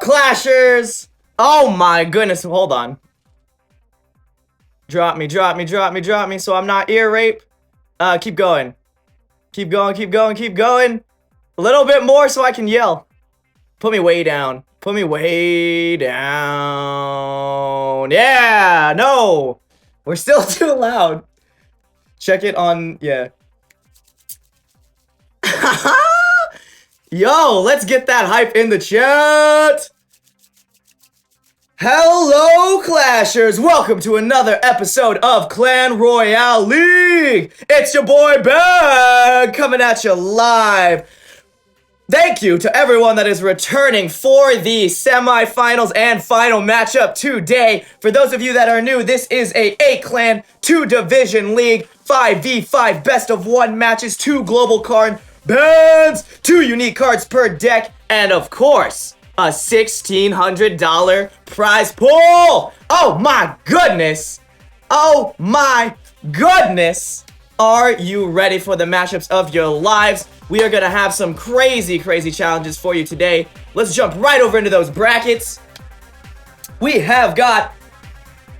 Clashers? Oh my goodness, hold on. Drop me, drop me, drop me, drop me, so I'm not ear rape. Keep going. Keep going, keep going, keep going. A little bit more so I can yell. Put me way down. Put me way down. Yeah, no. We're still too loud. Check it on, yeah. Yo, let's get that hype in the chat. Hello, Clashers! Welcome to another episode of Clan Royale League! It's your boy Bag coming at you live. Thank you to everyone that is returning for the semifinals and final matchup today. For those of you that are new, this is a 8-clan, 2-division league, 5v5 best of 1 matches, 2 global card bans, 2 unique cards per deck, and of course, a $1,600 prize pool! Oh my goodness! Oh my goodness! Are you ready for the matchups of your lives? We are gonna have some crazy challenges for you today. Let's jump right over into those brackets. We have got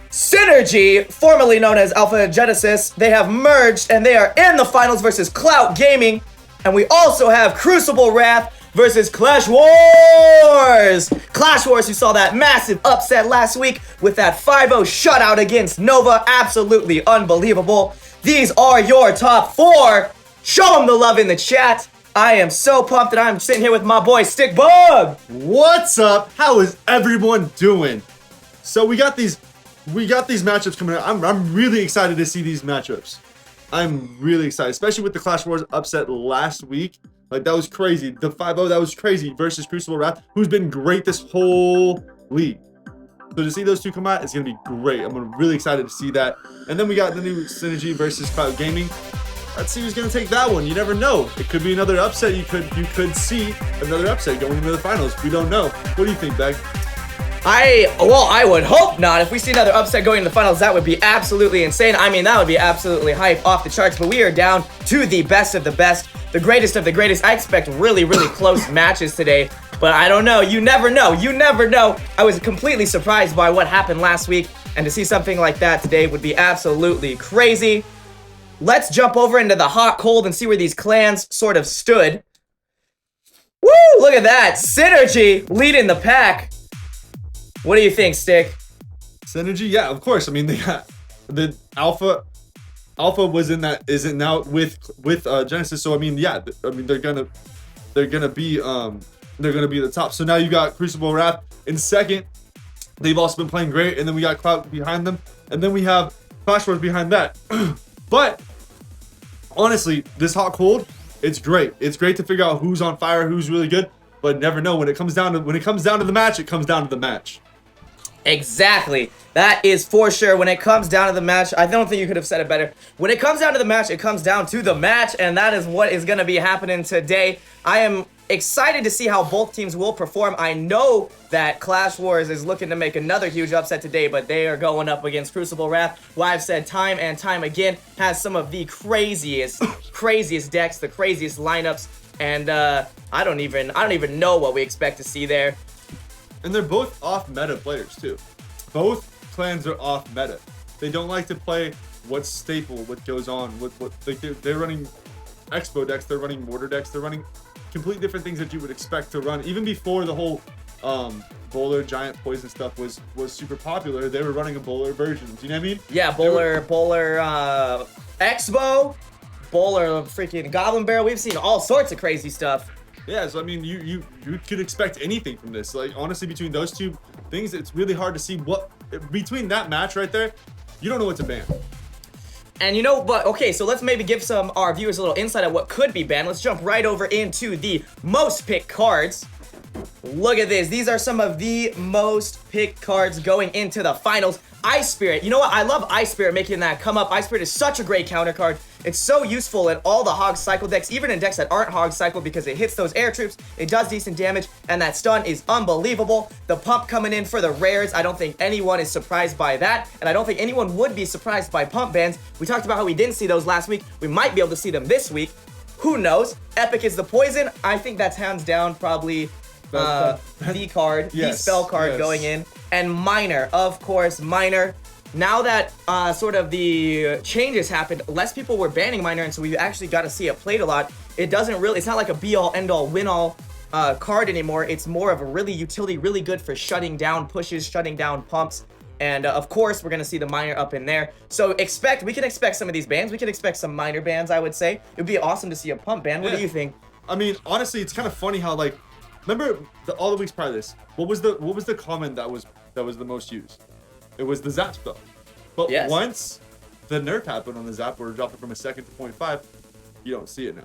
Synergy, formerly known as Alpha Genesis. They have merged and they are in the finals versus Clout Gaming. And we also have Crucible Wrath versus Clash Wars! Clash Wars, you saw that massive upset last week with that 5-0 shutout against Nova. Absolutely unbelievable. These are your top 4. Show them the love in the chat. I am so pumped that I'm sitting here with my boy Stickbug. What's up? How is everyone doing? So we got these matchups coming up. I'm really excited to see these matchups. I'm really excited, especially with the Clash Wars upset last week. Like, that was crazy. The 5-0, that was crazy versus Crucible Wrath, who's been great this whole league. So to see those two come out, it's going to be great. I'm really excited to see that. And then we got the new Synergy versus Clout Gaming. Let's see who's going to take that one. You never know. It could be another upset. You could see another upset going into the finals. We don't know. What do you think, Beg? I would hope not. If we see another upset going in the finals, that would be absolutely insane. I mean, that would be absolutely hype off the charts. But we are down to the best of the best, the greatest of the greatest. I expect really close matches today. But I don't know. You never know. You never know. I was completely surprised by what happened last week. And to see something like that today would be absolutely crazy. Let's jump over into the hot cold and see where these clans sort of stood. Woo! Look at that. Synergy leading the pack. What do you think, Stick? Synergy, yeah, of course. I mean, they got the Alpha was in that, isn't now with Genesis. So I mean, yeah, I mean they're gonna be the top. So now you got Crucible Wrath in second. They've also been playing great, and then we got Clout behind them, and then we have Clash Wars behind that. But honestly, this hot cold, it's great. It's great to figure out who's on fire, who's really good, but never know when it comes down to the match. It comes down to the match. Exactly. That is for sure. When it comes down to the match, I don't think you could have said it better. When it comes down to the match, it comes down to the match, and that is what is going to be happening today. I am excited to see how both teams will perform. I know that Clash Wars is looking to make another huge upset today, but they are going up against Crucible Wrath, who I've said time and time again has some of the craziest decks, the craziest lineups, and I don't even know what we expect to see there. And they're both off-meta players, too. Both clans are off-meta. They don't like to play what's staple, what goes on. They're running Expo decks, they're running Mortar decks, they're running completely different things that you would expect to run. Even before the whole bowler, giant poison stuff was super popular, they were running a bowler version. Do you know what I mean? Yeah, bowler, Expo, bowler, freaking Goblin Barrel. We've seen all sorts of crazy stuff. Yeah, so I mean, you could expect anything from this. Like, honestly, between those two things, it's really hard to see what, between that match right there, you don't know what to ban. And you know, but okay, so let's maybe give our viewers a little insight on what could be banned. Let's jump right over into the most picked cards. Look at this. These are some of the most picked cards going into the finals. Ice Spirit. You know what? I love Ice Spirit making that come up. Ice Spirit is such a great counter card. It's so useful in all the Hog Cycle decks, even in decks that aren't Hog Cycle, because it hits those air troops, it does decent damage, and that stun is unbelievable. The pump coming in for the rares, I don't think anyone is surprised by that, and I don't think anyone would be surprised by pump bans. We talked about how we didn't see those last week. We might be able to see them this week. Who knows? Epic is the poison. I think that's hands down probably the card, the Yes, spell card yes. going in, and Minor, of course, Minor. Now that sort of the changes happened, less people were banning Minor, and so we actually got to see it played a lot. It's not like a be-all, end-all, win-all card anymore. It's more of a really utility, really good for shutting down pushes, shutting down pumps. And of course, we're going to see the Minor up in there. So we can expect some of these bans. We can expect some Minor bans, I would say. It would be awesome to see a pump ban. What do you think? I mean, honestly, it's kind of funny how, like, remember all the weeks prior to this, what was the comment that was the most used? It was the zap spell. But Yes. once the nerf happened on the zap, where it dropped it from a second to 0.5, you don't see it now.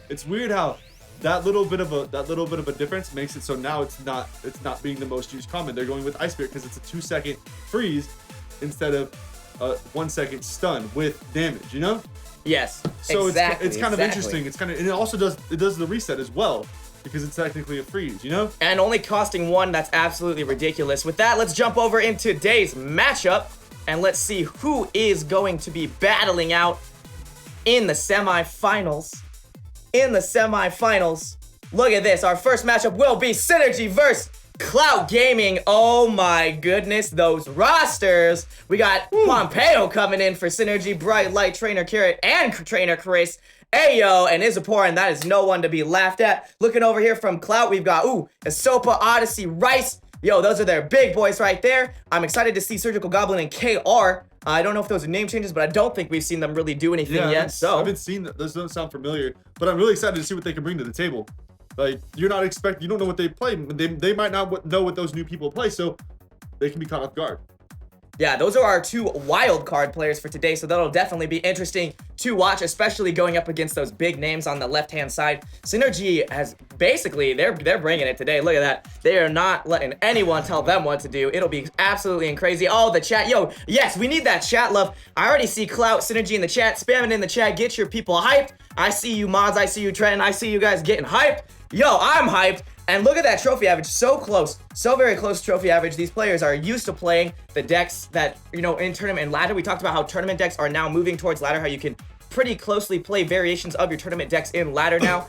It's weird how that little bit of a difference makes it so now it's not being the most used comment. They're going with Ice Spirit because it's a 2-second freeze instead of a 1-second stun with damage, you know? Yes, So exactly, it's kind of exactly. interesting. And it also does the reset as well because it's technically a freeze, you know? And only costing 1, that's absolutely ridiculous. With that, let's jump over in today's matchup, and let's see who is going to be battling out in the semifinals. In the semifinals, look at this. Our first matchup will be Synergy versus Clout Gaming. Oh my goodness, those rosters. We got Pompeo coming in for Synergy, Bright Light, Trainer Carrot, and Trainer Chris. Ayo, and Isapor, and that is no one to be laughed at. Looking over here from Clout, we've got, Asopa, Odyssey, Rice. Yo, those are their big boys right there. I'm excited to see Surgical Goblin and KR. I don't know if those are name changes, but I don't think we've seen them really do anything yet. I haven't seen that. Those don't sound familiar, but I'm really excited to see what they can bring to the table. Like, you don't know what they play. They might not know what those new people play, so they can be caught off guard. Yeah, those are our 2 wild card players for today, so that'll definitely be interesting to watch, especially going up against those big names on the left-hand side. Synergy has basically, they're bringing it today. Look at that. They are not letting anyone tell them what to do. It'll be absolutely crazy. Oh, the chat. Yo, yes, we need that chat love. I already see Clout, Synergy in the chat. Spamming in the chat. Get your people hyped. I see you mods. I see you Trent. I see you guys getting hyped. Yo, I'm hyped. And look at that trophy average, so close, so very close trophy average. These players are used to playing the decks that, in tournament and ladder. We talked about how tournament decks are now moving towards ladder, how you can pretty closely play variations of your tournament decks in ladder now.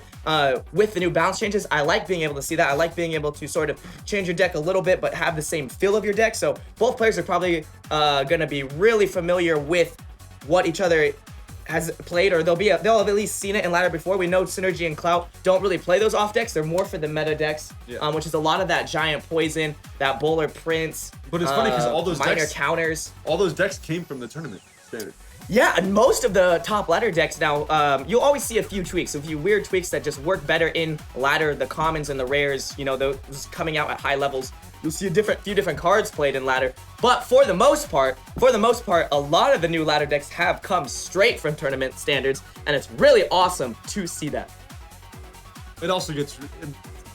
With the new balance changes, I like being able to see that. I like being able to sort of change your deck a little bit, but have the same feel of your deck. So both players are probably going to be really familiar with what each other has played, or they'll have at least seen it in ladder before. We know Synergy and Clout don't really play those off decks. They're more for the meta decks, which is a lot of that Giant Poison, that Bowler Prince. But it's funny because all those minor decks, counters. all those decks came from the tournament standard. Yeah, and most of the top ladder decks now, you'll always see a few tweaks, a few weird tweaks that just work better in ladder, the commons and the rares, those coming out at high levels. You'll see a few different cards played in ladder, but for the most part, a lot of the new ladder decks have come straight from tournament standards, and it's really awesome to see that. It also gets,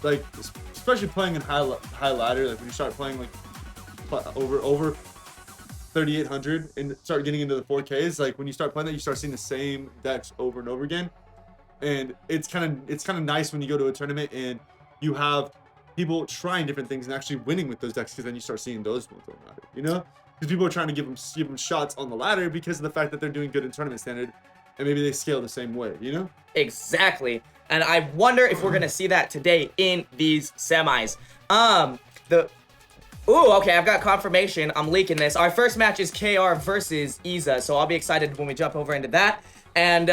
like, especially playing in high ladder, like when you start playing like over 3,800 and start getting into the 4Ks, like when you start playing that, you start seeing the same decks over and over again, and it's kind of nice when you go to a tournament and you have people trying different things and actually winning with those decks, because then you start seeing those ones on ladder, because people are trying to give them shots on the ladder because of the fact that they're doing good in tournament standard, and maybe they scale the same way, Exactly. And I wonder if we're gonna see that today in these semis. Okay, I've got confirmation. I'm leaking this. Our first match is KR versus Iza, so I'll be excited when we jump over into that. And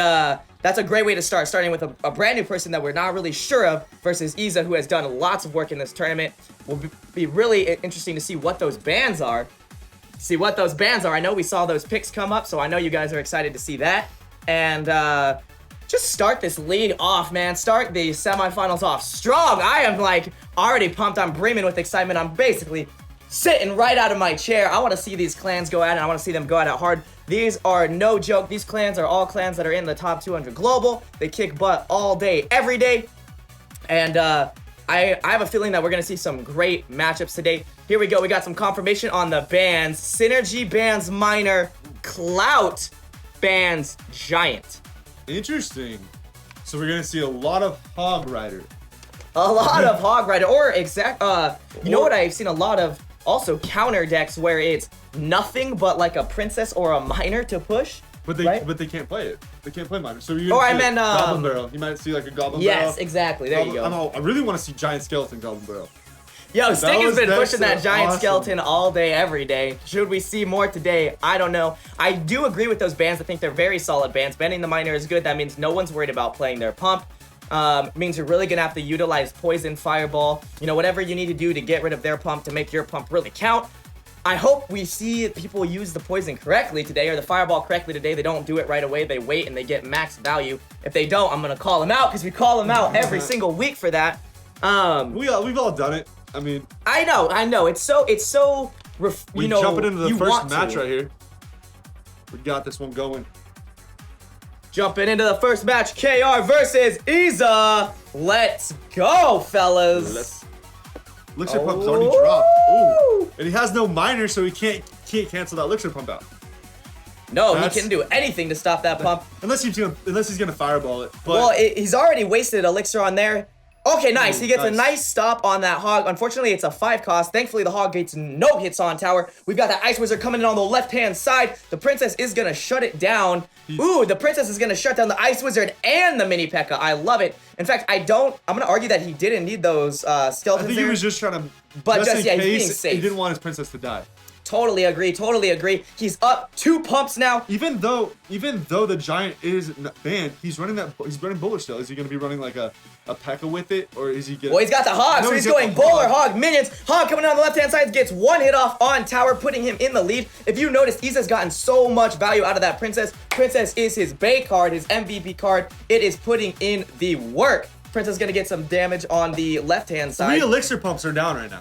that's a great way to start, starting with a brand new person that we're not really sure of versus Iza, who has done lots of work in this tournament. Will be really interesting to see what those bans are. I know we saw those picks come up, so I know you guys are excited to see that. And just start this league off, man. Start the semifinals off strong. I am already pumped. I'm brimming with excitement. I'm basically sitting right out of my chair. I want to see these clans go at it. I want to see them go at it hard. These are no joke. These clans are all clans that are in the top 200 global. They kick butt all day, every day. And I have a feeling that we're going to see some great matchups today. Here we go. We got some confirmation on the bans. Synergy bans Minor. Clout bans Giant. Interesting. So we're gonna see a lot of Hog Rider. A lot of Hog Rider, or you know what I've seen a lot of? Also counter decks where it's nothing but like a princess or a minor to push. But they can't play it. They can't play minor. So you're I meant Goblin Barrel. You might see like a Goblin Barrel. Yes, exactly. There you go. I really want to see Giant Skeleton Goblin Barrel. Yo, Sting has been pushing that giant awesome. skeleton all day, every day. Should we see more today? I don't know. I do agree with those bans. I think they're very solid bans. Banning the miner is good. That means no one's worried about playing their pump. Means you're really gonna have to utilize poison, fireball, whatever you need to do to get rid of their pump to make your pump really count. I hope we see people use the poison correctly today or the fireball correctly today. They don't do it right away. They wait and they get max value. If they don't, I'm gonna call them out because we call them out every single week for that. We've all done it. I mean, I know. It's so. We jumping into the first match right here. We got this one going. Jumping into the first match, KR versus Iza. Let's go, fellas. Elixir pump's already dropped. Ooh. And he has no miner, so he can't cancel that elixir pump out. No, he couldn't do anything to stop that pump. Unless he's gonna fireball it. But well, he's already wasted elixir on there. Okay, nice. He gets a nice stop on that hog. Unfortunately, it's a 5 cost. Thankfully, the hog gets no hits on tower. We've got that ice wizard coming in on the left-hand side. The princess is gonna shut it down. Ooh, the princess is gonna shut down the ice wizard and the mini P.E.K.K.A. I love it. In fact, I'm gonna argue that he didn't need those skeletons. I think he was just trying to, but just in he's being case, safe. He didn't want his princess to die. Totally agree. He's up 2 pumps now. Even though the giant is banned, he's running bowler still. Is he gonna be running like a P.E.K.K.A. with it, or is he getting? Well, he's got the hog, so he's going bowler, hog, minions. Hog coming down the left-hand side gets 1 hit off on tower, putting him in the lead. If you notice, Iza's gotten so much value out of that princess. Princess is his Bay card, his MVP card. It is putting in the work. Princess gonna get some damage on the left-hand side. 3 elixir pumps are down right now.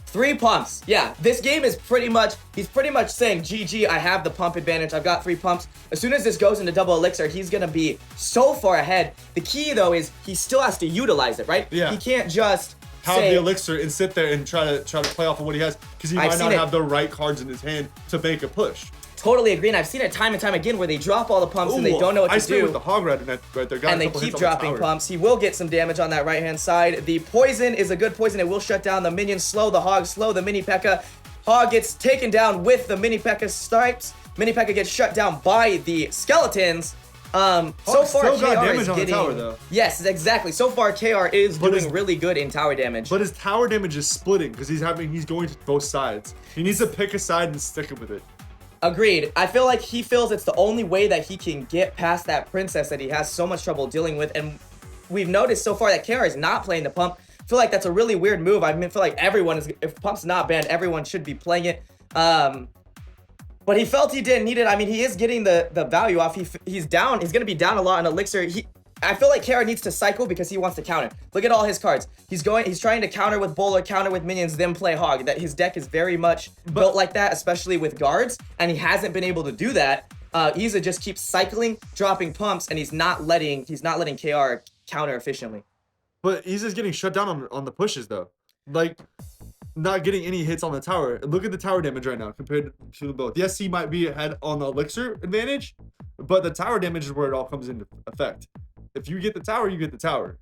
3 pumps. Yeah, this game is he's pretty much saying, GG, I have the pump advantage. I've got 3 pumps. As soon as this goes into double elixir, he's going to be so far ahead. The key, though, is he still has to utilize it, right? Yeah. He can't just have the elixir and sit there and try to play off of what he has because he might not have the right cards in his hand to make a push. Totally agree, and I've seen it time and time again where they drop all the pumps and they don't know what to do. With the hog right there. And they keep dropping pumps. He will get some damage on that right-hand side. The poison is a good poison. It will shut down the minions, slow the hog, slow the mini P.E.K.K.A. Hog gets taken down with the mini P.E.K.K.A. stripes. Mini P.E.K.K.A. gets shut down by the skeletons. So far, still got KR damage is on getting... the tower, though. Yes, exactly. So far, KR is doing really good in tower damage. But his tower damage is splitting because he's going to both sides. He needs to pick a side and stick it with it. Agreed. I feel like he feels it's the only way that he can get past that princess that he has so much trouble dealing with. And we've noticed so far that KR is not playing the pump. I feel like that's a really weird move. I mean, I feel like if pump's not banned, everyone should be playing it. But he felt he didn't need it. I mean, he is getting the value off. He's down. He's going to be down a lot in elixir. I feel like KR needs to cycle because he wants to counter. Look at all his cards. He's trying to counter with bowler, counter with minions, then play hog. That his deck is very much built like that, especially with guards, and he hasn't been able to do that. Iza just keeps cycling, dropping pumps, and he's not letting KR counter efficiently. But Iza's getting shut down on the pushes though. Like not getting any hits on the tower. Look at the tower damage right now compared to the both. Yes, he might be ahead on the elixir advantage, but the tower damage is where it all comes into effect. If you get the tower, you get the tower.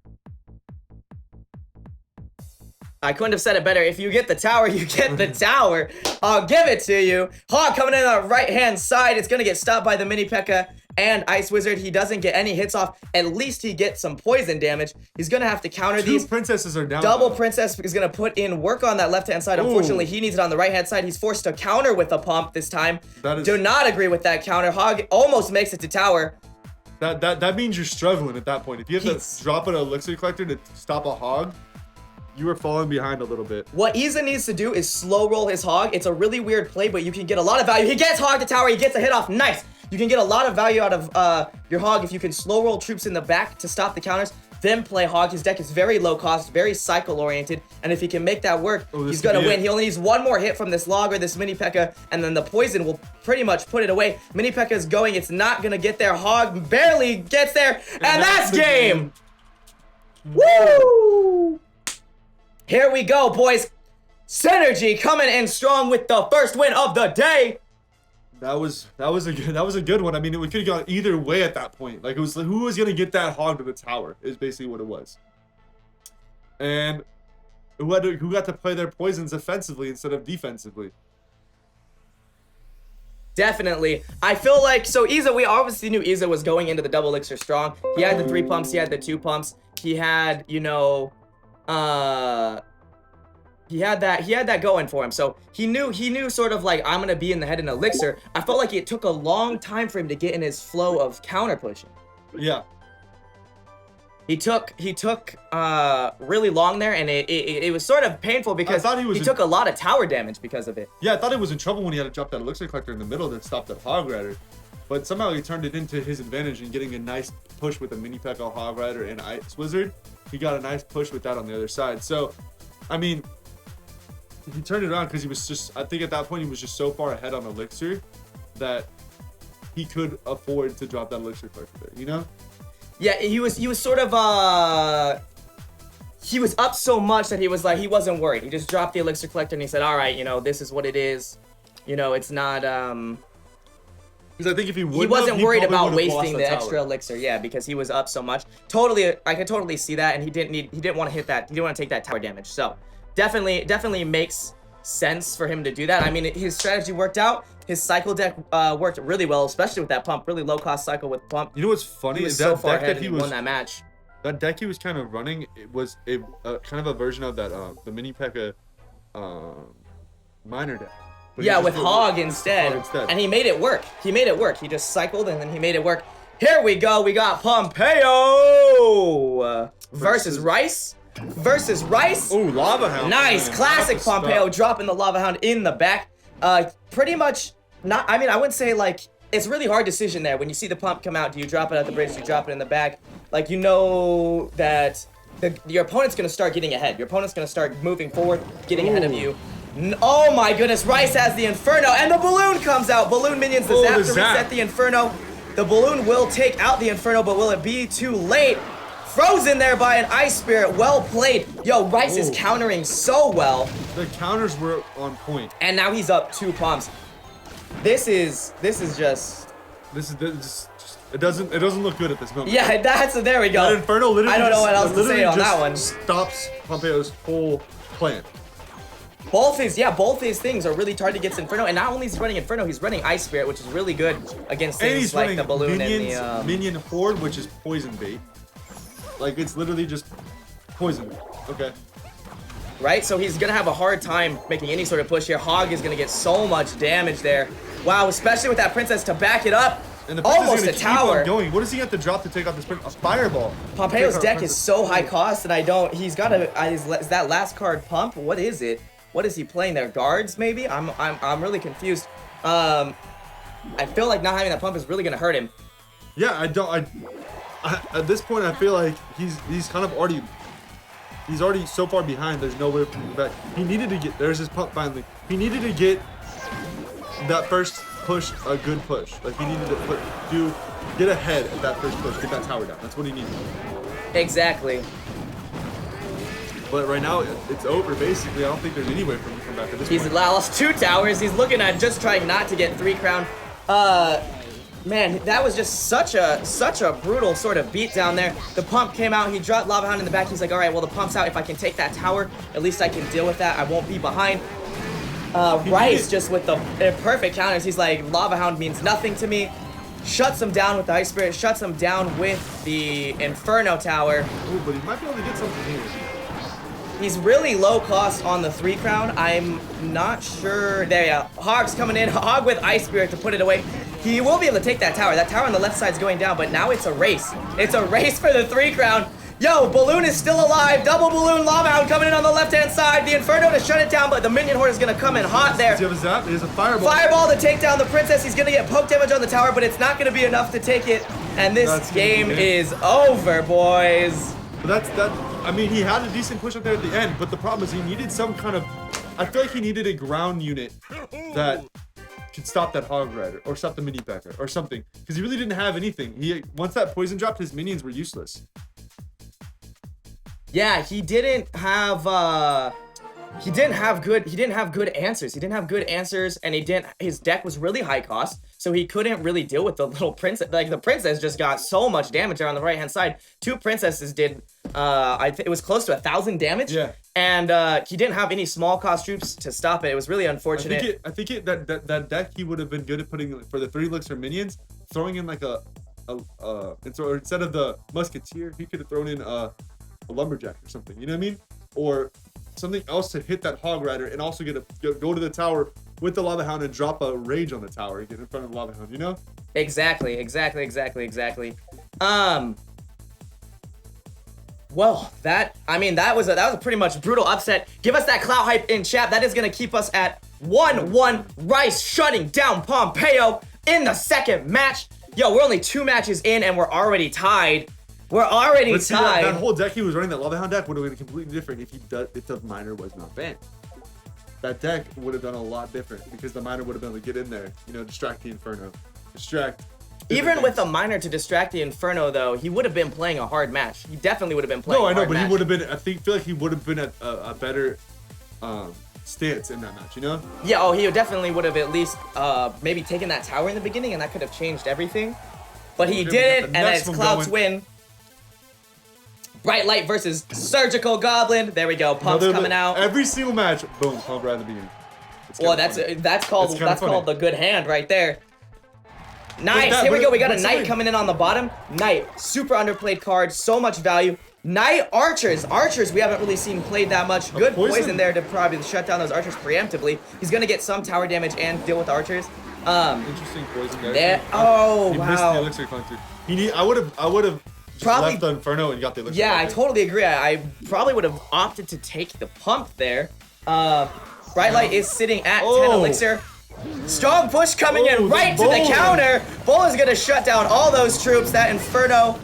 I couldn't have said it better. If you get the tower, you get the tower. I'll give it to you. Hawk coming in on the right-hand side. It's going to get stopped by the mini P.E.K.K.A. and Ice Wizard. He doesn't get any hits off. At least he gets some poison damage. He's going to have to counter these. 2 princesses are down. Double princess is going to put in work on that left-hand side. Unfortunately, he needs it on the right-hand side. He's forced to counter with a pump this time. Do not agree with that counter. Hog almost makes it to tower. That means you're struggling at that point. If you have to drop an elixir collector to stop a hog, you are falling behind a little bit. What Iza needs to do is slow roll his hog. It's a really weird play, but you can get a lot of value. He gets hog to tower. He gets a hit off. Nice. You can get a lot of value out of your hog if you can slow roll troops in the back to stop the counters, then play hog. His deck is very low cost, very cycle oriented, and if he can make that work, he's gonna win. He only needs 1 more hit from this log or this mini P.E.K.K.A., and then the poison will pretty much put it away. Mini P.E.K.K.A. is going. It's not gonna get there. Hog barely gets there, and that's game. Woo! Here we go, boys. Synergy coming in strong with the first win of the day. That was a good one. I mean, we could have gone either way at that point. Like, it was who was gonna get that hog to the tower is basically what it was. And who got to play their poisons offensively instead of defensively. Definitely. I feel like, so Iza, we obviously knew Iza was going into the double elixir strong. He had the 3 pumps, he had the 2 pumps. He had, you know, he had that going for him. So he knew sort of like, I'm going to be in the head in elixir. I felt like it took a long time for him to get in his flow of counter pushing. Yeah. He took really long there, and it was sort of painful because he took a lot of tower damage because of it. Yeah, I thought he was in trouble when he had to drop that elixir collector in the middle to stop that hog rider. But somehow he turned it into his advantage and getting a nice push with a mini P.E.K.K.A. hog rider and ice wizard. He got a nice push with that on the other side. So, I mean, he turned it on because he was just, I think at that point he was just so far ahead on elixir that he could afford to drop that elixir collector there, you know? Yeah, he was sort of he was up so much that he was like, he wasn't worried. He just dropped the elixir collector and he said, all right, you know, this is what it is. You know, it's not because I think if he wasn't worried about wasting the extra elixir, yeah, because he was up so much. Totally, I could totally see that, and he didn't want to hit that. He didn't want to take that tower damage. So definitely makes sense for him to do that. I mean, his strategy worked out. His cycle deck worked really well, especially with that pump. Really low cost cycle with pump. You know what's funny is so that far deck ahead that he won was that match. That deck he was kind of running. It was a kind of a version of that the mini P.E.K.K.A. Minor deck. But Yeah, with Hog instead. And he made it work. He just cycled and then he made it work. Here we go. We got Pompeo versus Rice. Oh, Lava Hound. Nice. Man, Classic Pompeo dropping the Lava Hound in the back. Pretty much not, I mean, I wouldn't say like, it's really hard decision there. When you see the pump come out, do you drop it at the bridge? Do you drop it in the back? Like, you know that your opponent's going to start getting ahead. Your opponent's going to start moving forward, getting ahead of you. Oh my goodness, Rice has the Inferno, and the balloon comes out. Balloon minions, the zap to reset the Inferno. The balloon will take out the Inferno, but will it be too late? Frozen there by an Ice Spirit. Well played. Yo, Rice is countering so well. The counters were on point. And now he's up 2 pumps. This is just it doesn't look good at this moment. Yeah, there we go. That Inferno literally I don't know what else to say on that one. Stops Pompeo's whole plan. Both his things are really targeted against Inferno, and not only is he running Inferno, he's running Ice Spirit, which is really good against things like the balloon minions, and the minion horde, which is poison bait. Like, it's literally just poison. Okay. Right? So he's gonna have a hard time making any sort of push here. Hog is gonna get so much damage there. Wow, especially with that princess to back it up. And the princess Almost is a gonna keep tower. on going. What does he have to drop to take out this princess? A fireball. Pompeo's deck is so high cost, and he's got is that last card pump? What is it? What is he playing there? Guards, maybe? I'm really confused. I feel like not having that pump is really gonna hurt him. Yeah, I at this point I feel like he's kind of already so far behind. There's no way to move back. He needed to get there's his pump finally. He needed to get that first push a good push. Like, he needed to get ahead at that first push, get that tower down. That's what he needed. Exactly. But right now it's over basically. I don't think there's any way for him to come back at this point. He's lost 2 towers. He's looking at just trying not to get 3 crown. Man, that was just such a brutal sort of beat down there. The pump came out. He dropped Lava Hound in the back. He's like, all right, well, the pump's out. If I can take that tower, at least I can deal with that. I won't be behind. Rice just with the perfect counters. He's like, Lava Hound means nothing to me. Shuts him down with the Ice Spirit. Shuts him down with the Inferno Tower. Ooh, but he might be able to get something here. He's really low cost on the 3 crown. I'm not sure. There you go. Hog's coming in. Hog with Ice Spirit to put it away. He will be able to take that tower. That tower on the left side is going down, but now it's a race. It's a race for the 3 crown. Yo, Balloon is still alive. Double Balloon, Lava Hound coming in on the left-hand side. The Inferno to shut it down, but the Minion Horde is going to come in hot there. Does he have a zap? There's a fireball. Fireball to take down the Princess. He's going to get poke damage on the tower, but it's not going to be enough to take it. And this game is over, boys. But I mean, he had a decent push up there at the end, but the problem is he needed some kind of, I feel like he needed a ground unit that could stop that hog rider or stop the mini P.E.K.K.A. or something, because he really didn't have anything. Once that poison dropped, his minions were useless. Yeah, he didn't have good answers. He didn't have good answers, and his deck was really high cost. so he couldn't really deal with the little princess. Like, the princess just got so much damage there on the right-hand side. 2 princesses did, it was close to 1,000 damage. Yeah. And he didn't have any small cost troops to stop it. It was really unfortunate. I think that deck he would have been good at putting for the 3 elixir minions, throwing in like and so instead of the musketeer, he could have thrown in a lumberjack or something. You know what I mean? Or something else to hit that hog rider and also go to the tower with the lava hound and drop a rage on the tower and get in front of the lava hound. You know? Exactly. Well, that was a pretty much brutal upset. Give us that clout hype in chat. That is gonna keep us at 1-1. Rice shutting down Pompeo in the second match. Yo, we're only 2 matches in and we're already tied. We're already But see, tied. that whole deck he was running, that lava hound deck, would have been completely different if the miner was not banned. That deck would have done a lot different because the miner would have been able to get in there, you know, distract the Inferno, Even with a miner to distract the Inferno, though, he would have been playing a hard match. He definitely would have been playing. No, I a know, hard but match. he would have been. Feel like he would have been at a better stance in that match. You know? Yeah. Oh, he definitely would have at least maybe taken that tower in the beginning, and that could have changed everything. But he did it, and it's Cloud's win. Bright Light versus Surgical Goblin. There we go. Pump's coming out. Every single match, boom, pump right at the beginning. Well, that's called the good hand right there. Nice. Here we go. We got a Knight coming in on the bottom. Knight, super underplayed card, so much value. Knight Archers. Archers, we haven't really seen played that much. Good poison there to probably shut down those Archers preemptively. He's gonna get some tower damage and deal with Archers. Interesting poison there. Oh, he wow. missed the elixir cluster. I would have probably left the Inferno and got the elixir. Yeah, I totally agree. I probably would have opted to take the pump there. Bright Light is sitting at 10 elixir. Strong push coming in right to the counter. Bull is gonna shut down all those troops. That Inferno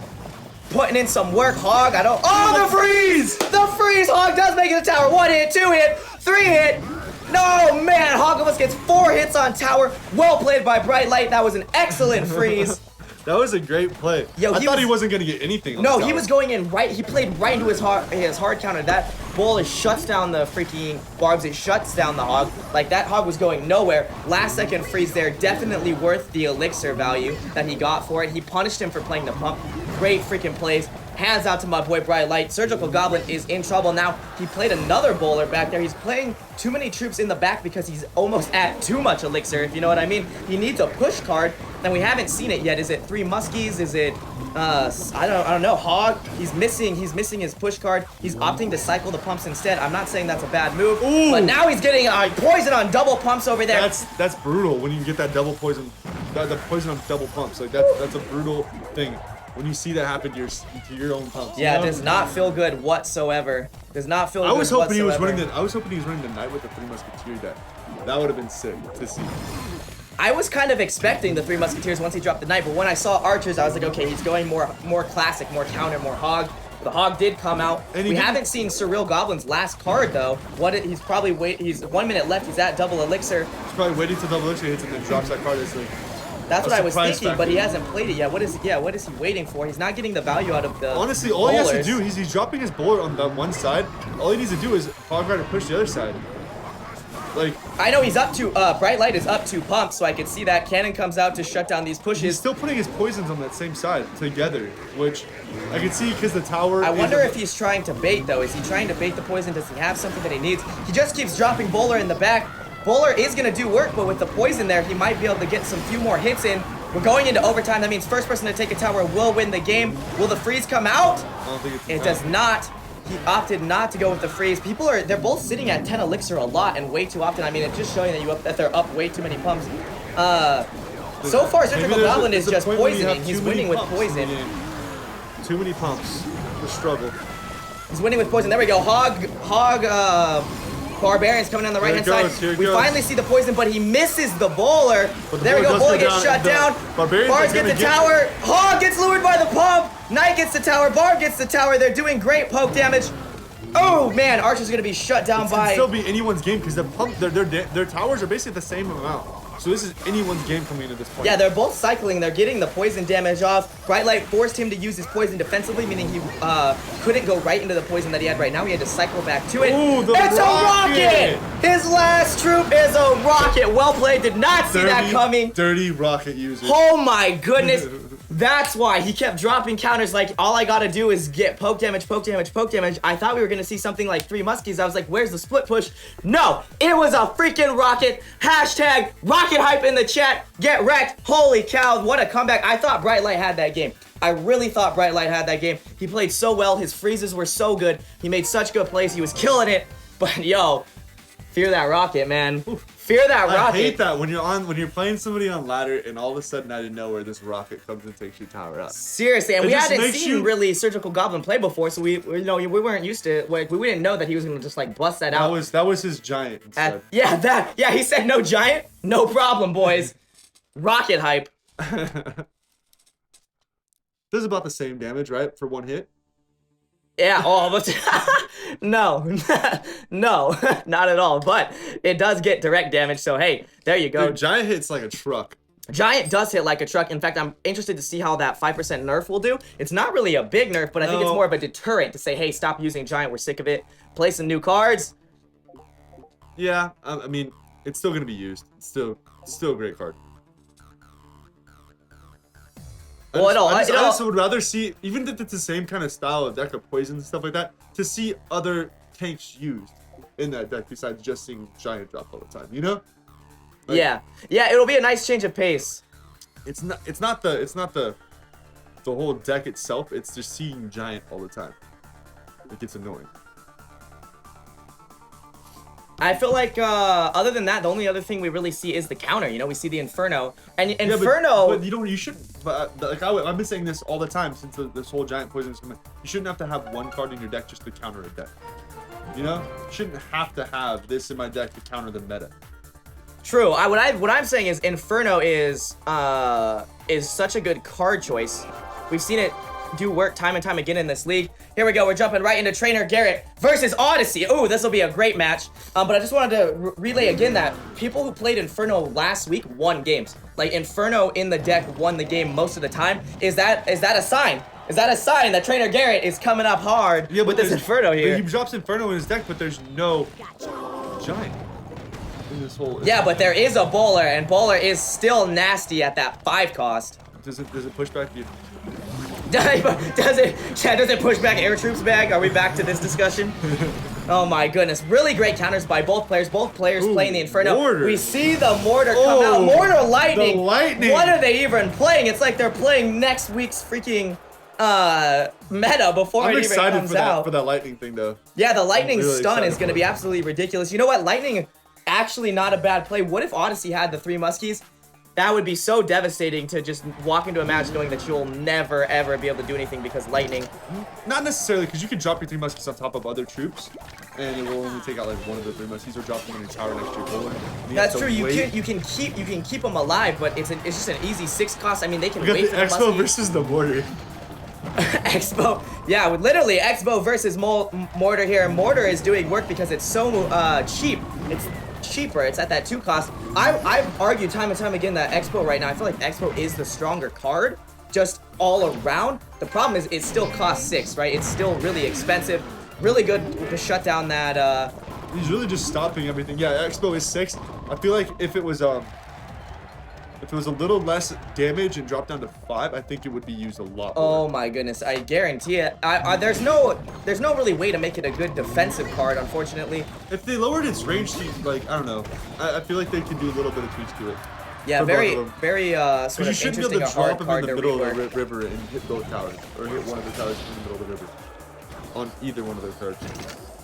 putting in some work. Hog, the freeze! The freeze! Hog does make it to tower. 1 hit, 2 hit, 3 hit. No, man, Hog almost gets 4 hits on tower. Well played by Bright Light. That was an excellent freeze. That was a great play. Yo, I thought he wasn't gonna get anything. No, he was going in right. He played right into his hard counter. That bull shuts down the freaking barbs. It shuts down the hog. Like, that hog was going nowhere. Last second freeze there. Definitely worth the elixir value that he got for it. He punished him for playing the pump. Great freaking plays. Hands out to my boy Bright Light. Surgical Goblin is in trouble now. He played another bowler back there. He's playing too many troops in the back because he's almost at too much elixir, if you know what I mean. He needs a push card, and we haven't seen it yet. Is it 3 muskies? Is it I don't know. Hog. He's missing his push card. He's opting to cycle the pumps instead. I'm not saying that's a bad move. Ooh. But now he's getting poison on double pumps over there. That's brutal when you get that double poison, the poison on double pumps. Like, that's a brutal thing. When you see that happen to your own pumps. Yeah, you know? Does not feel good whatsoever. Does not feel good I was hoping whatsoever. I was hoping he was running the Knight with the 3 Musketeer deck. That would have been sick to see. I was kind of expecting the 3 Musketeers once he dropped the Knight, but when I saw Archers, I was like, okay, he's going more classic, more counter, more Hog. The Hog did come out. We haven't seen Surreal Goblin's last card though. He's probably he's 1 minute left. He's at double elixir. He's probably waiting till double elixir hits and then drops that card. It's like, that's what I was thinking, but he hasn't played it yet. What is he waiting for? He's not getting the value out of the honestly, all he has to do, he's dropping his bowler on that one side. All he needs to do is Hog Rider push the other side. Like, I know he's up to Bright Light is up 2 pumps, so I can see that. Cannon comes out to shut down these pushes. He's still putting his poisons on that same side together, which I can see because the tower. I wonder if he's trying to bait though. Is he trying to bait the poison? Does he have something that he needs? He just keeps dropping Bowler in the back. Bowler is gonna do work, but with the poison there, he might be able to get some few more hits in. We're going into overtime. That means first person to take a tower will win the game. Will the freeze come out? I don't think it does not. He opted not to go with the freeze. They're both sitting at 10 elixir a lot and way too often. I mean, it's just showing that they're up way too many pumps. So far, Surgical Goblin is just poisoning. He's winning with poison. Too many pumps. The struggle. He's winning with poison. There we go. Barbarian's coming on the right-hand side. We finally see the poison, but he misses the bowler. There we go. Bowler gets shut down. Bars get the tower. Hog gets lured by the pump. Knight gets the tower. Barb gets the tower. They're doing great poke damage. Oh man, Archer's gonna be shut down by. It can still be anyone's game because their towers are basically the same amount. So this is anyone's game coming into this point. Yeah, they're both cycling. They're getting the poison damage off. Bright Light forced him to use his poison defensively, meaning he couldn't go right into the poison that he had right now. He had to cycle back to it. Ooh, the it's rocket! a rocket! His last troop is a rocket. Well played. Did not see that coming. Dirty rocket user. Oh my goodness. That's why he kept dropping counters like, all I gotta do is get poke damage, poke damage, poke damage. I thought we were gonna see something like 3 muskies. I was like, where's the split push? No, it was a freaking rocket. Hashtag rocket hype in the chat. Get wrecked. Holy cow, what a comeback. I thought Bright Light had that game. I really thought Bright Light had that game. He played so well. His freezes were so good. He made such good plays. He was killing it. But yo, fear that rocket, man. Fear that rocket. I hate that when you're playing somebody on ladder and all of a sudden out of nowhere this rocket comes and takes your tower up. Seriously, and we hadn't seen really Surgical Goblin play before, so we weren't used to it. Like, we didn't know that he was gonna just like bust that out. That was his giant instead. Yeah, he said no giant, no problem, boys. Rocket hype. This is about the same damage, right? For 1 hit? Yeah, no, no, not at all. But it does get direct damage, so hey, there you go. Dude, giant hits like a truck. Giant does hit like a truck. In fact, I'm interested to see how that 5% nerf will do. It's not really a big nerf, but I think it's more of a deterrent to say, hey, stop using Giant. We're sick of it. Play some new cards. Yeah, I mean, it's still gonna be used. It's still a great card. I also would rather see, even if it's the same kind of style of deck of poison and stuff like that, to see other tanks used in that deck besides just seeing Giant drop all the time. You know? Like, yeah, it'll be a nice change of pace. It's not the whole deck itself. It's just seeing Giant all the time. It gets annoying. I feel like, other than that, the only other thing we really see is the counter. You know, we see the Inferno, and Inferno. But you shouldn't. Like I've been saying this all the time since this whole Giant poison is coming. You shouldn't have to have one card in your deck just to counter a deck. You know, you shouldn't have to have this in my deck to counter the meta. True. What I'm saying is Inferno is such a good card choice. We've seen it do work time and time again in this league. Here we go. We're jumping right into Trainer Garrett versus Odyssey. Ooh, this will be a great match. But I just wanted to relay again that people who played Inferno last week won games. Like, Inferno in the deck won the game most of the time. Is that a sign? Is that a sign that Trainer Garrett is coming up hard with this Inferno here? He drops Inferno in his deck, but there's no Giant in this whole... Yeah, but there is a Bowler, and Bowler is still nasty at that 5 cost. Does it push back you? Does it push back air troops back? Are we back to this discussion? Oh my goodness. Really great counters by both players. Both players playing the Inferno. Mortar. We see the Mortar come out. Mortar Lightning. The Lightning. What are they even playing? It's like they're playing next week's freaking meta before it even comes out. For that Lightning thing though. Yeah, the Lightning really stun is going to be absolutely ridiculous. You know what? Lightning, actually not a bad play. What if Odyssey had the 3 muskies? That would be so devastating to just walk into a match knowing that you'll never, ever be able to do anything because Lightning... Not necessarily, because you can drop your 3 muskies on top of other troops, and it will only take out like one of the 3 muskies or drop them in your tower next to your bowler. That's true. You can keep them alive, but it's just an easy 6 cost. I mean, they can wait wait for the Expo versus the Mortar. Expo, yeah, literally Expo versus Mortar here. Mortar is doing work because it's so cheap. It's cheaper. It's at that 2 cost. I've argued time and time again that Expo right now, I feel like Expo is the stronger card, just all around. The problem is it still costs 6, right? It's still really expensive. Really good to shut down that. He's really just stopping everything. Yeah, Expo is 6. I feel like if it was a little less damage and dropped down to 5, I think it would be used a lot more. Oh my goodness, I guarantee it. There's no really way to make it a good defensive card, unfortunately. If they lowered its range to, like, I don't know, I feel like they could do a little bit of tweaks to it. Yeah, very sort of you shouldn't be able to drop them in the middle of the river and hit both towers, or hit one of the towers in the middle of the river, on either one of their cards.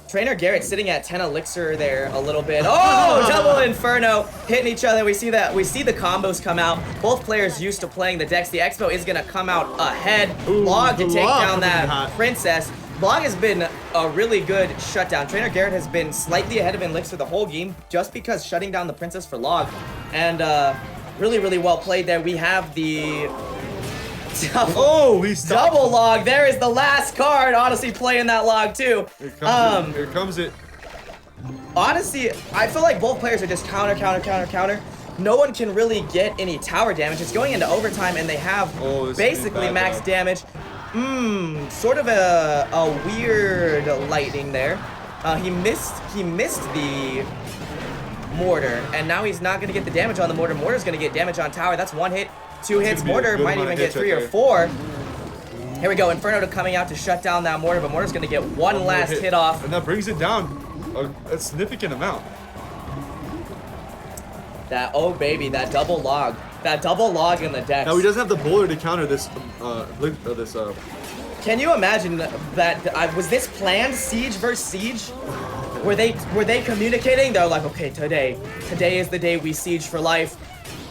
Trainer Garrett sitting at 10 elixir there a little bit. Oh, double Inferno hitting each other. We see the combos come out. Both players used to playing the decks. The Expo is gonna come out ahead. Log to take down that Princess. Log has been a really good shutdown. Trainer Garrett has been slightly ahead of Elixir the whole game just because shutting down the Princess for Log. And really, really well played there. We have the double Log. There is the last card. Odyssey playing that Log too. Here comes it. Odyssey, I feel like both players are just counter. no one can really get any tower damage. It's going into overtime, and they have basically max damage. Sort of a weird lightning there. He missed the mortar, and now he's not gonna get the damage on the mortar. Mortar's gonna get damage on tower. That's 1 hit, 2 hits. Mortar might even get 3 or 4. Here we go, Inferno coming out to shut down that mortar, but mortar's gonna get one last hit off. And that brings it down a significant amount. Oh baby, that double log in the deck. Now he doesn't have the bowler to counter this. Can you imagine that? Was this planned, siege versus siege? Were they communicating? They're like, okay, today is the day we siege for life.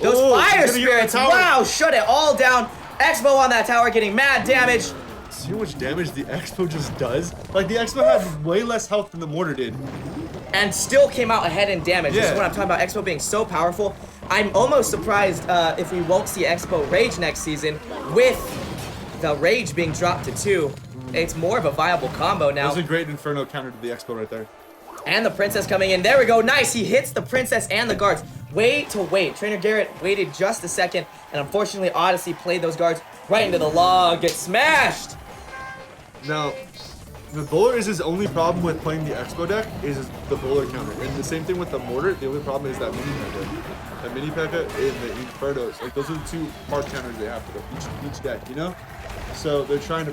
Those fire spirits, wow, shut it all down. Expo on that tower getting mad damage. See how much damage the Expo just does? Like, the Expo had way less health than the mortar did. And still came out ahead in damage. This is what I'm talking about, Expo being so powerful. I'm almost surprised if we won't see Expo Rage next season with the Rage being dropped to 2. It's more of a viable combo now. That was a great Inferno counter to the Expo right there. And the Princess coming in. There we go. Nice. He hits the Princess and the guards. Wait. Trainer Garrett waited just a second, and unfortunately Odyssey played those guards right into the log. Gets smashed. Now, the bowler is his only problem with playing the Expo deck is the bowler counter. And the same thing with the mortar. The only problem is that mini P.E.K.K.A. That mini P.E.K.K.A. and the Infernos. Like, those are the 2 hard counters they have for each deck, you know? So they're trying to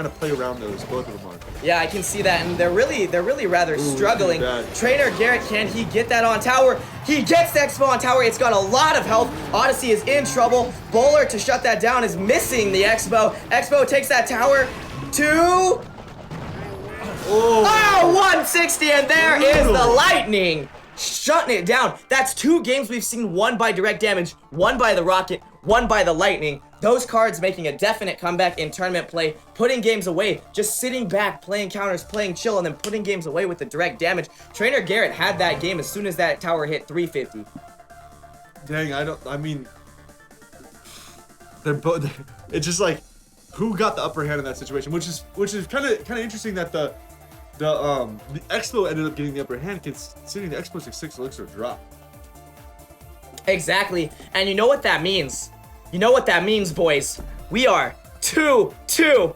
play around those, both of them are. Yeah, I can see that, and they're really rather struggling. Trainer Garrett, can he get that on tower? He gets the Expo on tower. It's got a lot of health. Odyssey is in trouble. Bowler to shut that down is missing the Expo. Expo takes that tower to 160, and there is the lightning. Shutting it down. That's 2 games we've seen, 1 by direct damage, 1 by the rocket, 1 by the lightning. Those cards making a definite comeback in tournament play, putting games away, just sitting back, playing counters, playing chill, and then putting games away with the direct damage. Trainer Garrett had that game as soon as that tower hit 350. Dang, I mean, they're both, it's just like, who got the upper hand in that situation, which is kind of interesting that the Expo ended up getting the upper hand considering the Expo's a 6 elixir drop. Exactly, and you know what that means? You know what that means, boys? We are 2-2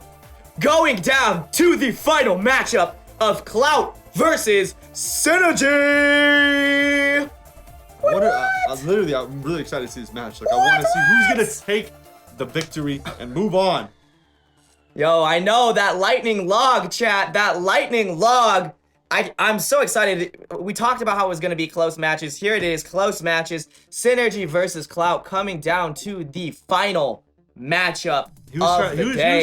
going down to the final matchup of Clout versus Synergy. I'm really excited to see this match. Like, I want to see who's gonna take the victory and move on. Yo, I know that lightning log, chat. That lightning log. I'm so excited. We talked about how it was going to be close matches. Here it is, close matches. Synergy versus Clout coming down to the final matchup He was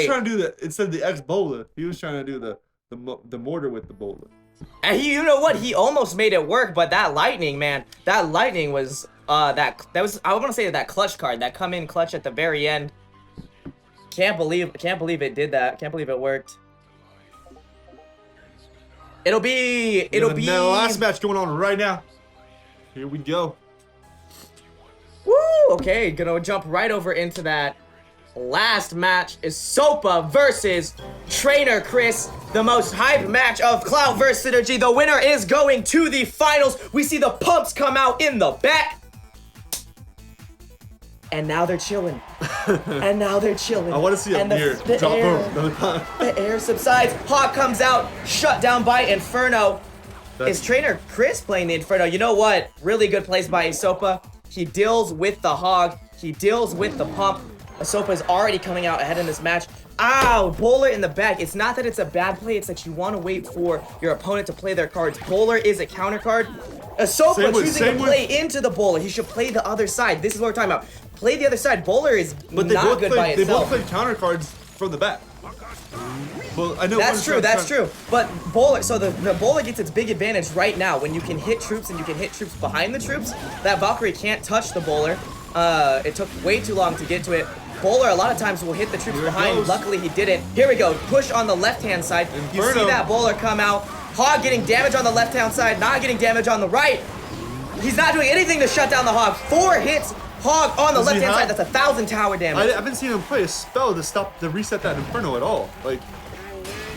trying to do the, instead of the X-Bowler, he was trying to do the mortar with the bowler. And you know what? He almost made it work, but that lightning, man, that lightning was, that was, I want to say that clutch card, that come in clutch at the very end. Can't believe it did that. Can't believe it worked. It'll be the last match going on right now. Here we go. Woo! Okay, gonna jump right over into that. Last match is Sopa versus Trainer Chris. The most hype match of Clout versus Synergy. The winner is going to the finals. We see the pumps come out in the back. And now they're chilling. And now they're chilling. I want to see a mirror drop. The air subsides. Hawk comes out, shut down by Inferno. Is Trainer Chris playing the Inferno? You know what? Really good plays by Asopa. He deals with the Hog. He deals with the pump. Asopa is already coming out ahead in this match. Ow! Bowler in the back. It's not that it's a bad play. It's that you want to wait for your opponent to play their cards. Bowler is a counter card. Asopa choosing to play into the Bowler. He should play the other side. This is what we're talking about. Play the other side. Bowler is not good by itself. They both played counter cards from the back. Well, I know that's true. But Bowler, so the Bowler gets its big advantage right now when you can hit troops and you can hit troops behind the troops. That Valkyrie can't touch the Bowler. It took way too long to get to it. Bowler a lot of times will hit the troops behind. Luckily he didn't. Here we go. Push on the left-hand side. Inferno. You see that Bowler come out. Hog getting damage on the left-hand side, not getting damage on the right. He's not doing anything to shut down the Hog. 4 hits. Hog on the left-hand side. That's 1,000 tower damage. I haven't seen him play a spell to reset that Inferno at all. Like,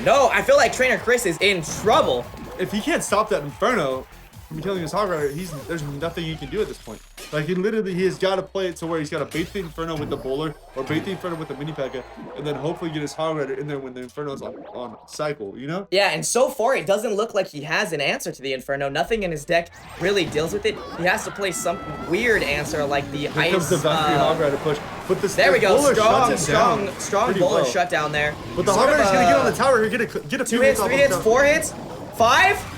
no, I feel like Trainer Chris is in trouble. If he can't stop that Inferno, from killing his Hog Rider, there's nothing he can do at this point. Like, he has got to play it to where he's got to bait the Inferno with the Bowler, or bait the Inferno with the Mini P.E.K.K.A, and then hopefully get his Hog Rider in there when the Inferno's on cycle, you know? Yeah, and so far it doesn't look like he has an answer to the Inferno. Nothing in his deck really deals with it. He has to play some weird answer like the Here Ice. comes the Valkyrie Hog Rider push. But there we go, strong Pretty Bowler low. shut down there. But the Hog Rider's going to get on the tower here, get a 2 hits, 3 hits, 4 hits, 5?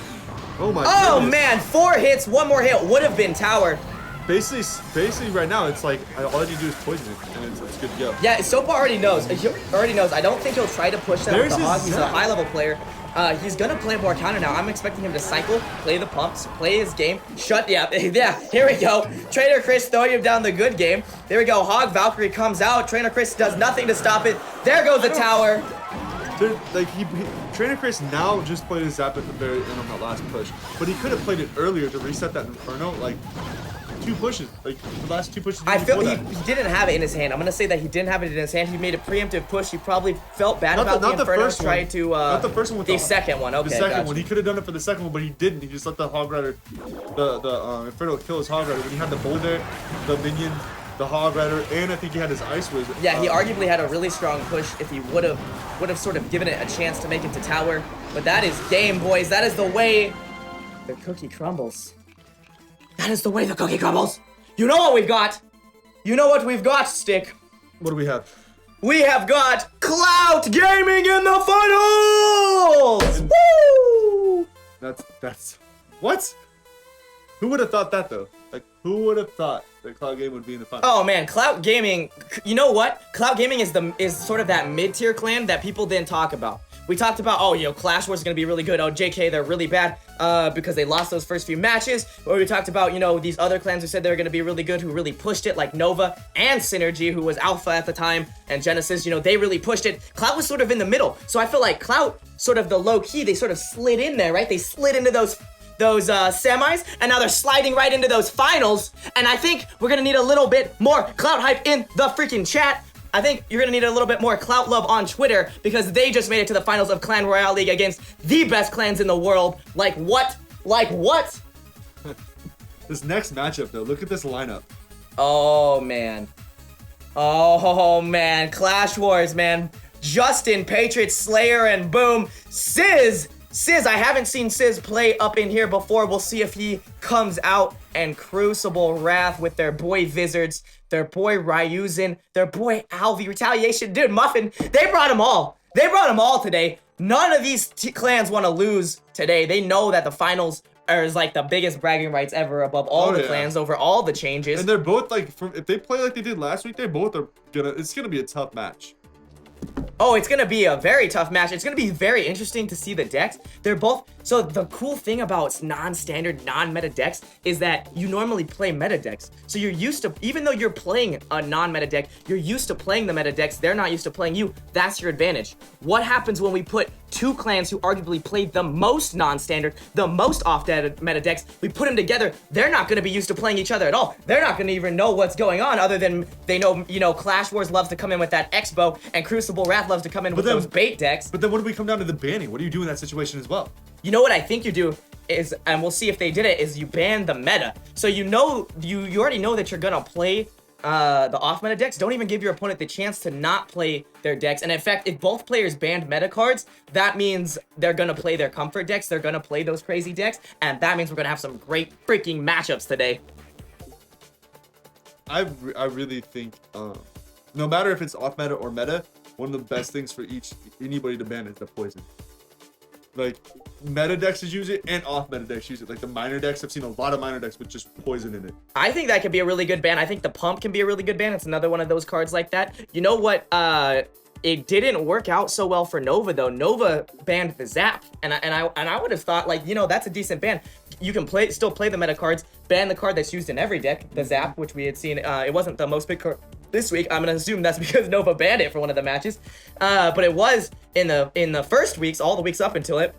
Oh my Oh goodness. man, 4 hits, 1 more hit would have been tower. Basically right now, it's like, all I need to do is poison it, and it's good to go. Yeah, Sopa already knows. He already knows. I don't think he'll try to push that with the Hog. He's a high-level player. He's gonna play more counter now. I'm expecting him to cycle, play the pumps, play his game, yeah, here we go. Trainer Chris throwing him down the good game. There we go, Hog Valkyrie comes out. Trainer Chris does nothing to stop it. There goes the tower. Trainer Chris now just played his Zap at the very end on that last push, but he could have played it earlier to reset that Inferno, like 2 pushes, like the last 2 pushes. I feel he didn't have it in his hand. I'm gonna say that he didn't have it in his hand. He made a preemptive push. He probably felt bad about the Inferno. Tried to not the first one. With the second one. Okay, the second one. He could have done it for the second one, but he didn't. He just let the Hog Rider, the Inferno kill his Hog Rider. When he had the Bull there, the minion, the Hog Rider, and I think he had his Ice Wizard. Yeah, he arguably had a really strong push if he would have sort of given it a chance to make it to tower. But that is game, boys. That is the way the cookie crumbles. That is the way the cookie crumbles. You know what we've got. You know what we've got, Stick. What do we have? We have got Clout Gaming in the finals! Woo! That's what? Who would have thought that though? Like, who would have thought that Cloud Gaming would be in the finals? Oh man, Clout Gaming. You know what? Clout Gaming is sort of that mid-tier clan that people didn't talk about. We talked about, oh, Clash Wars is gonna be really good. Oh, JK, they're really bad because they lost those first few matches. Or we talked about, these other clans who said they were gonna be really good, who really pushed it, like Nova and Synergy, who was Alpha at the time, and Genesis. They really pushed it. Clout was sort of in the middle, so I feel like Clout, sort of the low key, they sort of slid in there, right? They slid into those semis, and now they're sliding right into those finals. And I think we're gonna need a little bit more Clout hype in the freaking chat. I think you're gonna need a little bit more Clout love on Twitter because they just made it to the finals of Clan Royale League against the best clans in the world. Like what? Like what? This next matchup though, look at this lineup. Oh man. Oh man. Clash Wars, man. Justin, Patriot, Slayer, and boom. Sizz, I haven't seen Sizz play up in here before. We'll see if he comes out. And Crucible Wrath with their boy Vizards, their boy Ryuzen, their boy Alvi, Retaliation. Dude, Muffin, they brought them all. They brought them all today. None of these clans want to lose today. They know that the finals is like the biggest bragging rights ever above all the clans over all the changes. And they're both like, if they play like they did last week, they both are it's gonna be a tough match. Oh, it's going to be a very tough match. It's going to be very interesting to see the decks. They're both... So the cool thing about non-standard, non-meta decks is that you normally play meta decks. So you're used to... Even though you're playing a non-meta deck, you're used to playing the meta decks. They're not used to playing you. That's your advantage. What happens when we put 2 clans who arguably played the most non-standard, the most off-meta decks, we put them together, they're not going to be used to playing each other at all. They're not going to even know what's going on other than they know, Clash Wars loves to come in with that X-Bow and Crucible Wrath loves to come in with those bait decks. But then when do we come down to the banning? What do you do in that situation as well? You know what I think you do is, and we'll see if they did it, is you ban the meta. So you already know that you're going to play the off-meta decks. Don't even give your opponent the chance to not play their decks. And in fact, if both players banned meta cards, that means they're going to play their comfort decks. They're going to play those crazy decks. And that means we're going to have some great freaking matchups today. I really think, no matter if it's off-meta or meta, one of the best things for anybody to ban is the poison. Like, meta decks use it and off-meta decks use it. Like, the minor decks, I've seen a lot of minor decks with just poison in it. I think that could be a really good ban. I think the pump can be a really good ban. It's another one of those cards like that. You know what? It didn't work out so well for Nova, though. Nova banned the Zap. And I would have thought, like, that's a decent ban. You can still play the meta cards, ban the card that's used in every deck, the Zap, which we had seen. It wasn't the most big card this week. I'm gonna assume that's because Nova banned it for one of the matches. But it was in the first weeks, all the weeks up until it.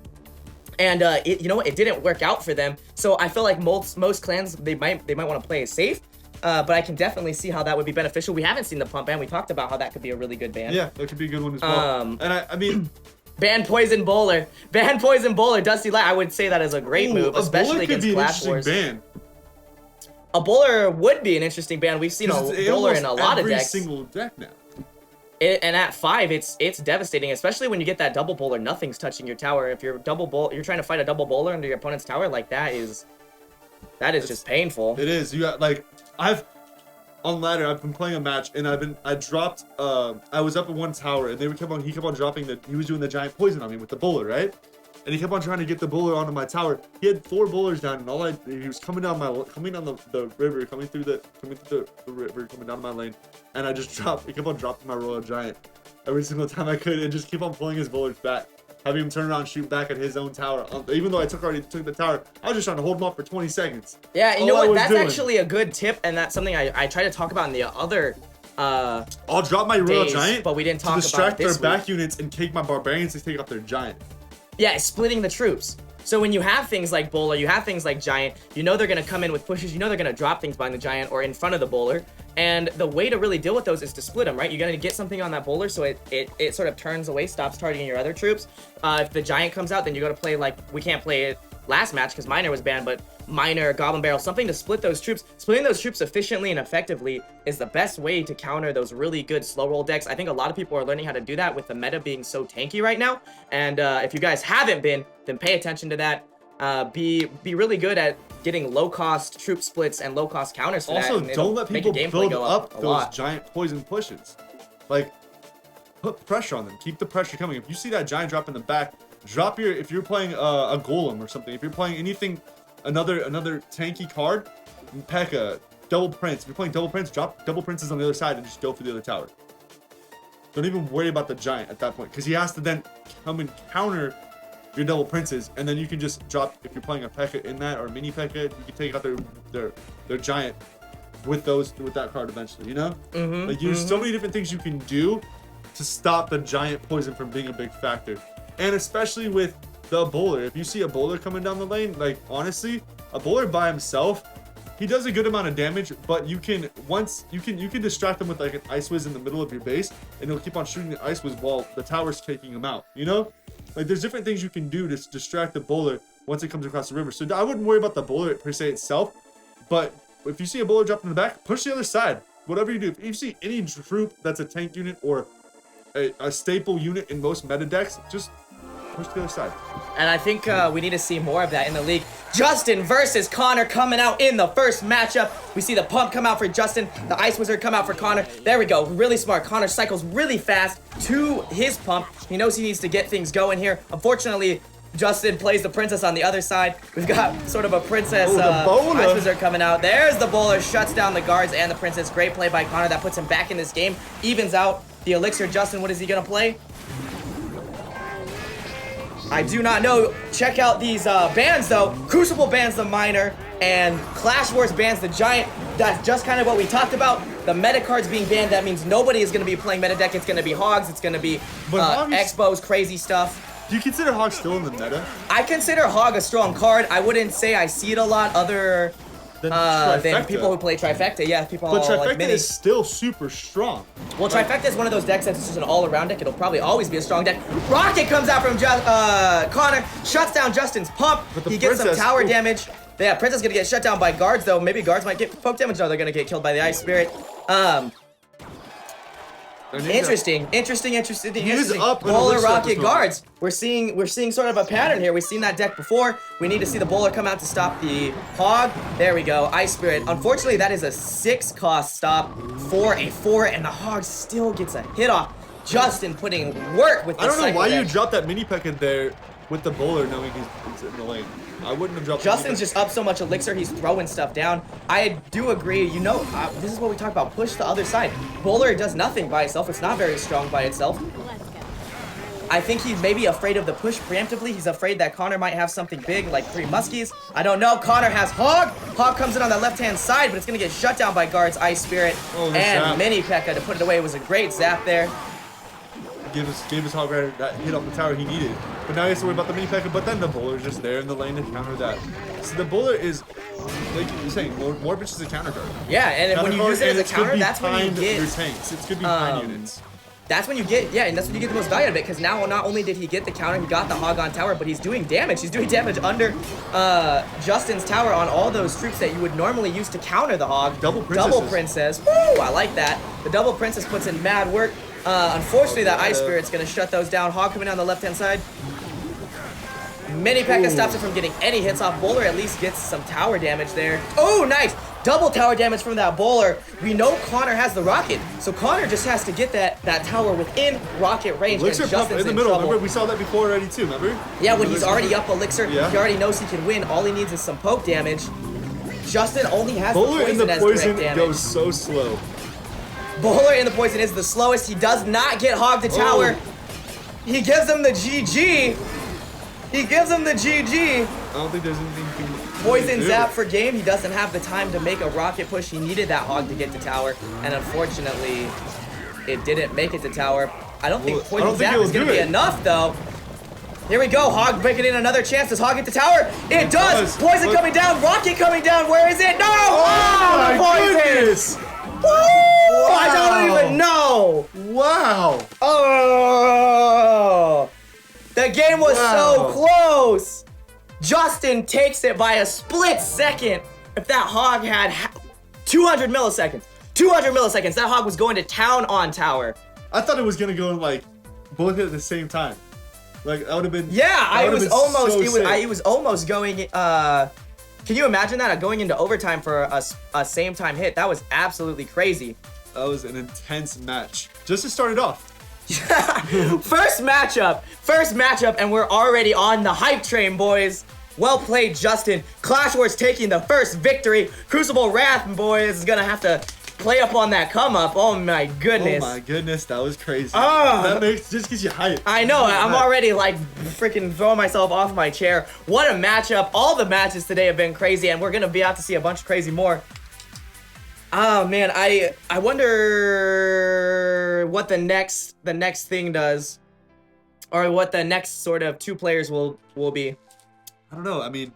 And it didn't work out for them. So I feel like most clans, they might want to play it safe. But I can definitely see how that would be beneficial. We haven't seen the pump ban. We talked about how that could be a really good ban. Yeah, that could be a good one as well. And I mean, Ban Poison Bowler. Ban Poison Bowler. Dusty Light. I would say that is a great move, especially against Clash Wars. Ban. A bowler would be an interesting ban. We've seen a bowler in a lot of decks. Every single deck now. And at 5, it's devastating, especially when you get that double bowler. Nothing's touching your tower. If you're you're trying to fight a double bowler under your opponent's tower, like that is just painful. It is. You got like on ladder. I've been playing a match and I dropped. I was up in one tower and he kept on dropping he was doing the giant poison on me with the bowler, right? And he kept on trying to get the bowler onto my tower. He had 4 bowlers down, and he was coming down the river, coming through the river, coming down my lane, and I just dropped. He kept on dropping my Royal Giant every single time I could, and just keep on pulling his bowlers back, having him turn around and shoot back at his own tower. Even though I already took the tower, I was just trying to hold him off for 20 seconds. Yeah, you know what? That's actually a good tip, and that's something I try to talk about in the other. I'll drop my Royal Giant, but we didn't talk to distract about this their back units and take my barbarians to take off their giant. Yeah, splitting the troops. So when you have things like bowler, you have things like giant, you know they're going to come in with pushes, you know they're going to drop things behind the giant or in front of the bowler. And the way to really deal with those is to split them, right? You're going to get something on that bowler so it sort of turns away, stops targeting your other troops. If the giant comes out, then you got to play like, we can't play it last match because Miner was banned, but Miner, Goblin Barrel, something to split those troops. Splitting those troops efficiently and effectively is the best way to counter those really good slow roll decks. I think a lot of people are learning how to do that with the meta being so tanky right now. And if you guys haven't been, then pay attention to that. Be really good at getting low-cost troop splits and low-cost counters for also, that. don't let people build up those giant poison pushes. Like, put pressure on them. Keep the pressure coming. If you see that giant drop in the back, if you're playing a golem or something, if you're playing anything, another tanky card, P.E.K.K.A, double prince. If you're playing double prince, drop double princes on the other side and just go for the other tower. Don't even worry about the giant at that point, because he has to then come and counter your double princes, and then you can just drop, if you're playing a P.E.K.K.A in that or mini P.E.K.K.A, you can take out their giant with that card eventually, you know? Like there's so many different things you can do to stop the giant poison from being a big factor. And especially with the bowler, if you see a bowler coming down the lane, like honestly, a bowler by himself, he does a good amount of damage, but you can distract him with like an Ice Whiz in the middle of your base, and he'll keep on shooting the Ice Whiz while the tower's taking him out, you know? Like there's different things you can do to distract the bowler once it comes across the river. So I wouldn't worry about the bowler per se itself, but if you see a bowler drop in the back, push the other side. Whatever you do, if you see any troop that's a tank unit or a staple unit in most meta decks, just push the other side. And I think we need to see more of that in the league. Justin versus Connor coming out in the first matchup. We see the pump come out for Justin, the Ice Wizard come out for Connor. There we go, really smart. Connor cycles really fast to his pump. He knows he needs to get things going here. Unfortunately, Justin plays the princess on the other side. We've got sort of a princess Ice Wizard coming out. There's the bowler, shuts down the guards and the princess. Great play by Connor. That puts him back in this game. Evens out the elixir. Justin, what is he gonna play? I do not know. Check out these bans though. Crucible bans the Miner and Clash Wars bans the Giant. That's just kind of what we talked about. The meta cards being banned, that means nobody is going to be playing meta deck. It's going to be Hogs. It's going to be Expos, crazy stuff. Do you consider Hog still in the meta? I consider Hog a strong card. I wouldn't say I see it a lot other than people who play Trifecta. Yeah, people but Trifecta like Mini. is still super strong. Well, Trifecta is one of those decks that's just an all-around deck. It'll probably always be a strong deck. Rocket comes out from Connor, shuts down Justin's pump. He gets some tower damage. Yeah, Princess gonna get shut down by guards though. Maybe guards might get poke damage. No, they're gonna get killed by the Ice Spirit. Interesting. Bowler, Rocket, guards. We're seeing sort of a pattern here. We've seen that deck before. We need to see the bowler come out to stop the Hog. There we go, Ice Spirit. Unfortunately, that is a 6-cost stop for a 4, and the Hog still gets a hit off. Justin putting work with this. I don't know why you dropped that mini P.E.K.K.A there with the bowler knowing he's in the lane. I wouldn't have dropped Justin's just up so much elixir, he's throwing stuff down. I do agree, you know, this is what we talk about, push the other side. Bowler does nothing by itself, it's not very strong by itself. I think he's maybe afraid of the push preemptively. He's afraid that Connor might have something big, like 3 Muskies. I don't know, Connor has Hog. Hog comes in on the left-hand side, but it's gonna get shut down by guards, Ice Spirit, and mini P.E.K.K.A to put it away. It was a great zap there. Gave his Hog Rider that hit off the tower he needed. But now he has to worry about the mini P.E.K.K.A, but then the bowler's just there in the lane to counter that. So the bowler is, like you're saying, more bitches a counter card. Yeah, and when you use it as a counter, that's when you get your tanks. It's good behind units. That's when you get, yeah, and that's when you get the most value out of it, because now not only did he get the counter, he got the hog on tower, but he's doing damage. He's doing damage under Justin's tower on all those troops that you would normally use to counter the hog. Double princesses. Double princess. Woo! I like that. The double princess puts in mad work. Unfortunately, that ice spirit's gonna shut those down. Hog coming down the left-hand side. Mini P.E.K.K.A. stops it from getting any hits off. Bowler at least gets some tower damage there. Oh, nice! Double tower damage from that bowler. We know Connor has the rocket, so Connor just has to get that tower within rocket range. Elixir and pump Justin's in the middle. trouble. Remember, we saw that before already too. Remember? Yeah, when he's already up Elixir, Yeah. he already knows he can win. All he needs is some poke damage. Justin only has Bowler the in poison the as poison direct damage. goes so slow. Bowler in the poison is the slowest. He does not get hog to tower. He gives him the GG. He gives him the GG. I don't think there's anything. Poison zap for game. He doesn't have the time to make a rocket push. He needed that hog to get to tower, and unfortunately, it didn't make it to tower. I don't think poison zap is going to be enough, though. Here we go. Hog breaking in another chance. Does Hog get to tower? It does. Poison coming down. Rocket coming down. Where is it? No! Oh, the my poison! goodness! Woo! I don't even know. Wow! Oh! The game was so Wow. close. Justin takes it by a split second. If that hog had 200 milliseconds, 200 milliseconds, that hog was going to town on tower. I thought it was gonna go like both at the same time. Like that would have been. Yeah, I was almost. So it was almost going. Can you imagine that going into overtime for a same time hit? That was absolutely crazy. That was an intense match. Just to start it off. First matchup, and we're already on the hype train, boys. Well played, Justin. Clash Wars taking the first victory. Crucible Wrath, boys, is gonna have to play up on that come up. Oh my goodness. Oh my goodness, that was crazy. Oh. That just gives you hype. I know, I'm already like freaking throwing myself off my chair. What a matchup. All the matches today have been crazy, and we're gonna be out to see a bunch of crazy more. Oh man, I wonder what the next thing does, or what the next sort of two players will be. I don't know. I mean,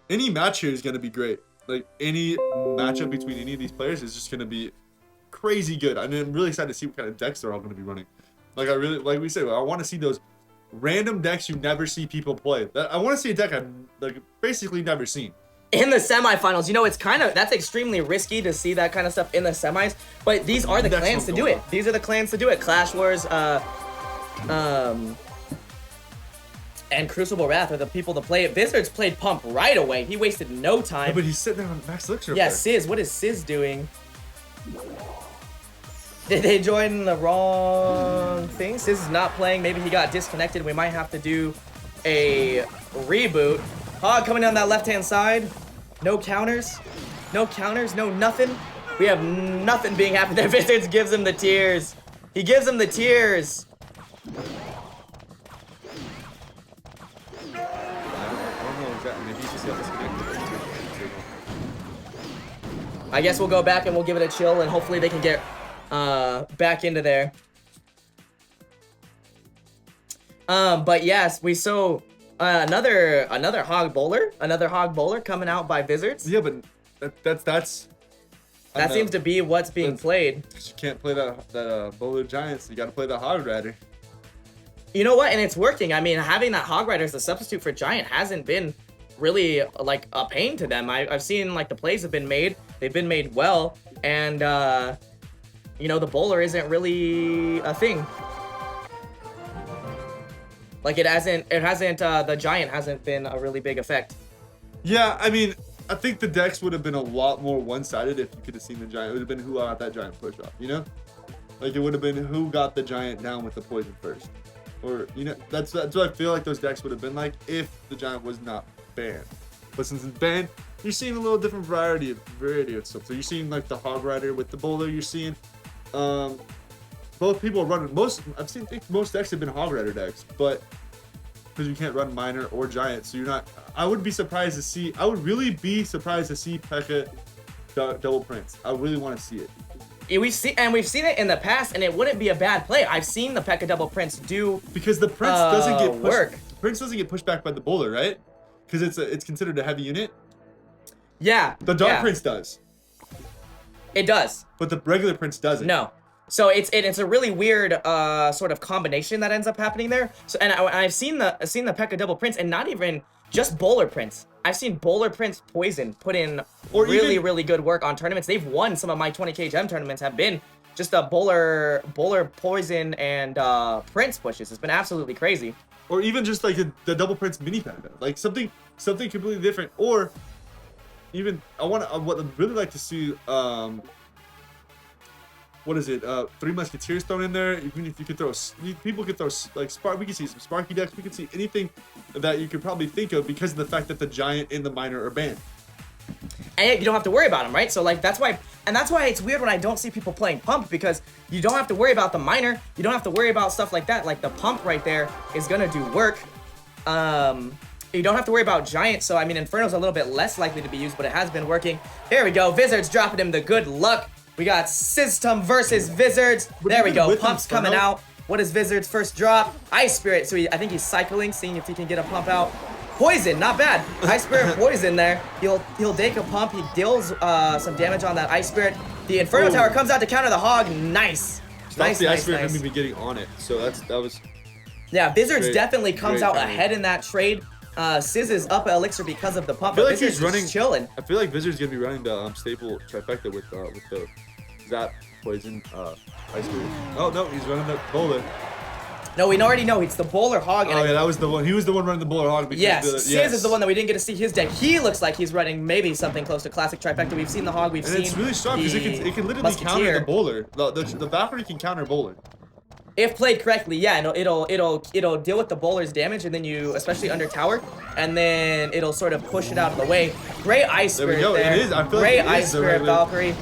any match here is gonna be great. Like any matchup between any of these players is just gonna be crazy good. I mean, I'm really excited to see what kind of decks they're all gonna be running. Like like we said, I want to see those random decks you never see people play. I want to see a deck I've like basically never seen. In the semifinals, you know, that's extremely risky to see that kind of stuff in the semis, but these are the clans to do it. These are the clans to do it. Clash Wars, and Crucible Wrath are the people to play it. Wizards played Pump right away. He wasted no time. Yeah, but he's sitting there on max elixir. Yeah, Sizz. What is Sizz doing? Did they join the wrong thing? Sizz is not playing. Maybe he got disconnected. We might have to do a reboot. Hog coming down that left-hand side. No counters. No counters. No nothing. We have nothing being happened there. Wizards gives him the tears. He gives him the tears. I guess we'll go back and we'll give it a chill, and hopefully they can get back into there. But yes, we saw another hog bowler coming out by Wizards. Yeah, but that's that seems to be what's being played. You can't play that bowler giants. You got to play the hog rider. You know what? And it's working. I mean, having that hog rider as a substitute for giant hasn't been really like a pain to them. I've seen like the plays have been made. They've been made well, and you know, the bowler isn't really a thing. Like it hasn't the giant hasn't been a really big effect. Yeah, I mean, I think the decks would have been a lot more one-sided if you could have seen the giant. It would have been who got that giant push off, you know? Like it would have been who got the giant down with the poison first. Or, you know, that's what I feel like those decks would have been like if the giant was not banned. But since it's banned, you're seeing a little different variety of stuff. So you're seeing like the hog rider with the bowler. You're seeing both people running I think most decks have been hog rider decks, but because you can't run minor or giant, so you're not. I would really be surprised to see P.E.K.K.A. double prince. I really want to see it. Yeah, we've seen it in the past, and it wouldn't be a bad play. I've seen the P.E.K.K.A. double prince do because the prince doesn't get pushed. work. The prince doesn't get pushed back by the bowler, right? Because it's considered a heavy unit. Yeah. The dark prince does. It does. But the regular prince doesn't. No. So it's a really weird sort of combination that ends up happening there. So and I've seen the P.E.K.K.A double prints, and not even just bowler prints. I've seen bowler prints poison put in really good work on tournaments. They've won some of my 20k gem tournaments. Have been just a bowler poison and prince pushes. It's been absolutely crazy. Or even just like the double prince mini panda, like something completely different. Or even what I'd really like to see. What is it? 3 musketeers thrown in there. Even if you could throw, people could throw like spark. We could see some sparky decks. We could see anything that you could probably think of because of the fact that the giant and the minor are banned. And you don't have to worry about them, right? So like that's why it's weird when I don't see people playing pump, because you don't have to worry about the minor. You don't have to worry about stuff like that. Like the pump right there is gonna do work. You don't have to worry about giant. So I mean, Inferno's a little bit less likely to be used, but it has been working. Here we go. Wizards dropping him the good luck. We got System versus Wizards. There we go. Pump's coming out. What is Wizards' first drop? Ice Spirit. So I think he's cycling, seeing if he can get a pump out. Poison, not bad. Ice Spirit Poison there. He'll take a pump. He deals some damage on that Ice Spirit. The Inferno Tower comes out to counter the Hog. Nice. Stops the Ice Spirit from even getting on it. So that was. Yeah, Wizards definitely comes out ahead in that trade. Sizz is up at Elixir because of the pump. I feel like Wizards he's running. Chilling. I feel like Wizards gonna be running the staple trifecta with the Zap Poison Ice Spirit. Oh no, he's running the bowler. No, we already know it's the bowler hog. And that was the one. He was the one running the bowler hog. Because yes, Sizz is the one that we didn't get to see his deck. He looks like he's running maybe something close to classic trifecta. We've seen the hog. We've seen. And it's really strong because it can literally counter the bowler. The Valkyrie can counter bowler. If played correctly, yeah, and it'll deal with the bowler's damage, and then you, especially under tower, and then it'll sort of push it out of the way. Great Ice Spirit there. It is. I feel Great like Ice Spirit Valkyrie.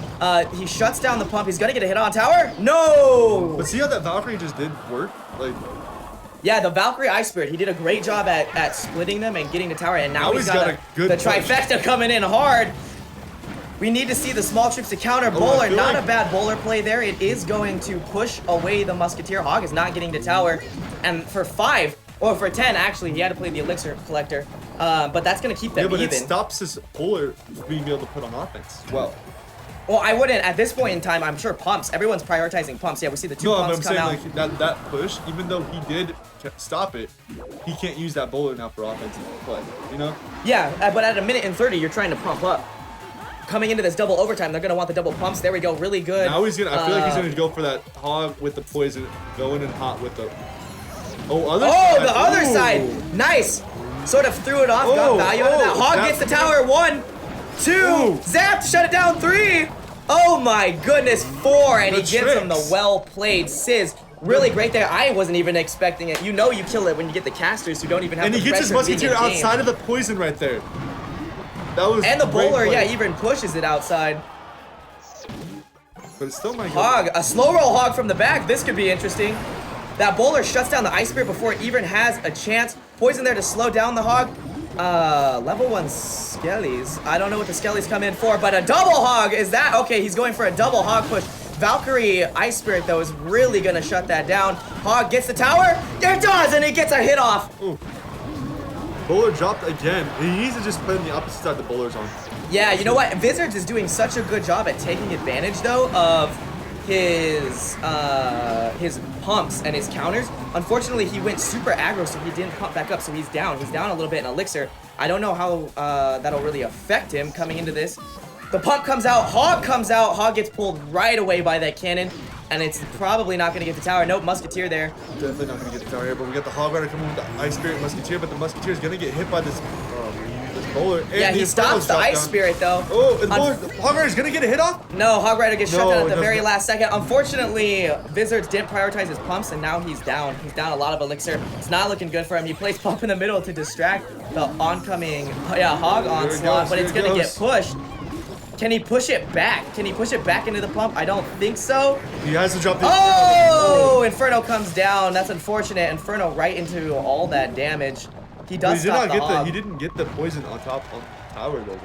He shuts down the pump. He's gonna get a hit on tower. No. But see how that Valkyrie just did work, like. Yeah, the Valkyrie Ice Spirit, he did a great job at splitting them and getting the tower, and now he's got the trifecta coming in hard. We need to see the small troops to counter bowler. Not a bad bowler play there. It is going to push away the Musketeer. Hog is not getting to tower. And for 5, or for 10, actually, he had to play the Elixir Collector. But that's going to keep them even. Yeah, but it stops his bowler being able to put on offense as well. Well, I wouldn't, at this point in time, I'm sure pumps. Everyone's prioritizing pumps. Yeah, we see the 2 pumps come out. Like, that push, even though he did stop it, he can't use that bowler now for offensive play, you know? Yeah, but at a minute and 30, you're trying to pump up. Coming into this double overtime, they're going to want the double pumps. There we go, really good. Now he's going to, I feel like he's going to go for that hog with the poison, going in hot with the... the other side. Nice. Sort of threw it off, got value out of that. Hog gets the tower. 1, 2, zap to shut it down. 3. Oh my goodness, 4, and he gives him the well-played Sizz. Really great there. I wasn't even expecting it. You know you kill it when you get the casters who don't even have and the he gets his musketeer outside of the poison right there. That was and the bowler, yeah, even pushes it outside. But it's still my hog. A slow roll hog from the back. This could be interesting. That bowler shuts down the Ice Spirit before it even has a chance. Poison there to slow down the hog. Level 1 Skellies. I don't know what the Skellies come in for, but a double hog is that? Okay, he's going for a double hog push. Valkyrie Ice Spirit, though, is really going to shut that down. Hog gets the tower. It does, and it gets a hit off. Ooh. Bowler dropped again. He needs to just play on the opposite side the bowler's on. Yeah, you know what? Wizards is doing such a good job at taking advantage, though, of his pumps and his counters. Unfortunately, he went super aggro, so he didn't pump back up, so he's down. He's down a little bit in Elixir. I don't know how that'll really affect him coming into this. The pump comes out. Hog comes out. Hog gets pulled right away by that cannon. And it's probably not going to get the tower. Nope, Musketeer there. Definitely not going to get the tower here, but we got the Hog Rider coming with the Ice Spirit Musketeer, but the Musketeer is going to get hit by this bowler. And yeah, he stops the Ice Spirit, though. Oh, the Hog Rider is going to get a hit off? No, Hog Rider gets shut down at the very last second. Unfortunately, Wizards didn't prioritize his pumps, and now he's down. He's down a lot of Elixir. It's not looking good for him. He plays pump in the middle to distract the oncoming Hog onslaught, but it's going to get pushed. Can he push it back? Can he push it back into the pump? I don't think so. He has to drop the... Oh! Inferno comes down. That's unfortunate. Inferno right into all that damage. He does stop the hog. He didn't get the poison on top of the tower, though.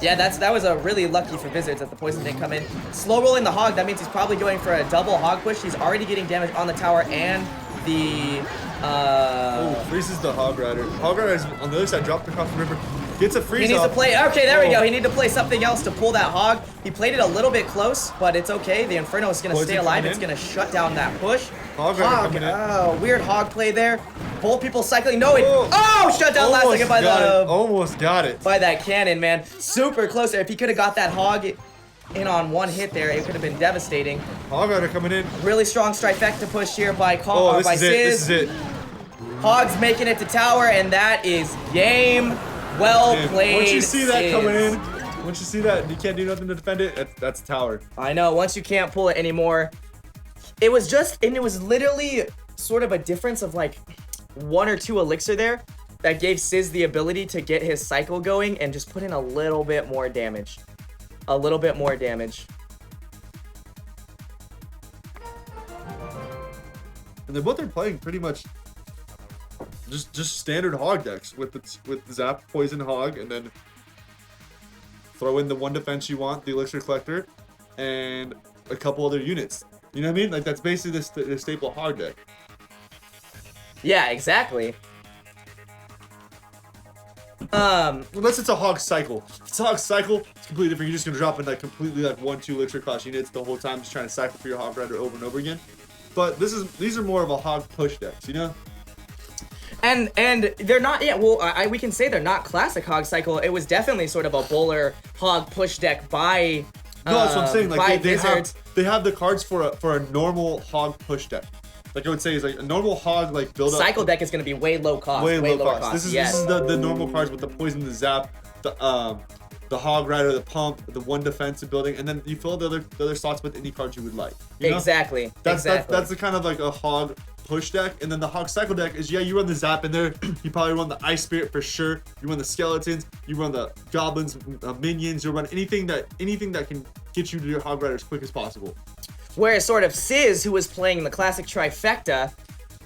Yeah, that was a really lucky for Wizards that the poison didn't come in. Slow rolling the hog. That means he's probably going for a double hog push. He's already getting damage on the tower and the... freezes the Hog Rider. Hog Rider is on the other side, dropped across the river. Gets a freeze He needs to off. play. Okay, there we Oh. go. He needed to play something else to pull that hog. He played it a little bit close, but it's okay. The Inferno is going to Poison stay alive. coming It's in. going to shut down that push. Hog Rider coming in. Oh, weird hog play there. Both people cycling. No, shut down last Almost second by got the it. Almost got it. by that cannon, man. Super close there. If he could have got that hog in on one hit there, it could have been devastating. Hog Rider coming in. Really strong trifecta push here by Oh, this by is it. This is Sizz. it. Hogs making it to tower, and that is game well Man, played. once you see that Sizz. coming in, once you see that and you can't do nothing to defend it, that's tower. I know, once you can't pull it anymore. It was literally sort of a difference of like 1 or 2 elixir there that gave Sizz the ability to get his cycle going and just put in a little bit more damage. A little bit more damage. And then what they're playing pretty much just standard hog decks with Zap, Poison Hog, and then throw in the 1 defense you want, the Elixir Collector, and a couple other units. You know what I mean? Like that's basically the staple hog deck. Yeah, exactly. Unless it's a hog cycle. If it's a hog cycle, it's completely different. You're just gonna drop in like completely like 1-2 Elixir class units the whole time, just trying to cycle for your hog rider over and over again. But these are more of a hog push decks, you know? And they're not, yeah, well, we can say they're not classic hog cycle. It was definitely sort of a bowler hog push deck by No, that's what I'm saying. by Like Wizards. they have the cards for a normal hog push deck. Like I would say is like a normal hog like build up. Cycle deck is going to be way low cost. Way low lower cost. This is yes. the normal cards with the poison, the zap, the hog rider, the pump, the 1 defensive building, and then you fill the other slots with any cards you would like. You know? Exactly. That's exactly. that's the kind of like a hog push deck, and then the hog cycle deck is you run the zap in there. You probably run the ice spirit for sure. You run the skeletons. You run the goblins, minions. You run anything that can get you to your hog rider as quick as possible. Whereas sort of Sizz, who was playing the classic trifecta,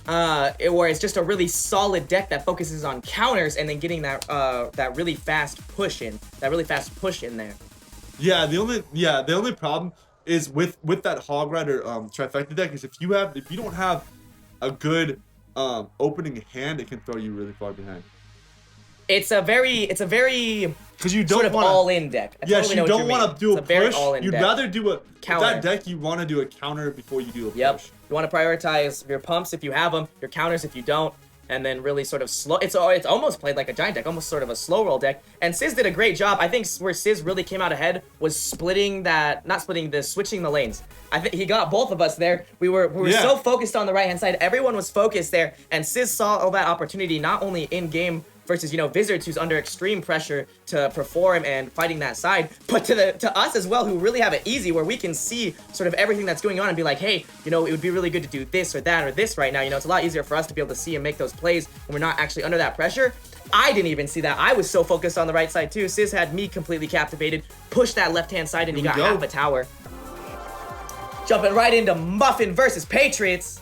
where it's just a really solid deck that focuses on counters and then getting that really fast push in there. Yeah, the only problem is with that hog rider trifecta deck is if you don't have a good opening hand, it can throw you really far behind. It's a very Because you don't sort of want all-in deck. I Yes, totally you know what don't mean. want to do It's a very push. all-in You'd deck. rather do a Counter. That deck. You want to do a counter before you do a Yep. push. You want to prioritize your pumps if you have them, your counters if you don't, and then really sort of slow. It's almost played like a giant deck, almost sort of a slow roll deck. And Sizz did a great job. I think where Sizz really came out ahead was switching the lanes. I think he got both of us there. We were Yeah. so focused on the right hand side. Everyone was focused there, and Sizz saw all that opportunity not only in game versus Wizards, who's under extreme pressure to perform and fighting that side, but to us as well, who really have it easy, where we can see sort of everything that's going on and be like, hey, it would be really good to do this or that or this right now. It's a lot easier for us to be able to see and make those plays when we're not actually under that pressure. I didn't even see that. I was so focused on the right side too. Sizz had me completely captivated, pushed that left-hand side, and he got half a tower. Jumping right into Muffin versus Patriots.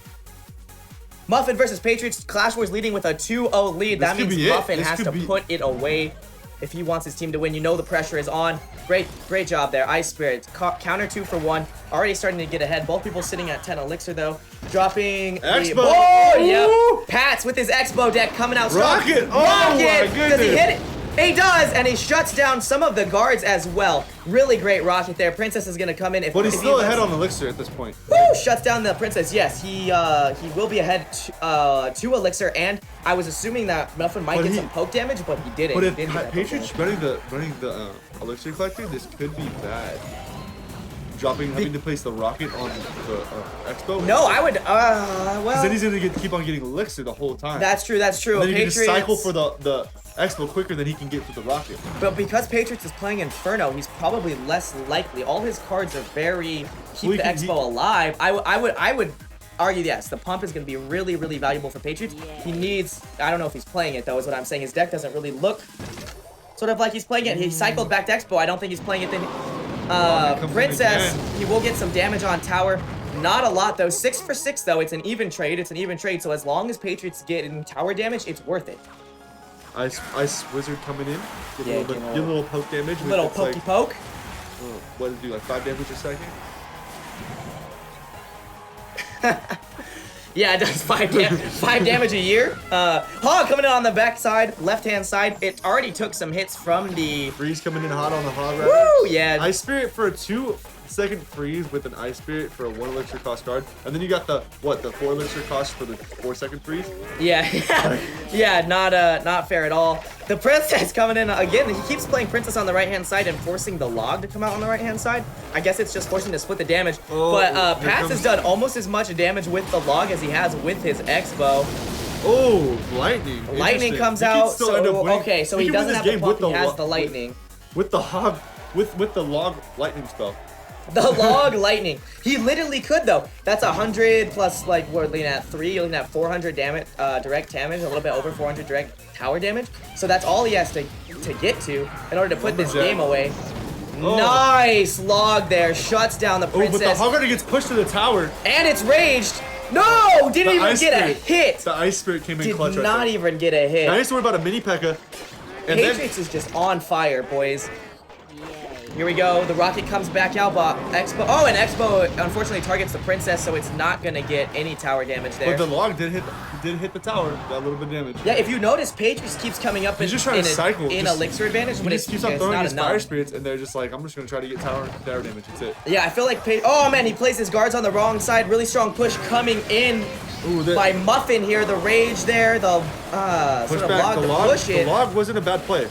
Muffin versus Patriots. Clash Wars leading with a 2-0 lead. That means Muffin has to put it away if he wants his team to win. The pressure is on. Great job there. Ice Spirit. Counter 2 for 1. Already starting to get ahead. Both people sitting at 10 elixir though. Dropping Expo. Oh, yep. Pats with his Expo deck coming out strong. Rocket. Oh my goodness. Does he hit it? He does, and he shuts down some of the guards as well. Really great rocket there. Princess is gonna come in. But he's still ahead on elixir at this point. Woo! Shuts down the princess. Yes, he will be ahead to elixir, and I was assuming that Muffin might get some poke damage, but he didn't. But if He didn't get that poke Patriots damage. running the elixir collector, this could be bad. Having to place the rocket on the expo. No, I would. Well, Because then he's gonna keep on getting elixir the whole time. That's true. That's true. And then he can just Patriots, cycle for the expo quicker than he can get to the rocket. but because Patriots is playing Inferno, he's probably less likely. All his cards are very keep the expo alive. I would argue yes. The pump is going to be really, really valuable for Patriots. He needs. I don't know if he's playing it though. Is what I'm saying. His deck doesn't really look sort of like he's playing it. He cycled back to expo. I don't think he's playing it then. Princess, he will get some damage on tower. Not a lot though. 6 for 6 though. It's an even trade. So as long as Patriots get in tower damage, it's worth it. Ice Wizard coming in. Get a little poke damage. Little pokey poke. What does it do? Like 5 damage a second? Yeah, it does 5 damage a year. Hog coming in on the back side, left-hand side. It already took some hits from the... Freeze coming in hot on the Hog. Woo, yeah. Ice Spirit for a 2-second freeze with an Ice Spirit for a 1 elixir cost card. And then you got the 4 elixir cost for the 4-second freeze? Yeah, yeah, not fair at all. The Princess coming in again. He keeps playing Princess on the right-hand side and forcing the Log to come out on the right-hand side. I guess it's just forcing to split the damage. But Pats has done almost as much damage with the Log as he has with his X-Bow. Oh, Lightning. Lightning comes out. So okay, so he doesn't have the pump. He has the Lightning. With the Hog, with the Log Lightning spell. The Log Lightning. He literally could though. That's 100 plus like we're looking at 3. You're looking at 400 damage, direct damage, a little bit over 400 direct tower damage. So that's all he has to get to in order to put this game away. Oh. Nice Log there. Shuts down the Princess. Oh, but the Hog Rider gets pushed to the tower. And it's raged. No! Didn't even get a hit. The Ice Spirit came in clutch. Did not even get a hit. Now I used to worry about a mini P.E.K.K.A. Patriots is just on fire, boys. Here we go. The rocket comes back out, but Expo. Oh, and Expo unfortunately targets the Princess, so it's not gonna get any tower damage there. But the Log did hit the tower. Got a little bit of damage. Yeah, if you notice, Patriots keeps coming up He's just trying to cycle. in elixir advantage, but he it's just keeps on throwing not his enough. Fire Spirits, and they're just like, I'm just gonna try to get tower damage. That's it. Yeah, I feel like oh man, he plays his guards on the wrong side. Really strong push coming in. Ooh, by Muffin here. The rage there. The sort of Log to push it. The Log wasn't a bad play.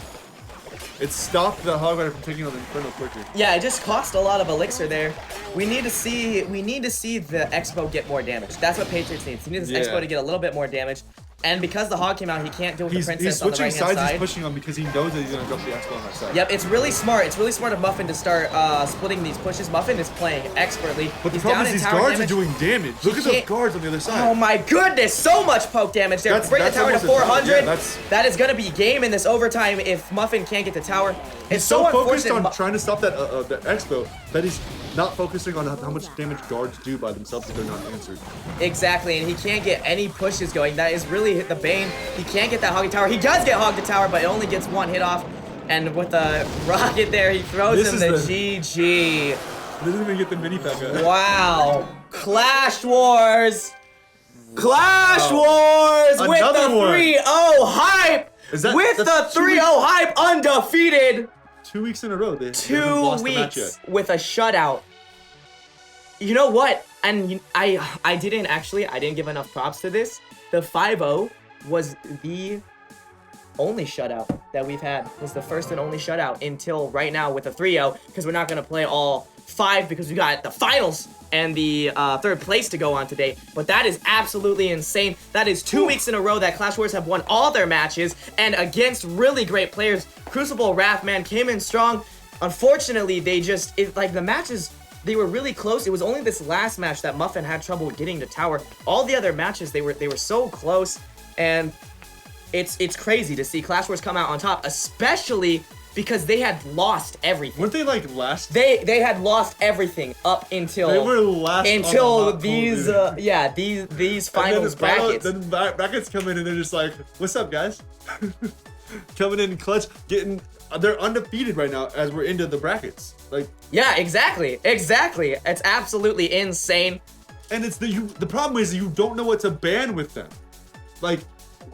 It stopped the Hog Rider from taking on the Inferno quicker. Yeah, it just cost a lot of elixir there. We need to see the Expo get more damage. That's what Patriots needs. He needs this Expo to get a little bit more damage. And because the Hog came out, he can't deal with the Princess on the right-hand side. He's switching sides, he's pushing on because he knows that he's going to drop the Expo on that side. Yep, it's really smart. It's really smart of Muffin to start splitting these pushes. Muffin is playing expertly. But the problem is these guards are doing damage. Look at those guards on the other side. Oh my goodness, so much poke damage there. Bring the tower to 400. Yeah, that is going to be game in this overtime if Muffin can't get the tower. He's so focused on trying to stop that the Expo that he's not focusing on how much damage guards do by themselves if they're not answered. Exactly, and he can't get any pushes going. That is really hit the Bane. He can't get that Hog Tower. He does get Hog the Tower, but it only gets 1 hit off. And with the rocket there, he throws him the GG. Doesn't even get the mini P.E.K.K.A. Wow. Clash Wars. Clash Wars with the 3-0 hype. With the 3-0 hype undefeated. 2 weeks in a row. They 2 weeks with a shutout. You know what? And I didn't give enough props to this. The 5-0 was the only shutout that we've had. It was the first and only shutout until right now with the 3-0, because we're not going to play all 5 because we got the finals and the 3rd place to go on today. But that is absolutely insane. That is 2 weeks in a row that Clash Wars have won all their matches and against really great players. Crucible Wrath, man, came in strong. Unfortunately, the matches, they were really close. It was only this last match that Muffin had trouble getting the tower. All the other matches, they were so close, and it's crazy to see Clash Wars come out on top, especially because they had lost everything. Weren't they like last? They had lost everything up until they were last until these these finals brackets. Then brackets come in and they're just like, "What's up, guys?" Coming in clutch, they're undefeated right now as we're into the brackets. Like, yeah, exactly. It's absolutely insane. And it's the problem is you don't know what to ban with them. Like,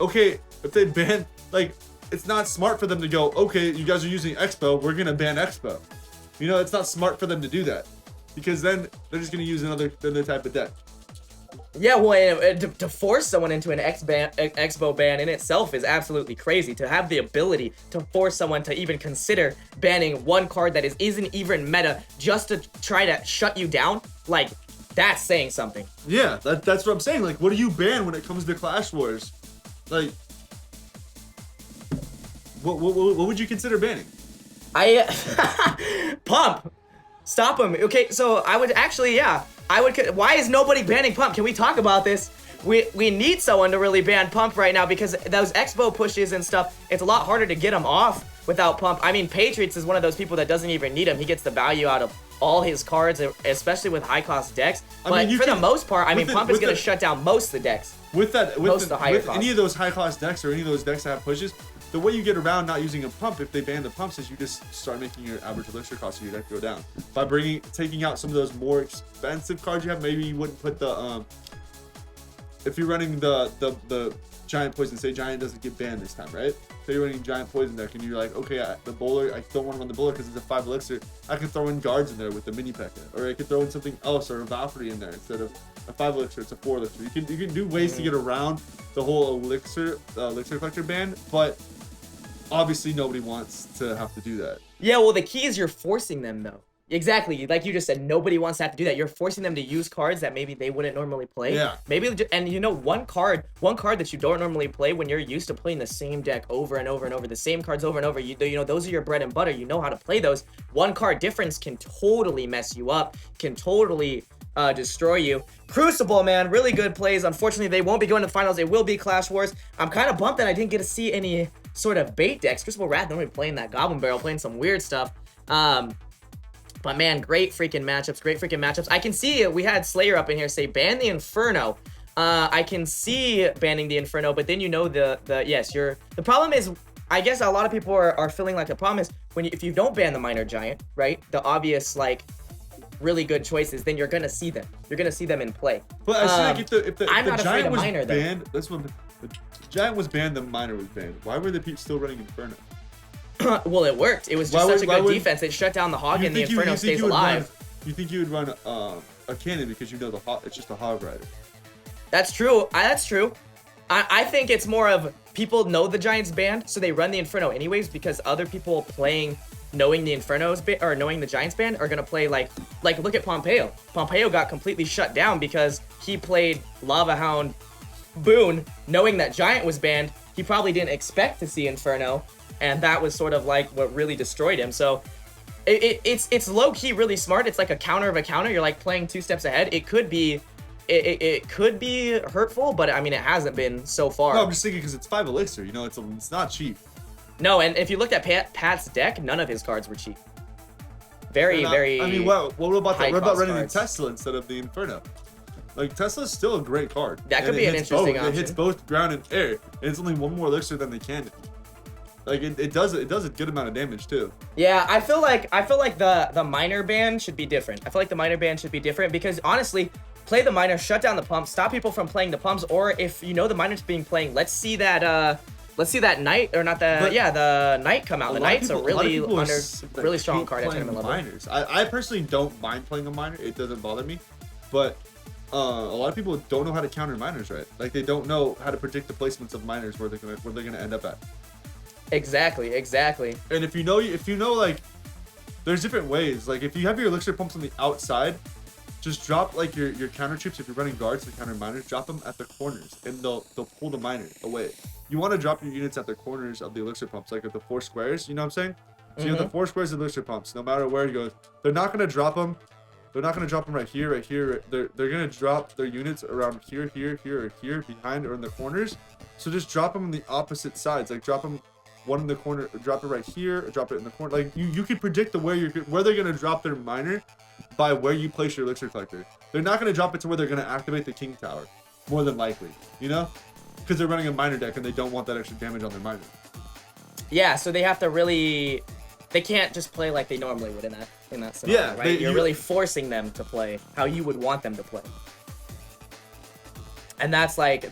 okay, if they ban, like, it's not smart for them to go, okay, you guys are using Expo, we're gonna ban Expo. You know, it's not smart for them to do that, because then they're just gonna use another type of deck. Yeah, well, to force someone into an Expo ban in itself is absolutely crazy. To have the ability to force someone to even consider banning one card that isn't even meta just to try to shut you down, like, that's saying something. Yeah, that's what I'm saying. Like, what do you ban when it comes to Clash Wars? Like, what would you consider banning? Pump. Stop him. Okay, so I would actually, yeah. Why is nobody banning Pump? Can we talk about this? We need someone to really ban Pump right now, because those Expo pushes and stuff, it's a lot harder to get him off without Pump. I mean, Patriots is one of those people that doesn't even need him. He gets the value out of all his cards, especially with high cost decks. But for the most part, I mean, Pump is going to shut down most of the decks. With any of those high cost decks or any of those decks that have pushes, the way you get around not using a pump if they ban the pumps is you just start making your average elixir cost of your deck go down by taking out some of those more expensive cards you have. Maybe you wouldn't put the if you're running the giant poison, say giant doesn't get banned this time, right? So you're running giant poison deck, and you're like, okay, the bowler, I don't want to run the bowler because it's a 5 elixir. I can throw in guards in there with the mini P.E.K.K.A, or I could throw in something else, or a Valkyrie in there instead of a 5 elixir. It's a 4 elixir. You can do ways to get around the whole elixir collector ban, but obviously nobody wants to have to do that. Yeah, well, the key is you're forcing them, though. Exactly, like you just said, nobody wants to have to do that. You're forcing them to use cards that maybe they wouldn't normally play. Yeah. Maybe, and you know, one card that you don't normally play when you're used to playing the same deck over and over and over, the same cards over and over. You know, those are your bread and butter. You know how to play those. One card difference can totally mess you up. Can totally destroy you. Crucible, man, really good plays. Unfortunately, they won't be going to the finals. It will be Clash Wars. I'm kind of bummed that I didn't get to see any sort of bait decks. Crucible Wrath normally playing that Goblin Barrel, playing some weird stuff. But man, great freaking matchups. I can see we had Slayer up in here say ban the Inferno. I can see banning the Inferno, but then you know the problem is, I guess a lot of people are feeling like the problem is if you don't ban the Minor Giant, right? The obvious like really good choices, then you're gonna see them. You're gonna see them in play. But I feel like if the Giant was Minor, banned, that's when the Giant was banned, the Minor was banned. Why were the people still running Inferno? Well, it worked. It was just such a good defense. It shut down the Hog, and the Inferno stays alive. You think you would run a cannon because you know the Hog, it's just a Hog Rider. That's true. That's true. I think it's more of people know the Giant's banned, so they run the Inferno anyways, because other people playing knowing the Inferno's or knowing the Giant's banned are gonna play like look at Pompeo. Pompeo got completely shut down because he played Lava Hound Boone knowing that Giant was banned. He probably didn't expect to see Inferno, and that was sort of like what really destroyed him. So it's low-key really smart. It's like a counter of a counter. You're like playing 2 steps ahead. It could be hurtful, but I mean it hasn't been so far. No, I'm just thinking because it's 5 elixir, you know, it's not cheap. No, and if you looked at Pat's deck, none of his cards were cheap. Very I mean, what about that? What about running cards. the Tesla instead of the Inferno? Like, Tesla's still a great card. That could be an interesting option. It hits both ground and air, and it's only 1 more elixir than the cannon. Like it does a good amount of damage too. Yeah, I feel like the minor ban should be different. I feel like the minor ban should be different because honestly, play the minor, shut down the pumps, stop people from playing the pumps, or if you know the minor's being playing, let's see that knight or not the knight come out. The knight's a really really strong card at tournament level. Minors. I personally don't mind playing a minor. It doesn't bother me, but a lot of people don't know how to counter minors, right? Like they don't know how to predict the placements of minors where they're gonna end up at. Exactly. And if you know like there's different ways. Like if you have your elixir pumps on the outside, just drop like your counter troops. If you're running guards to counter minors, drop them at the corners, and they'll pull the minor away. You want to drop your units at the corners of the elixir pumps, like at the 4 squares. You know what I'm saying? So you have the 4 squares of elixir pumps. No matter where it goes, they're not gonna drop them. They're not gonna drop them right here, right here. They're gonna drop their units around here, here, here, or here, behind or in the corners. So just drop them on the opposite sides. Like drop them one in the corner, drop it right here, or drop it in the corner. Like you can predict where they're gonna drop their minor by where you place your elixir collector. They're not gonna drop it to where they're gonna activate the king tower, more than likely. You know, because they're running a minor deck and they don't want that extra damage on their minor. Yeah, so they have to really. They can't just play like they normally would in that scenario, yeah, right? You're really forcing them to play how you would want them to play. And that's like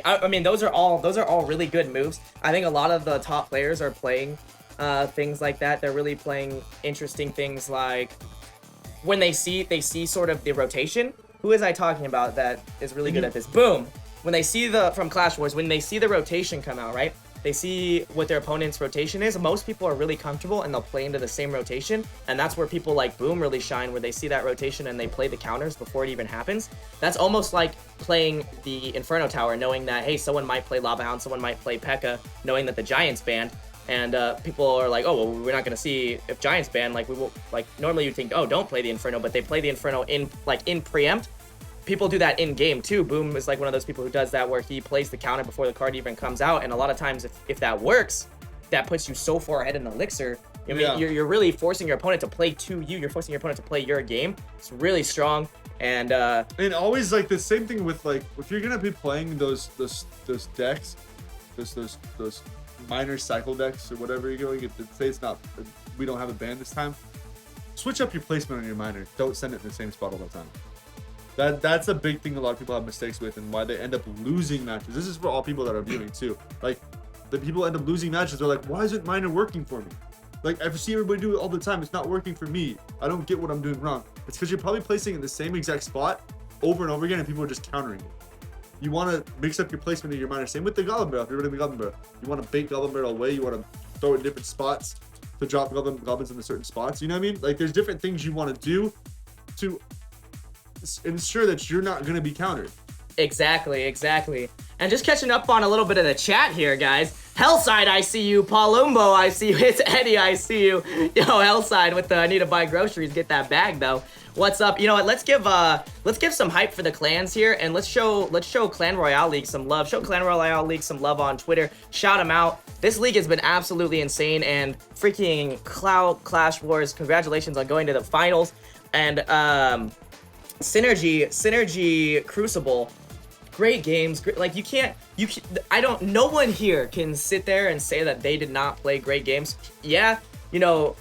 I mean those are all really good moves. I think a lot of the top players are playing things like that. They're really playing interesting things like when they see sort of the rotation. Who is I talking about that is really good at this? Boom. When they see from Clash Wars, when they see the rotation come out, right? They see what their opponent's rotation is. Most people are really comfortable and they'll play into the same rotation. And that's where people like Boom really shine, where they see that rotation and they play the counters before it even happens. That's almost like playing the Inferno Tower, knowing that, hey, someone might play Lava Hound, someone might play P.E.K.K.A, knowing that the Giant's banned. And people are like, oh, well, we're not going to see if Giant's banned. Like, we will, like, normally you'd think, oh, don't play the Inferno, but they play the Inferno in preempt. People do that in game too. Boom is like one of those people who does that, where he plays the counter before the card even comes out. And a lot of times, if that works, that puts you so far ahead in the elixir. I mean, you're really forcing your opponent to play to you. You're forcing your opponent to play your game. It's really strong. And always like the same thing with like if you're gonna be playing those decks, those minor cycle decks or whatever you're going. If say it's not, we don't have a ban this time. Switch up your placement on your minor. Don't send it in the same spot all the time. That's a big thing a lot of people have mistakes with, and why they end up losing matches. This is for all people that are viewing too. Like, the people end up losing matches. They're like, why isn't mine working for me? Like, I see everybody do it all the time. It's not working for me. I don't get what I'm doing wrong. It's because you're probably placing it in the same exact spot over and over again, and people are just countering it. You want to mix up your placement of your miner. Same with the Goblin Barrel. If you're running the Goblin Barrel, you want to bait Goblin Barrel away. You want to throw it in different spots to drop goblins into certain spots. You know what I mean? Like, there's different things you want to do to ensure that you're not going to be countered. Exactly. And just catching up on a little bit of the chat here, guys. Hellside, I see you. Palumbo, I see you. It's Eddie, I see you. Yo, Hellside with the I need to buy groceries, get that bag though. What's up? You know what? Let's give some hype for the clans here, and let's show Clan Royale League some love. Show Clan Royale League some love on Twitter. Shout them out. This league has been absolutely insane, and freaking Cloud Clash Wars. Congratulations on going to the finals. And Synergy Crucible. Great games. Like, no one here can sit there and say that they did not play great games. Yeah, you know,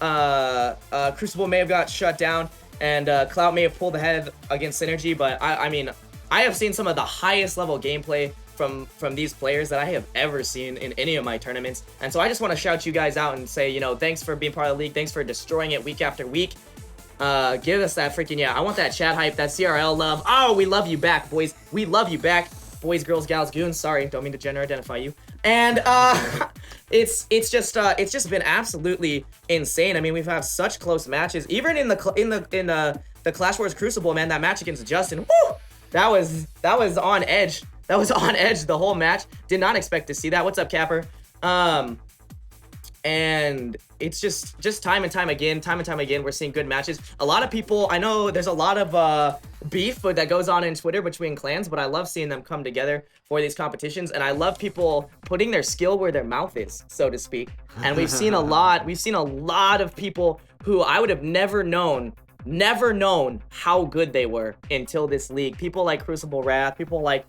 Crucible may have got shut down, and Cloud may have pulled ahead against Synergy, but I mean, I have seen some of the highest level gameplay from these players that I have ever seen in any of my tournaments. And so I just want to shout you guys out and say, you know, thanks for being part of the league. Thanks for destroying it week after week. Give us that freaking, yeah, I want that chat hype, that CRL love. Oh, we love you back, boys. We love you back. Boys, girls, gals, goons. Sorry, don't mean to gender identify you. And it's just been absolutely insane. I mean, we've had such close matches. Even in the Clash Wars Crucible, man, that match against Justin, whoo, that was on edge. That was on edge the whole match. Did not expect to see that. What's up, Capper? And it's just time and time again, we're seeing good matches. A lot of people, I know there's a lot of beef that goes on in Twitter between clans, but I love seeing them come together for these competitions, and I love people putting their skill where their mouth is, so to speak. And we've seen a lot of people who I would have never known how good they were until this league. People like Crucible Wrath, people like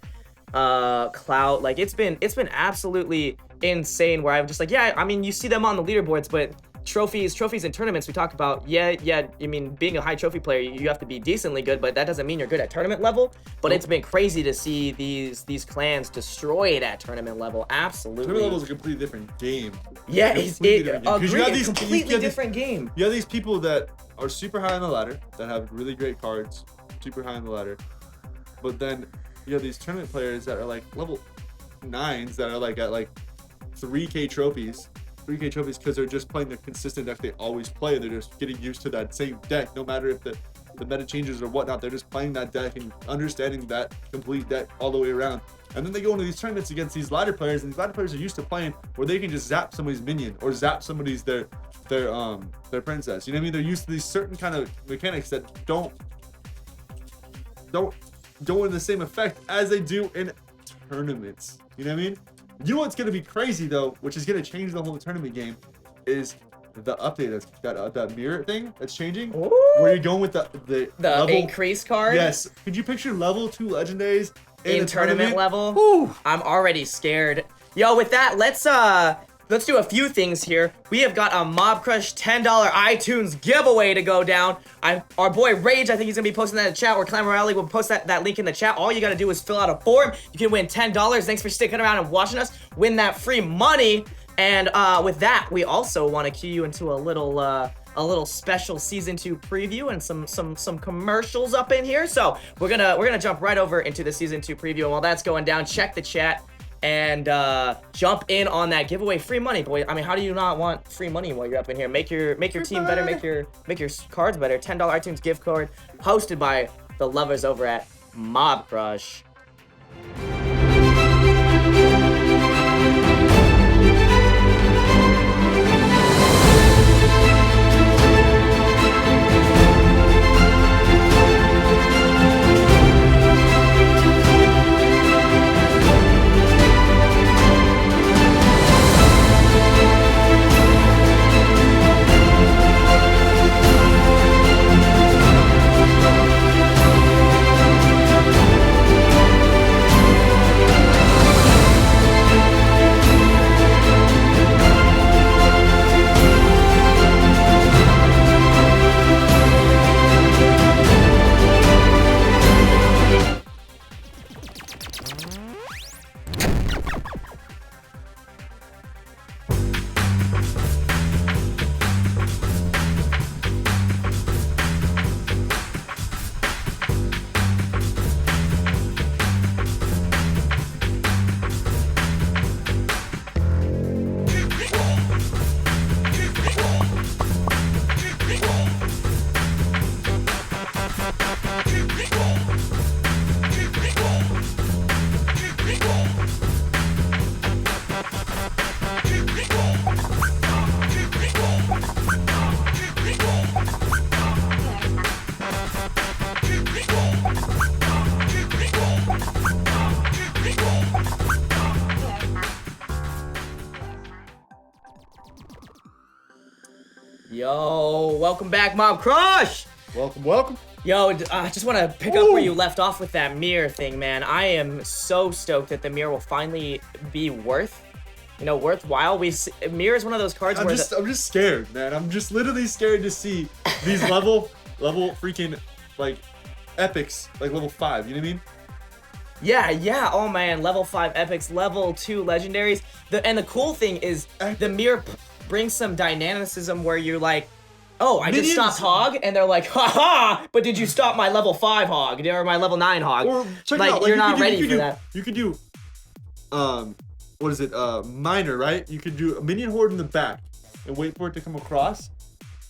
Clout. Like, it's been absolutely insane, where I'm just like, yeah, I mean, you see them on the leaderboards, but trophies and tournaments, we talk about, yeah, I mean, being a high trophy player, you have to be decently good, but that doesn't mean you're good at tournament level. But It's been crazy to see these clans destroy it at tournament level. Absolutely. Tournament level is a completely different game. Yeah, it's a completely different game. You have these people that are super high on the ladder, that have really great cards, super high on the ladder, but then you have these tournament players that are like level 9s that are like at like 3K trophies because they're just playing the consistent deck they always play. They're just getting used to that same deck, no matter if the meta changes or whatnot. They're just playing that deck and understanding that complete deck all the way around. And then they go into these tournaments against these ladder players, and these ladder players are used to playing where they can just zap somebody's minion or zap somebody's their princess. You know what I mean? They're used to these certain kind of mechanics that don't in the same effect as they do in tournaments. You know what I mean? You know what's going to be crazy though, which is going to change the whole tournament game, is the update that's got that mirror thing that's changing. Ooh. Where you're going with the level increase card. Yes. Could you picture level 2 legendaries in tournament level? Whew. I'm already scared. Yo, with that, let's do a few things here. We have got a Mob Crush $10 iTunes giveaway to go down. Our boy Rage, I think he's gonna be posting that in the chat, or Clan Royale will post that link in the chat. All you gotta do is fill out a form. You can win $10. Thanks for sticking around and watching us win that free money. And with that, we also want to cue you into a little special season 2 preview and some commercials up in here. So we're gonna jump right over into the season 2 preview. And while that's going down, check the chat and jump in on that giveaway. Free money, boy. I mean, how do you not want free money while you're up in here? Make your team better, make your cards better. $10 iTunes gift card hosted by the lovers over at Mob Crush. Yo, welcome back, Mob Crush! Welcome. Yo, I just want to pick up where you left off with that mirror thing, man. I am so stoked that the mirror will finally be worthwhile. Mirror is one of those cards I'm just scared, man. I'm just literally scared to see these level freaking like epics, like level 5. You know what I mean? Yeah. Oh man, level 5 epics, level 2 legendaries. And the cool thing is the mirror brings some dynamicism where you're like, oh, I just stopped Hog, and they're like, haha, but did you stop my level 5 Hog, or my level 9 Hog? Or check like, it out. you're not ready for that. You could do, what is it, Miner, right? You could do a minion horde in the back, and wait for it to come across,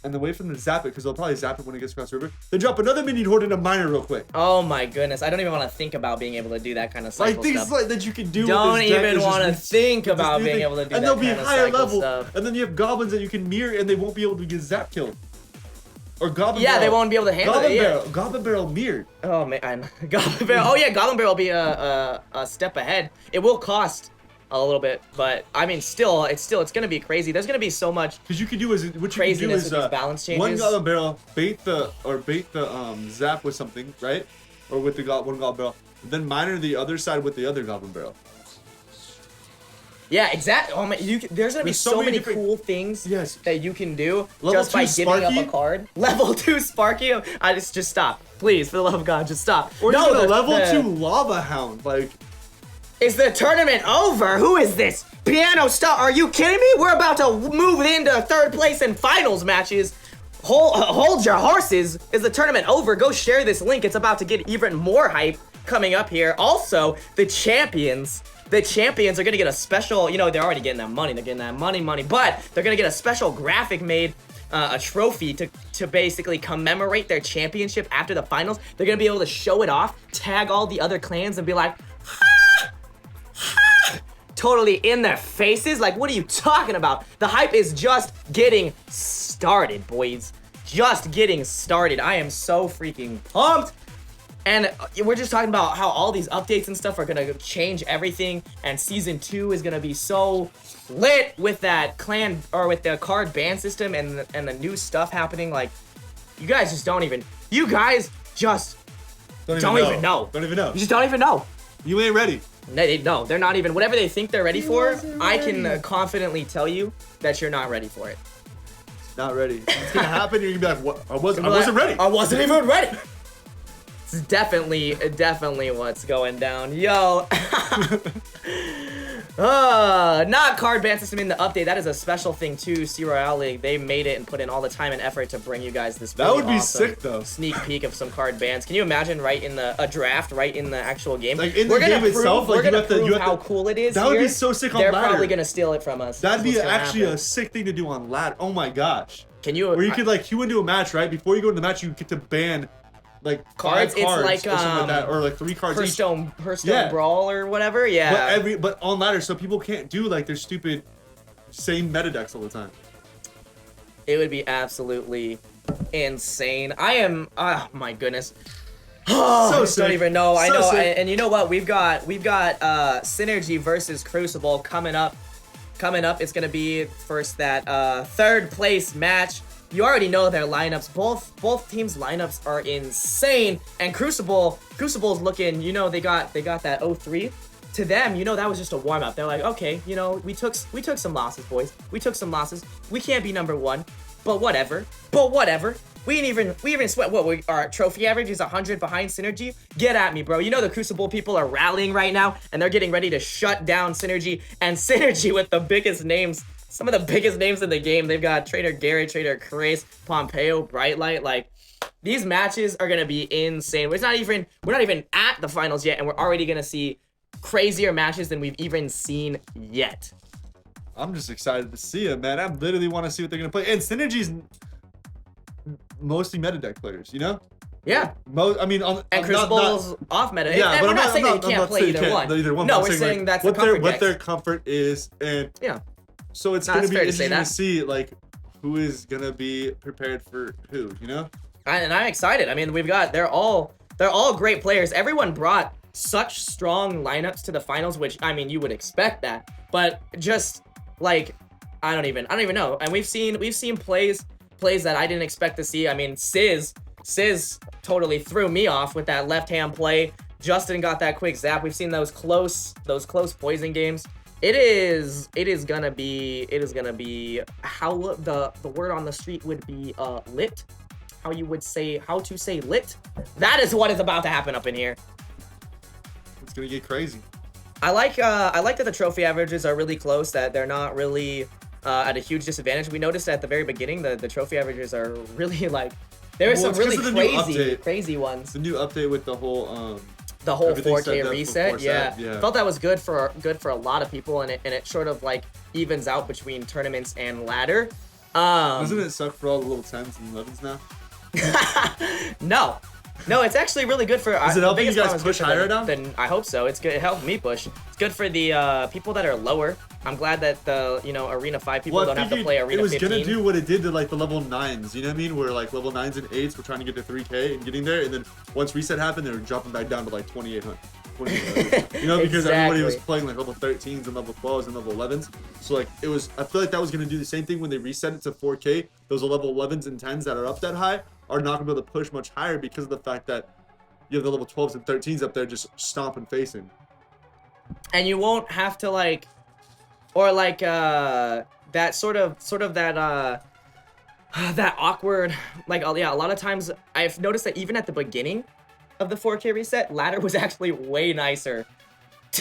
and then wait for them to zap it, because they'll probably zap it when it gets across the river. Then drop another minion horde in a Miner real quick. Oh my goodness, I don't even want to think about being able to do that kind of cycle like things stuff. like that you can do. Don't with this deck even want to think about being able to do that and they'll be kind of higher cycle level, stuff. and then you have goblins that you can mirror, and they won't be able to get zap killed. Or Goblin Yeah, Barrel. they won't be able to handle it. Goblin Barrel mirrored. Oh man, Goblin Barrel. Oh yeah, Goblin Barrel will be a step ahead. It will cost a little bit, but I mean, it's gonna be crazy. There's gonna be so much. Because you can do is what you craziness can do is with these balance changes. one Goblin Barrel bait the zap with something, right? Or with the one Goblin Barrel, then miner the other side with the other Goblin Barrel. Yeah, exactly. Oh man, there's gonna be so many cool things that you can do just by giving up a card. Level 2 Sparky. I just stop, please, for the love of God, just stop. Or no, the level 2 Lava Hound. Like, is the tournament over? Who is this? Piano Star? Are you kidding me? We're about to move into 3rd place in finals matches. Hold your horses. Is the tournament over? Go share this link. It's about to get even more hype coming up here. Also, the champions are gonna get a special, they're already getting that money. They're getting that money, but they're gonna get a special graphic made, a trophy to basically commemorate their championship after the finals. They're gonna be able to show it off, tag all the other clans, and be like, ha, ha, totally in their faces. Like, what are you talking about? The hype is just getting started, boys. Just getting started. I am so freaking pumped. And we're just talking about how all these updates and stuff are gonna change everything, and season 2 is gonna be so lit with that clan or with the card ban system and the new stuff happening. Like, you guys just don't even know. Don't even know. You just don't even know. You ain't ready. No, they're not even. Whatever they think they're ready for, I can confidently tell you that you're not ready for it. Not ready. It's gonna happen. You're gonna be like, what? I wasn't ready. I wasn't even ready. It's definitely what's going down. Yo. Not card ban system in the update. That is a special thing too. Royale League, they made it and put in all the time and effort to bring you guys this really that would be awesome sick though. Sneak peek of some card bans. Can you imagine a draft right in the actual game? Like in the game itself, we're gonna prove how cool it is. That would be so sick on ladder. They're probably gonna steal it from us. That'd be actually a sick thing to do on ladder. Oh my gosh. Can you? Where you could like queue into a match, right? Before you go into the match, you get to ban like cards. It's like or something like that, or like 3 cards Hearthstone Yeah. Brawl or whatever. Yeah. But on ladder, so people can't do like their stupid same meta decks all the time. It would be absolutely insane. I am. Oh my goodness. I don't even know. I know. And you know what? We've got Synergy versus Crucible coming up. It's gonna be first that 3rd place match. You already know their lineups. Both teams' lineups are insane. And Crucible's looking, they got that 0-3. To them, that was just a warm-up. They're like, okay, we took some losses, boys. We took some losses. We can't be number 1, but whatever. We even sweat. Our trophy average is 100 behind Synergy. Get at me, bro. The Crucible people are rallying right now, and they're getting ready to shut down Synergy. And Synergy with the biggest names. Some of the biggest names in the game. They've got Trader Garrett, Trader Chris, Pompeo, Brightlight. Like, these matches are gonna be insane. We're not even at the finals yet, and we're already gonna see crazier matches than we've even seen yet. I'm just excited to see it, man. I literally want to see what they're gonna play. And Synergy's mostly meta deck players, Yeah. And Crucible's off meta. Yeah, and but we're not saying they can't play either one. No, we're saying that's the comfort what their comfort is, and yeah. So it's gonna be interesting to see like who is gonna be prepared for who, And I'm excited. I mean, they're all great players. Everyone brought such strong lineups to the finals, which I mean you would expect that, but just like I don't even know. And we've seen plays plays that I didn't expect to see. I mean, Sizz totally threw me off with that left-hand play. Justin got that quick zap. We've seen those close poison games. It is gonna be how the word on the street would be lit. How to say lit. That is what is about to happen up in here. It's gonna get crazy. I like that the trophy averages are really close, that they're not really at a huge disadvantage. We noticed at the very beginning the trophy averages are really like there are some really crazy ones. The new update with the whole 4K reset, yeah. yeah. Felt that was good for a lot of people, and it sort of like evens out between tournaments and ladder. Doesn't it suck for all the little 10s and 11s now? No, it's actually really good for. Is it helping you guys push higher now? Then I hope so. It's good. It helped me push. It's good for the people that are lower. I'm glad that the Arena 5 people don't have to play Arena 15. It was gonna do what it did to like the level 9s. You know what I mean? Where like level 9s and 8s were trying to get to 3K and getting there, and then once reset happened, they were dropping back down to like 2,800. You know, because everybody was playing like level 13s and level 12s and level 11s. So like it was. I feel like that was gonna do the same thing when they reset it to 4K. Those level 11s and 10s that are up that high are not gonna be able to push much higher because of the fact that you have the level 12s and 13s up there just stomping facing. And you won't have to like, or like that sort of that that awkward, like, yeah, a lot of times I've noticed that even at the beginning of the 4K reset, ladder was actually way nicer,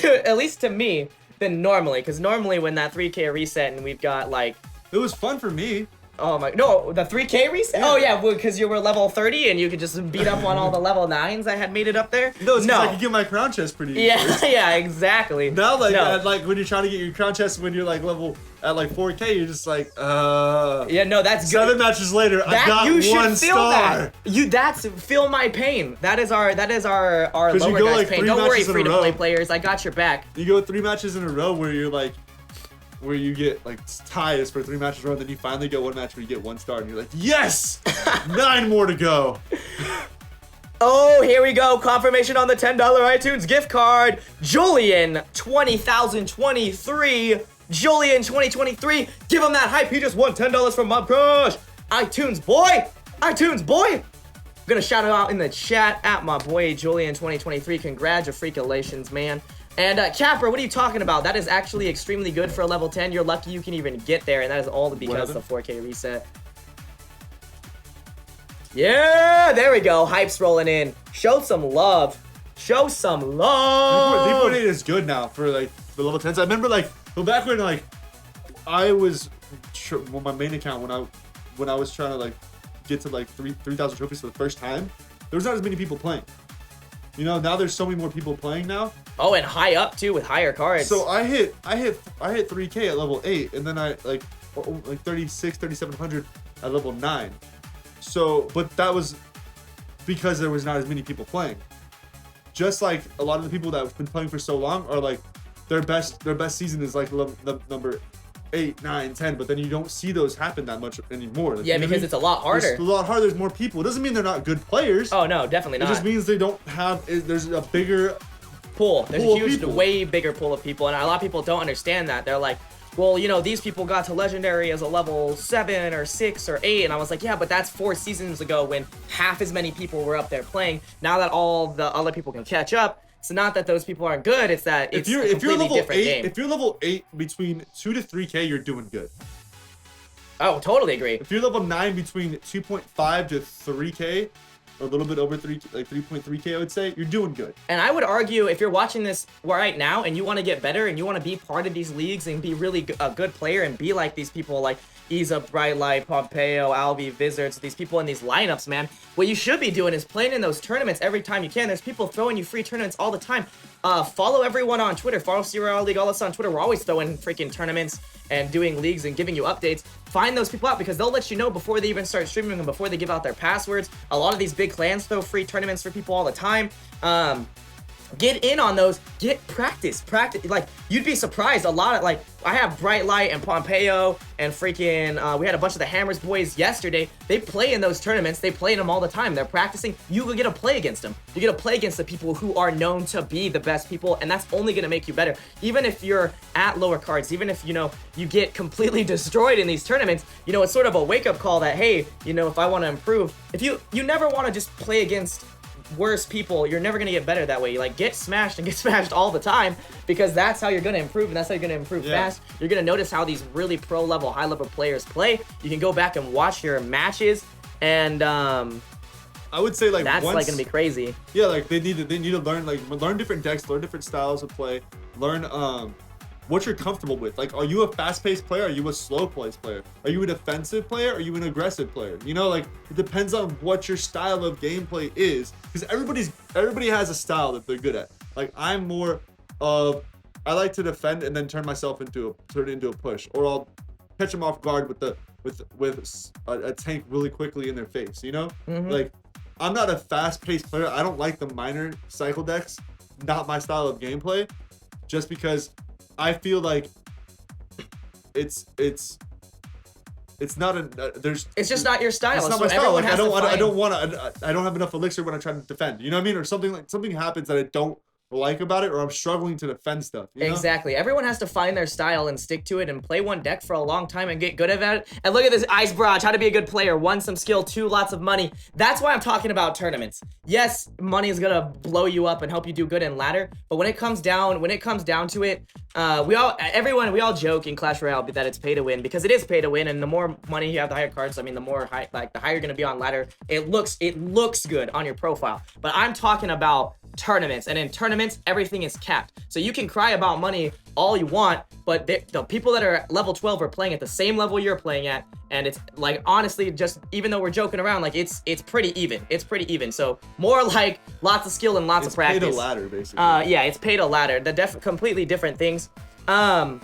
at least to me, than normally. Because normally when that 3K reset and we've got like, it was fun for me. Oh my, no, the 3K reset? Yeah. Oh yeah, because you were level 30 and you could just beat up on all the level 9s that had made it up there? No, it's because I could get my crown chest pretty easy. Yeah, exactly. Now, like, like when you're trying to get your crown chest when you're like level at like 4K, you're just like, yeah, no, that's good. 7 matches later, I got you should 1 feel star. Feel my pain. That is our lower you go, guys' like, pain. 3 Don't worry, matches in a free-to-play row. players, I got your back. You go 3 matches in a row where you're like, where you get like ties for 3 matches in a row, and then you finally get 1 match where you get 1 star, and you're like, yes, 9 more to go. Oh, here we go. Confirmation on the $10 iTunes gift card. Julian 20,023. Julian 2023. Give him that hype. He just won $10 from Mob Crush. iTunes boy. iTunes boy. I'm gonna shout it out in the chat at my boy Julian 2023. Congratulations, man. And Capper, what are you talking about? That is actually extremely good for a level 10. You're lucky you can even get there, and that is all because of the 4K reset. Yeah, there we go. Hype's rolling in. Show some love. Show some love. 3.8 is good now for like the level 10s. I remember like back when like I was on my main account when I was trying to like get to like 3,000 trophies for the first time. There was not as many people playing. You know, now there's so many more people playing now. Oh, and high up too with higher cards. So I hit 3K at level 8, and then I like 3,700 at level 9. So, but that was because there was not as many people playing. Just like a lot of the people that have been playing for so long are like their best season is like the number 8, 9, 10, but then you don't see those happen that much anymore. Like, yeah, because it's a lot harder. It's a lot harder. There's more people. It doesn't mean they're not good players. Oh no, definitely not. It just means they don't have. There's a bigger pool. There's a huge, way bigger pool of people, and a lot of people don't understand that. They're like, well, you know, these people got to legendary as a level 7 or 6 or 8, and I was like, yeah, but that's 4 seasons ago when half as many people were up there playing. Now that all the other people can catch up. It's not that those people aren't good, it's that it's a completely different game. If you're level 8 between 2 to 3K, you're doing good. Oh, totally agree. If you're level 9 between 2.5 to 3K, or a little bit over 3.3K, I would say, you're doing good. And I would argue if you're watching this right now and you want to get better and you want to be part of these leagues and be really a good player and be like these people like Isa, Bright Light, Pompeo, Alvi, Wizards, these people in these lineups, man. What you should be doing is playing in those tournaments every time you can. There's people throwing you free tournaments all the time. Follow everyone on Twitter. Follow Royale League, all us on Twitter. We're always throwing freaking tournaments and doing leagues and giving you updates. Find those people out because they'll let you know before they even start streaming and before they give out their passwords. A lot of these big clans throw free tournaments for people all the time. get in on those, get practice. Like, you'd be surprised. A lot of, like, I have Bright Light and Pompeo and freaking, we had a bunch of the Hammers boys yesterday. They play in those tournaments. They play in them all the time. They're practicing. You get to play against them. You get to play against the people who are known to be the best people, and that's only going to make you better. Even if you're at lower cards, even if, you know, you get completely destroyed in these tournaments, you know, it's sort of a wake-up call that, hey, you know, if I want to improve, if you never want to just play against worse people, you're never gonna get better that way. You like get smashed and get smashed all the time, because that's how you're gonna improve, and that's how you're gonna improve fast. You're gonna notice how these really pro level, high level players play. You can go back and watch your matches, and I would say like that's like gonna be crazy. Yeah, like they need to learn different decks, learn different styles of play, learn what you're comfortable with. Like, are you a fast-paced player? Are you a slow-paced player? Are you a defensive player? Are you an aggressive player? You know, like, it depends on what your style of gameplay is, because everybody has a style that they're good at. Like, I'm more of, I like to defend and then turn it into a push, or I'll catch them off guard with a tank really quickly in their face. You know, like, I'm not a fast-paced player. I don't like the minor cycle decks. Not my style of gameplay, just because I feel like it's not it's just not your style. It's not my style. Like, I don't have enough elixir when I try to defend. You know what I mean? Or something happens that I don't like about it, or I'm struggling to defend stuff. You know? Exactly. Everyone has to find their style and stick to it and play one deck for a long time and get good at it. And look at this Ice Barrage, how to be a good player. 1, some skill. 2, lots of money. That's why I'm talking about tournaments. Yes, money is gonna blow you up and help you do good in ladder, but when it comes down to it, we all joke in Clash Royale that it's pay to win, because it is pay to win, and the more money you have, the higher cards. I mean, the higher you're gonna be on ladder. It looks good on your profile. But I'm talking about tournaments, and in tournaments everything is capped, so you can cry about money all you want, but the people that are at level 12 are playing at the same level you're playing at, and it's like, honestly, just even though we're joking around, like it's pretty even. So more like lots of skill and lots of practice. It's pay to ladder, basically. Yeah, it's pay to ladder. They're completely different things. I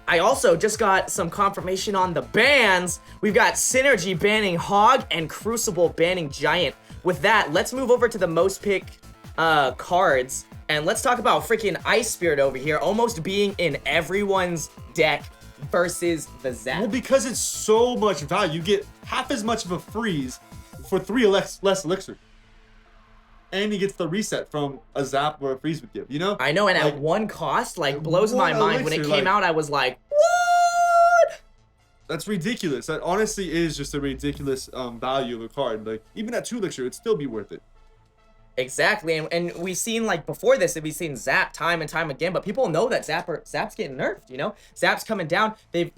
also just got some confirmation on the bans. We've got Synergy banning Hog and Crucible banning Giant. With that, let's move over to the most picked cards, and let's talk about freaking Ice Spirit over here almost being in everyone's deck versus the Zap. Well, because it's so much value, you get half as much of a freeze for 3 less elixir, and he gets the reset from a Zap or a freeze would give. You know? I know, and like, at one cost, like, blows my mind. When it came out, I was like, what? That's ridiculous. That honestly is just a ridiculous value of a card. Like, even at 2 elixir, it'd still be worth it. Exactly, and we've seen, like, before this, we've seen Zap time and time again, but people know that Zap's getting nerfed, you know? Zap's coming down. They're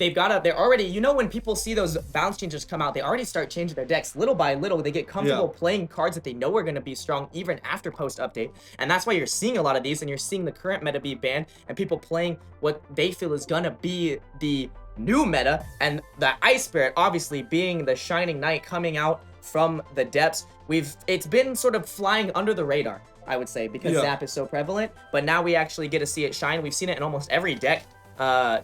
already, you know, when people see those bounce changes come out, they already start changing their decks. Little by little, they get comfortable playing cards that they know are going to be strong even after post-update, and that's why you're seeing a lot of these, and you're seeing the current meta be banned, and people playing what they feel is going to be the new meta, and the Ice Spirit, obviously, being the Shining Knight coming out from the depths. It's been sort of flying under the radar, I would say, because Zap is so prevalent, but now we actually get to see it shine. We've seen it in almost every deck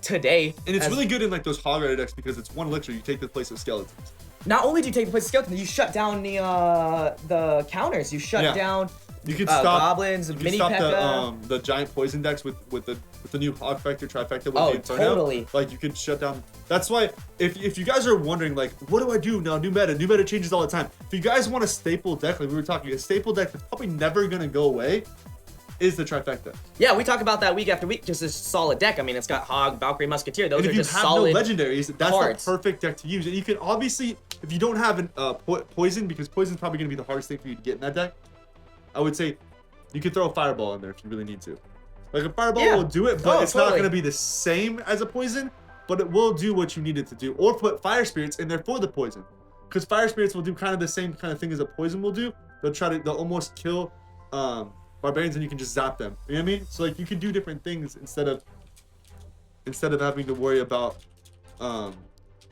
today. And it's really good in like those Hog Rider decks, because it's 1 elixir, you take the place of skeletons. Not only do you take the place of skeletons, you shut down the counters. You shut down you could stop goblins, mini P.E.K.K.A. the giant poison decks with the new Hog Factor Trifecta with the Inferno. Totally. Like, you could shut down. That's why if you guys are wondering, like, what do I do now? New meta changes all the time. If you guys want a staple deck, like we were talking, a staple deck that's probably never gonna go away is the Trifecta. Yeah, we talk about that week after week. Just a solid deck. I mean, it's got Hog, Valkyrie, Musketeer. Those are just solid. If you have no legendaries, that's cards. the perfect deck to use. And you can obviously, if you don't have poison, because poison's probably gonna be the hardest thing for you to get in that deck, I would say you could throw a fireball in there if you really need to. Like, a fireball will do it, but it's not going to be the same as a poison, but it will do what you need it to do. Or put fire spirits in there for the poison, because fire spirits will do kind of the same kind of thing as a poison will do. They'll almost kill barbarians, and you can just zap them. You know what I mean? So, like, you can do different things instead of having to worry about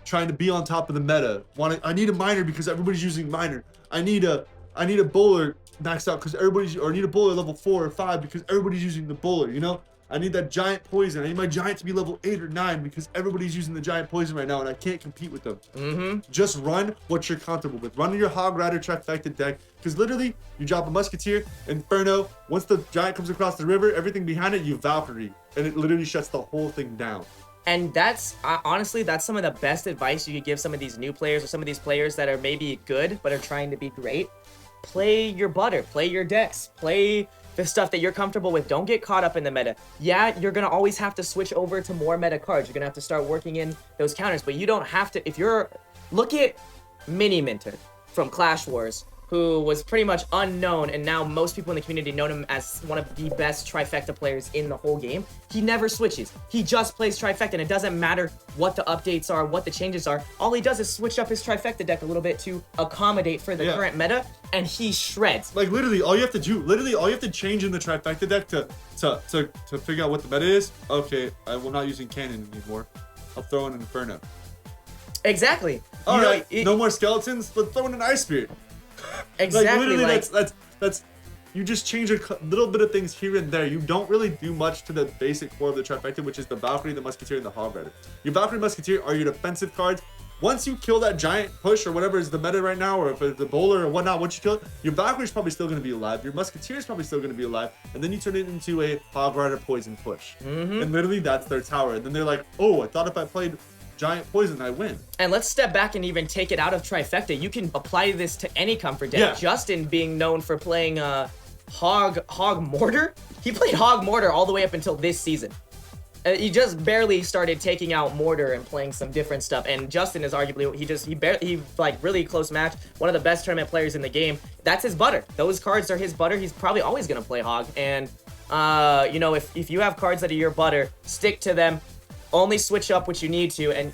trying to be on top of the meta. I need a miner because everybody's using miner. I need a bowler maxed out because I need a bowler level 4 or 5 because everybody's using the bowler, you know? I need that giant poison. I need my giant to be level 8 or 9 because everybody's using the giant poison right now and I can't compete with them. Just run what you're comfortable with. Run your Hog Rider trifecta deck because literally you drop a Musketeer, Inferno. Once the giant comes across the river, everything behind it, you Valkyrie. And it literally shuts the whole thing down. And that's, honestly, that's some of the best advice you could give some of these new players or some of these players that are maybe good but are trying to be great. Play your butter. Play your decks. Play the stuff that you're comfortable with. Don't get caught up in the meta. Yeah, you're going to always have to switch over to more meta cards. You're going to have to start working in those counters, but you don't have to. If you're... Look at Mini Minter from Clash Wars, who was pretty much unknown, and now most people in the community know him as one of the best trifecta players in the whole game. He never switches. He just plays trifecta, and it doesn't matter what the updates are, what the changes are. All he does is switch up his trifecta deck a little bit to accommodate for the current meta, and he shreds. Like, literally, all you have to do, all you have to change in the trifecta deck to figure out what the meta is. Okay, I'm not using Cannon anymore. I'll throw in an Inferno. Exactly. All right, no more skeletons. Let's throw in an Ice Spirit. Exactly. Like, literally, that's you just change a little bit of things here and there. You don't really do much to the basic core of the trifecta, which is the Valkyrie, the Musketeer, and the Hog Rider. Your Valkyrie, Musketeer are your defensive cards. Once you kill that giant push or whatever is the meta right now, or if it's the bowler or whatnot, once you kill it, your Valkyrie is probably still going to be alive. Your Musketeer is probably still going to be alive, and then you turn it into a Hog Rider poison push. And literally, that's their tower. And then they're like, oh, I thought if I played giant poison, I win. And let's step back and even take it out of trifecta. You can apply this to any comfort deck. Yeah. Justin being known for playing Hog Mortar. He played Hog Mortar all the way up until this season. He just barely started taking out Mortar and playing some different stuff. And Justin is arguably he like really close match, one of the best tournament players in the game. That's his butter. Those cards are his butter. He's probably always gonna play Hog. And you know, if you have cards that are your butter, stick to them. Only switch up what you need to, and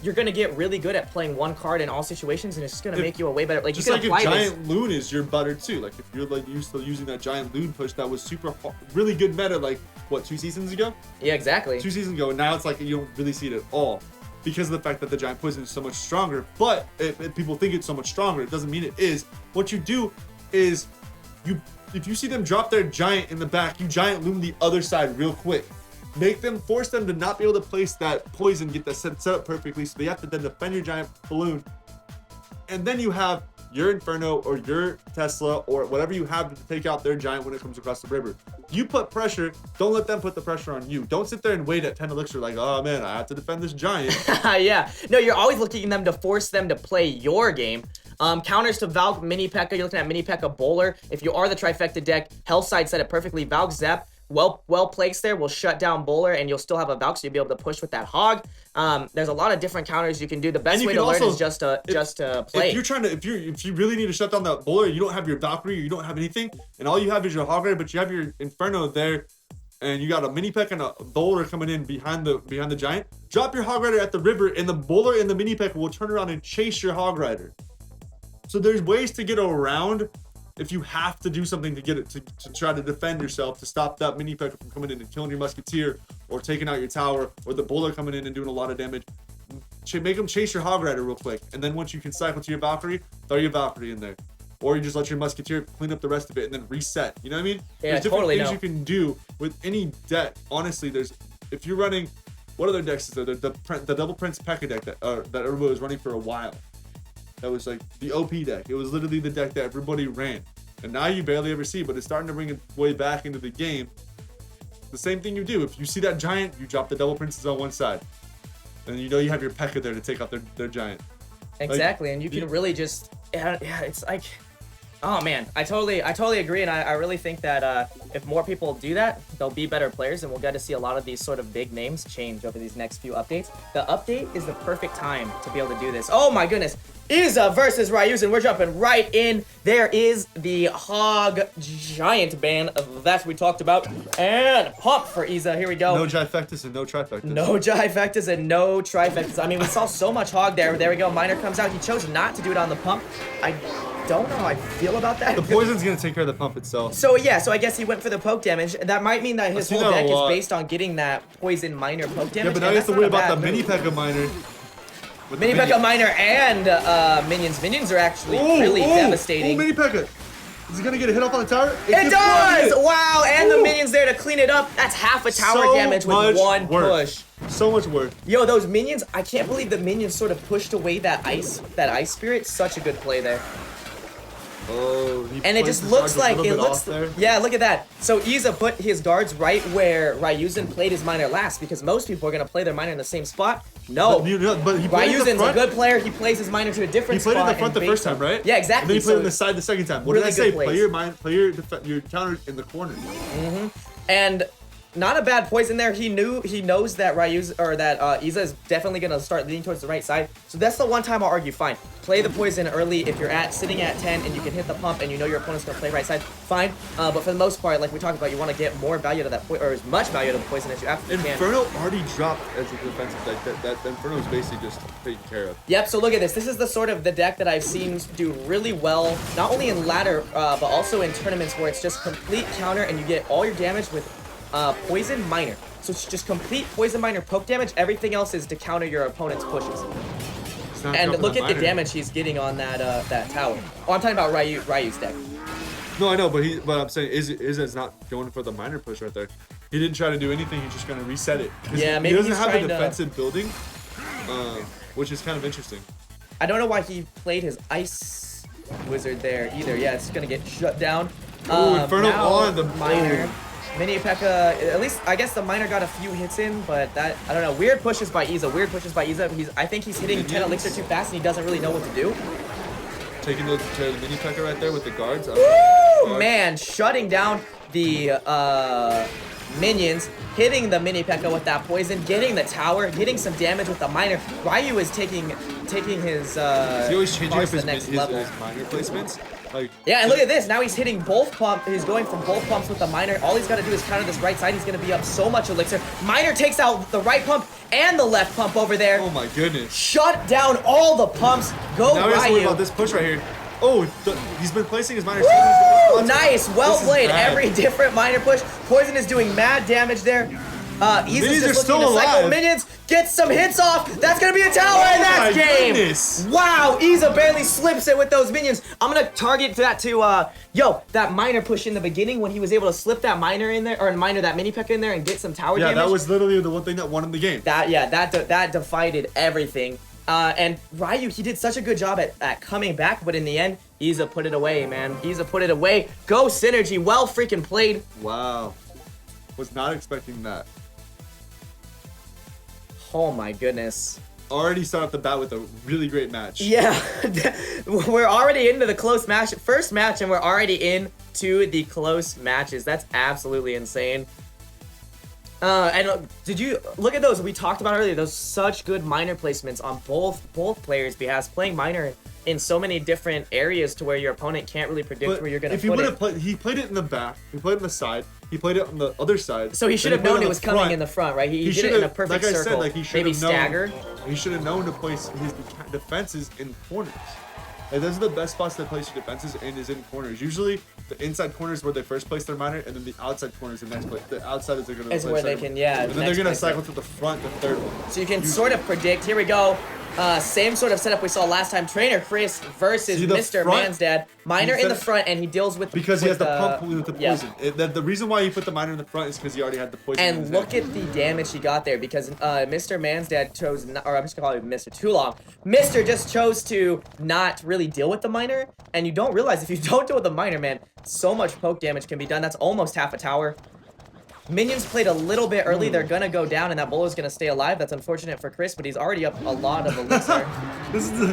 you're gonna get really good at playing one card in all situations, and it's just gonna make you a way better. Like, just you can like apply if Giant Loon is your butter too. Like, if you're like used to using that Giant Loon push that was really good meta, like what, 2 seasons ago? Yeah, exactly. 2 seasons ago, and now it's like you don't really see it at all because of the fact that the Giant Poison is so much stronger. But if people think it's so much stronger, it doesn't mean it is. What you do is if you see them drop their Giant in the back, you Giant Loon the other side real quick. Force them to not be able to place that poison, get that set up perfectly, so they have to then defend your giant balloon. And then you have your Inferno or your Tesla or whatever you have to take out their giant when it comes across the river. You put pressure, don't let them put the pressure on you. Don't sit there and wait at 10 elixir like, oh man, I have to defend this giant. Yeah. No, you're always looking at them to force them to play your game. Counters to Valk Mini P.E.K.K.A. You're looking at Mini P.E.K.K.A. Bowler. If you are the trifecta deck, Hellside set it perfectly. Valk Zap. Well placed there will shut down Bowler, and you'll still have a Valk, so you'll be able to push with that Hog. There's a lot of different counters you can do. The best way to learn is just to play. If you really need to shut down that Bowler, you don't have your Valkyrie, you don't have anything, and all you have is your Hog Rider, but you have your Inferno there, and you got a Mini P.E.K.K.A. and a Bowler coming in behind the giant. Drop your Hog Rider at the river, and the Bowler and the Mini P.E.K.K.A. will turn around and chase your Hog Rider. So there's ways to get around. If you have to do something to get it to try to defend yourself, to stop that Mini P.E.K.K.A. from coming in and killing your Musketeer, or taking out your tower, or the Bowler coming in and doing a lot of damage, make them chase your Hog Rider real quick. And then once you can cycle to your Valkyrie, throw your Valkyrie in there. Or you just let your Musketeer clean up the rest of it and then reset. You know what I mean? Yeah, there's different totally things you can do with any deck. Honestly, if you're running, what other decks is there? The Double Prince P.E.K.K.A. deck that everybody was running for a while. That was like the OP deck. It was literally the deck that everybody ran. And now you barely ever see, but it's starting to bring its way back into the game. The same thing you do. If you see that giant, you drop the Double Princes on one side. And you know you have your P.E.K.K.A. there to take out their giant. Exactly, and you can really just... Yeah, it's like... Oh man, I totally agree, and I really think that if more people do that, they'll be better players, and we'll get to see a lot of these sort of big names change over these next few updates. The update is the perfect time to be able to do this. Oh my goodness, Iza versus Ryuzen. We're jumping right in. There is the Hog Giant ban. That's what we talked about. And pump for Iza. Here we go. No Gifectus and no Trifectus. No Gifectus and no Trifectus. I mean, we saw so much Hog there. There we go. Miner comes out. He chose not to do it on the pump. I don't know how I feel about that. The poison's gonna take care of the pump itself. So yeah, so I guess he went for the poke damage. That might mean that his whole deck is based on getting that poison miner poke damage. Yeah, but now you have to worry about the Mini P.E.K.K.A. miner. Mini P.E.K.K.A. miner and minions. Minions are actually really devastating. Oh, Mini P.E.K.K.A. Is he gonna get a hit off on the tower? It does! Wow, and the minions there to clean it up. That's half a tower So damage with much one work. push. So much work. Yo, those minions, I can't believe the minions sort of pushed away that ice spirit. Such a good play there. Oh, he And it placed just his looks guards a like, little it bit looks, off there. yeah, look at that. So Iza put his guards right where Ryuzen played his miner last, because most people are going to play their miner in the same spot. No. But he played in the Ryuzen's a front. good player. He plays his miner to a different He played spot. in the front and the first baits time, him. right? Yeah, exactly. And then he played So on the side the second time. What really did I say? good plays. Play your mine, play your counter in the corner. And not a bad poison there. He knows that Iza is definitely gonna start leaning towards the right side. So that's the one time I'll argue, fine. Play the poison early if you're sitting at 10 and you can hit the pump and you know your opponent's gonna play right side, fine. But for the most part, like we talked about, you want to get more value to that or as much value to the poison as you absolutely can. Inferno already dropped as a defensive deck. That Inferno is basically just taken care of. Yep, so look at this. This is the sort of the deck that I've seen do really well, not only in ladder, but also in tournaments where it's just complete counter and you get all your damage with poison minor. So it's just complete poison minor poke damage. Everything else is to counter your opponent's pushes. And look at the damage he's getting on that tower. Oh, I'm talking about Ryu's deck. No, I know, but I'm saying Izza's not going for the minor push right there. He didn't try to do anything. He's just gonna reset it. Yeah, maybe he doesn't he's have a trying to- defensive building, which is kind of interesting. I don't know why he played his ice wizard there either. Yeah, it's gonna get shut down. Ooh, Inferno now on the miner. Mini P.E.K.K.A. At least I guess the miner got a few hits in, but that I don't know. Weird pushes by Iza. I think he's hitting 10 elixir too fast and he doesn't really know what to do. Taking the mini P.E.K.K.A. right there with the guards. Woo! Man, shutting down the minions, hitting the mini P.E.K.K.A. with that poison, getting the tower, getting some damage with the miner. Ryu is taking his He always changing cards up to his the next level. minor placements. Like, Yeah, and look at this. Now he's hitting both pumps. He's going from both pumps with the miner. All he's got to do is counter this right side. He's going to be up so much elixir. Miner takes out the right pump and the left pump over there. oh my goodness. Shut down all the pumps. Go Now we have to worry Ryu. about this push right here. Oh, he's been placing his minor. Woo! Nice. Well This is played. bad. Every different miner push. Poison is doing mad damage there. Iza's Minions are just still looking to cycle alive. minions. Get some hits off. That's going to be a tower, and that's my game. goodness. Wow. Iza barely slips it with those minions. I'm going to target that to, that miner push in the beginning when he was able to slip that miner in there, or miner that mini P.E.K.K.A. in there and get some tower Yeah, damage. that was literally the one thing that won him the game. That divided everything. And Ryu, he did such a good job at coming back, but in the end, Iza put it away, man. Iza put it away. Go Synergy. Well freaking played. Wow. Was not expecting that. Oh my goodness. Already start off the bat with a really great match. Yeah, we're already into the close match, first match, and we're already into the close matches. That's absolutely insane. And did you look at those we talked about earlier? Those such good minor placements on both players' behalves. Playing minor in so many different areas to where your opponent can't really predict But where you're gonna if he put would it. have played, he played it in the back. He played it on the side. He played it on the other side. So he should have known it was coming in the front, right? He did it in a perfect like I circle. said, like he should Maybe have known. stagger. He should have known to place his defenses in corners. Like those are the best spots to place your defenses in, is in corners. Usually the inside corners where they first place their miner, and then the outside corners the next place. The outside is they're gonna. Is place where they second can, one. yeah, And then they're next gonna place cycle it. to the front, the third one. So you can sort of predict. Here we go. Same sort of setup we saw last time. Trainer Chris versus See, the Mr. front- Man's dad. Miner in the front, and he deals with Because he has with the pump with the yeah. poison. The reason why he put the miner in the front is because he already had the poison. in And his look hand. at the damage he got there, because Mr. Man's dad chose, or I'm just gonna call him Mr. Too Long. Mr. just chose to not really deal with the miner, and you don't realize if you don't deal with the miner, man, so much poke damage can be done. That's almost half a tower. Minions played a little bit early. They're gonna go down, and that bowler's gonna stay alive. That's unfortunate for Chris, but he's already up a lot of elixir. This is the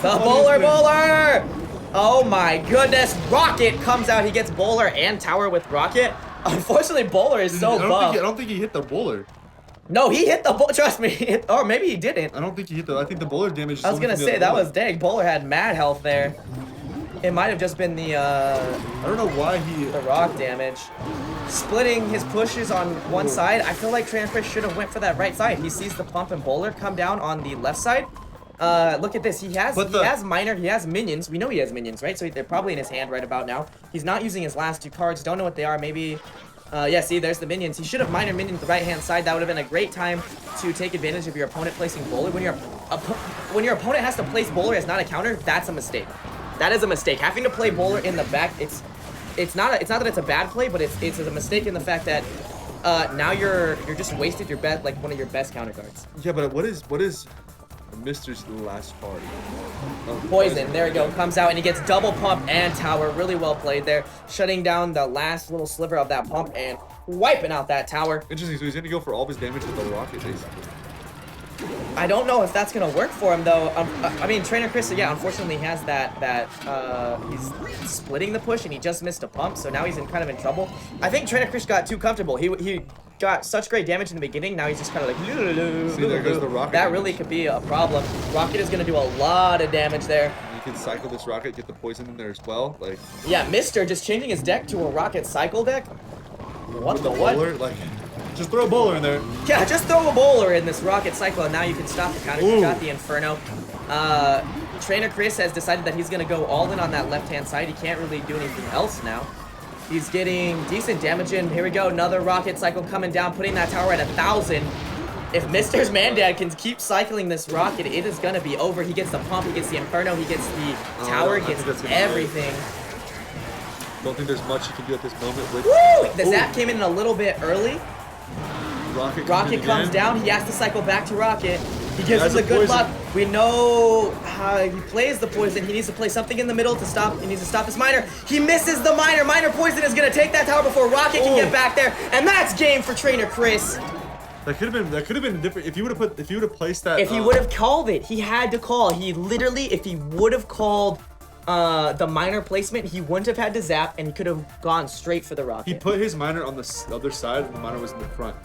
The bowler! Oh my goodness. Rocket comes out. He gets bowler and tower with Rocket. Unfortunately, bowler is so buff. I don't think he hit the bowler. No, he hit the bowler. Trust me. Or maybe he didn't. I don't think he hit the. I think the bowler damage. Is I was only gonna from the say, other that bowler. was dang. Bowler had mad health there. It might have just been the I don't know why he. rock damage. Splitting his pushes on one side. I feel like Transfer should have went for that right side. He sees the pump and bowler come down on the left side. Look at this. He has miner. He has minions. We know he has minions, right? So they're probably in his hand right about now. He's not using his last two cards. Don't know what they are. Maybe. Yeah, see, there's the minions. He should have miner minion to the right-hand side. That would have been a great time to take advantage of your opponent placing bowler. When your opponent has to place bowler as not a counter, that's a mistake. That is a mistake. Having to play bowler in the back, it's it's not that it's a bad play, but it's a mistake in the fact that now you're just wasted your one of your best counter cards. Yeah, but what is Mr.'s last card? Poison. There we go. Comes out and he gets double pump and tower. Really well played there, shutting down the last little sliver of that pump and wiping out that tower. Interesting. So he's gonna go for all of his damage with the rocket, basically. I don't know if that's gonna work for him though. I mean, Trainer Chris, yeah, unfortunately has that he's splitting the push and he just missed a pump, so now he's kind of in trouble. I think Trainer Chris got too comfortable. He got such great damage in the beginning. Now he's just kind of like. See, there goes the rocket. That really could be a problem. Rocket is gonna do a lot of damage there. You can cycle this rocket, get the poison in there as well. Like. Yeah, Mister just changing his deck to a rocket cycle deck. What the what? Bowler, like. Just throw a bowler in there. Yeah, just throw a bowler in this rocket cycle, and now you can stop the counter. You got the Inferno. Trainer Chris has decided that he's going to go all in on that left-hand side. He can't really do anything else now. He's getting decent damage in. Here we go, another rocket cycle coming down, putting that tower at 1,000. If Mr.'s Mandad can keep cycling this rocket, it is going to be over. He gets the pump, he gets the Inferno, he gets the tower, he gets everything. Don't think there's much you can do at this moment. With Woo! The zap came in a little bit early. Rocket comes down. He has to cycle back to Rocket. He gives him the good luck. We know how he plays the poison. He needs to play something in the middle to stop. He needs to stop this miner. He misses the miner. Miner poison is going to take that tower before Rocket can get back there, and that's game for Trainer Chris. That could have been different if you would have placed that. If he would have called it, he had to call. He literally, if he would have called the miner placement, he wouldn't have had to zap, and he could have gone straight for the Rocket. He put his miner on the other side, and the miner was in the front.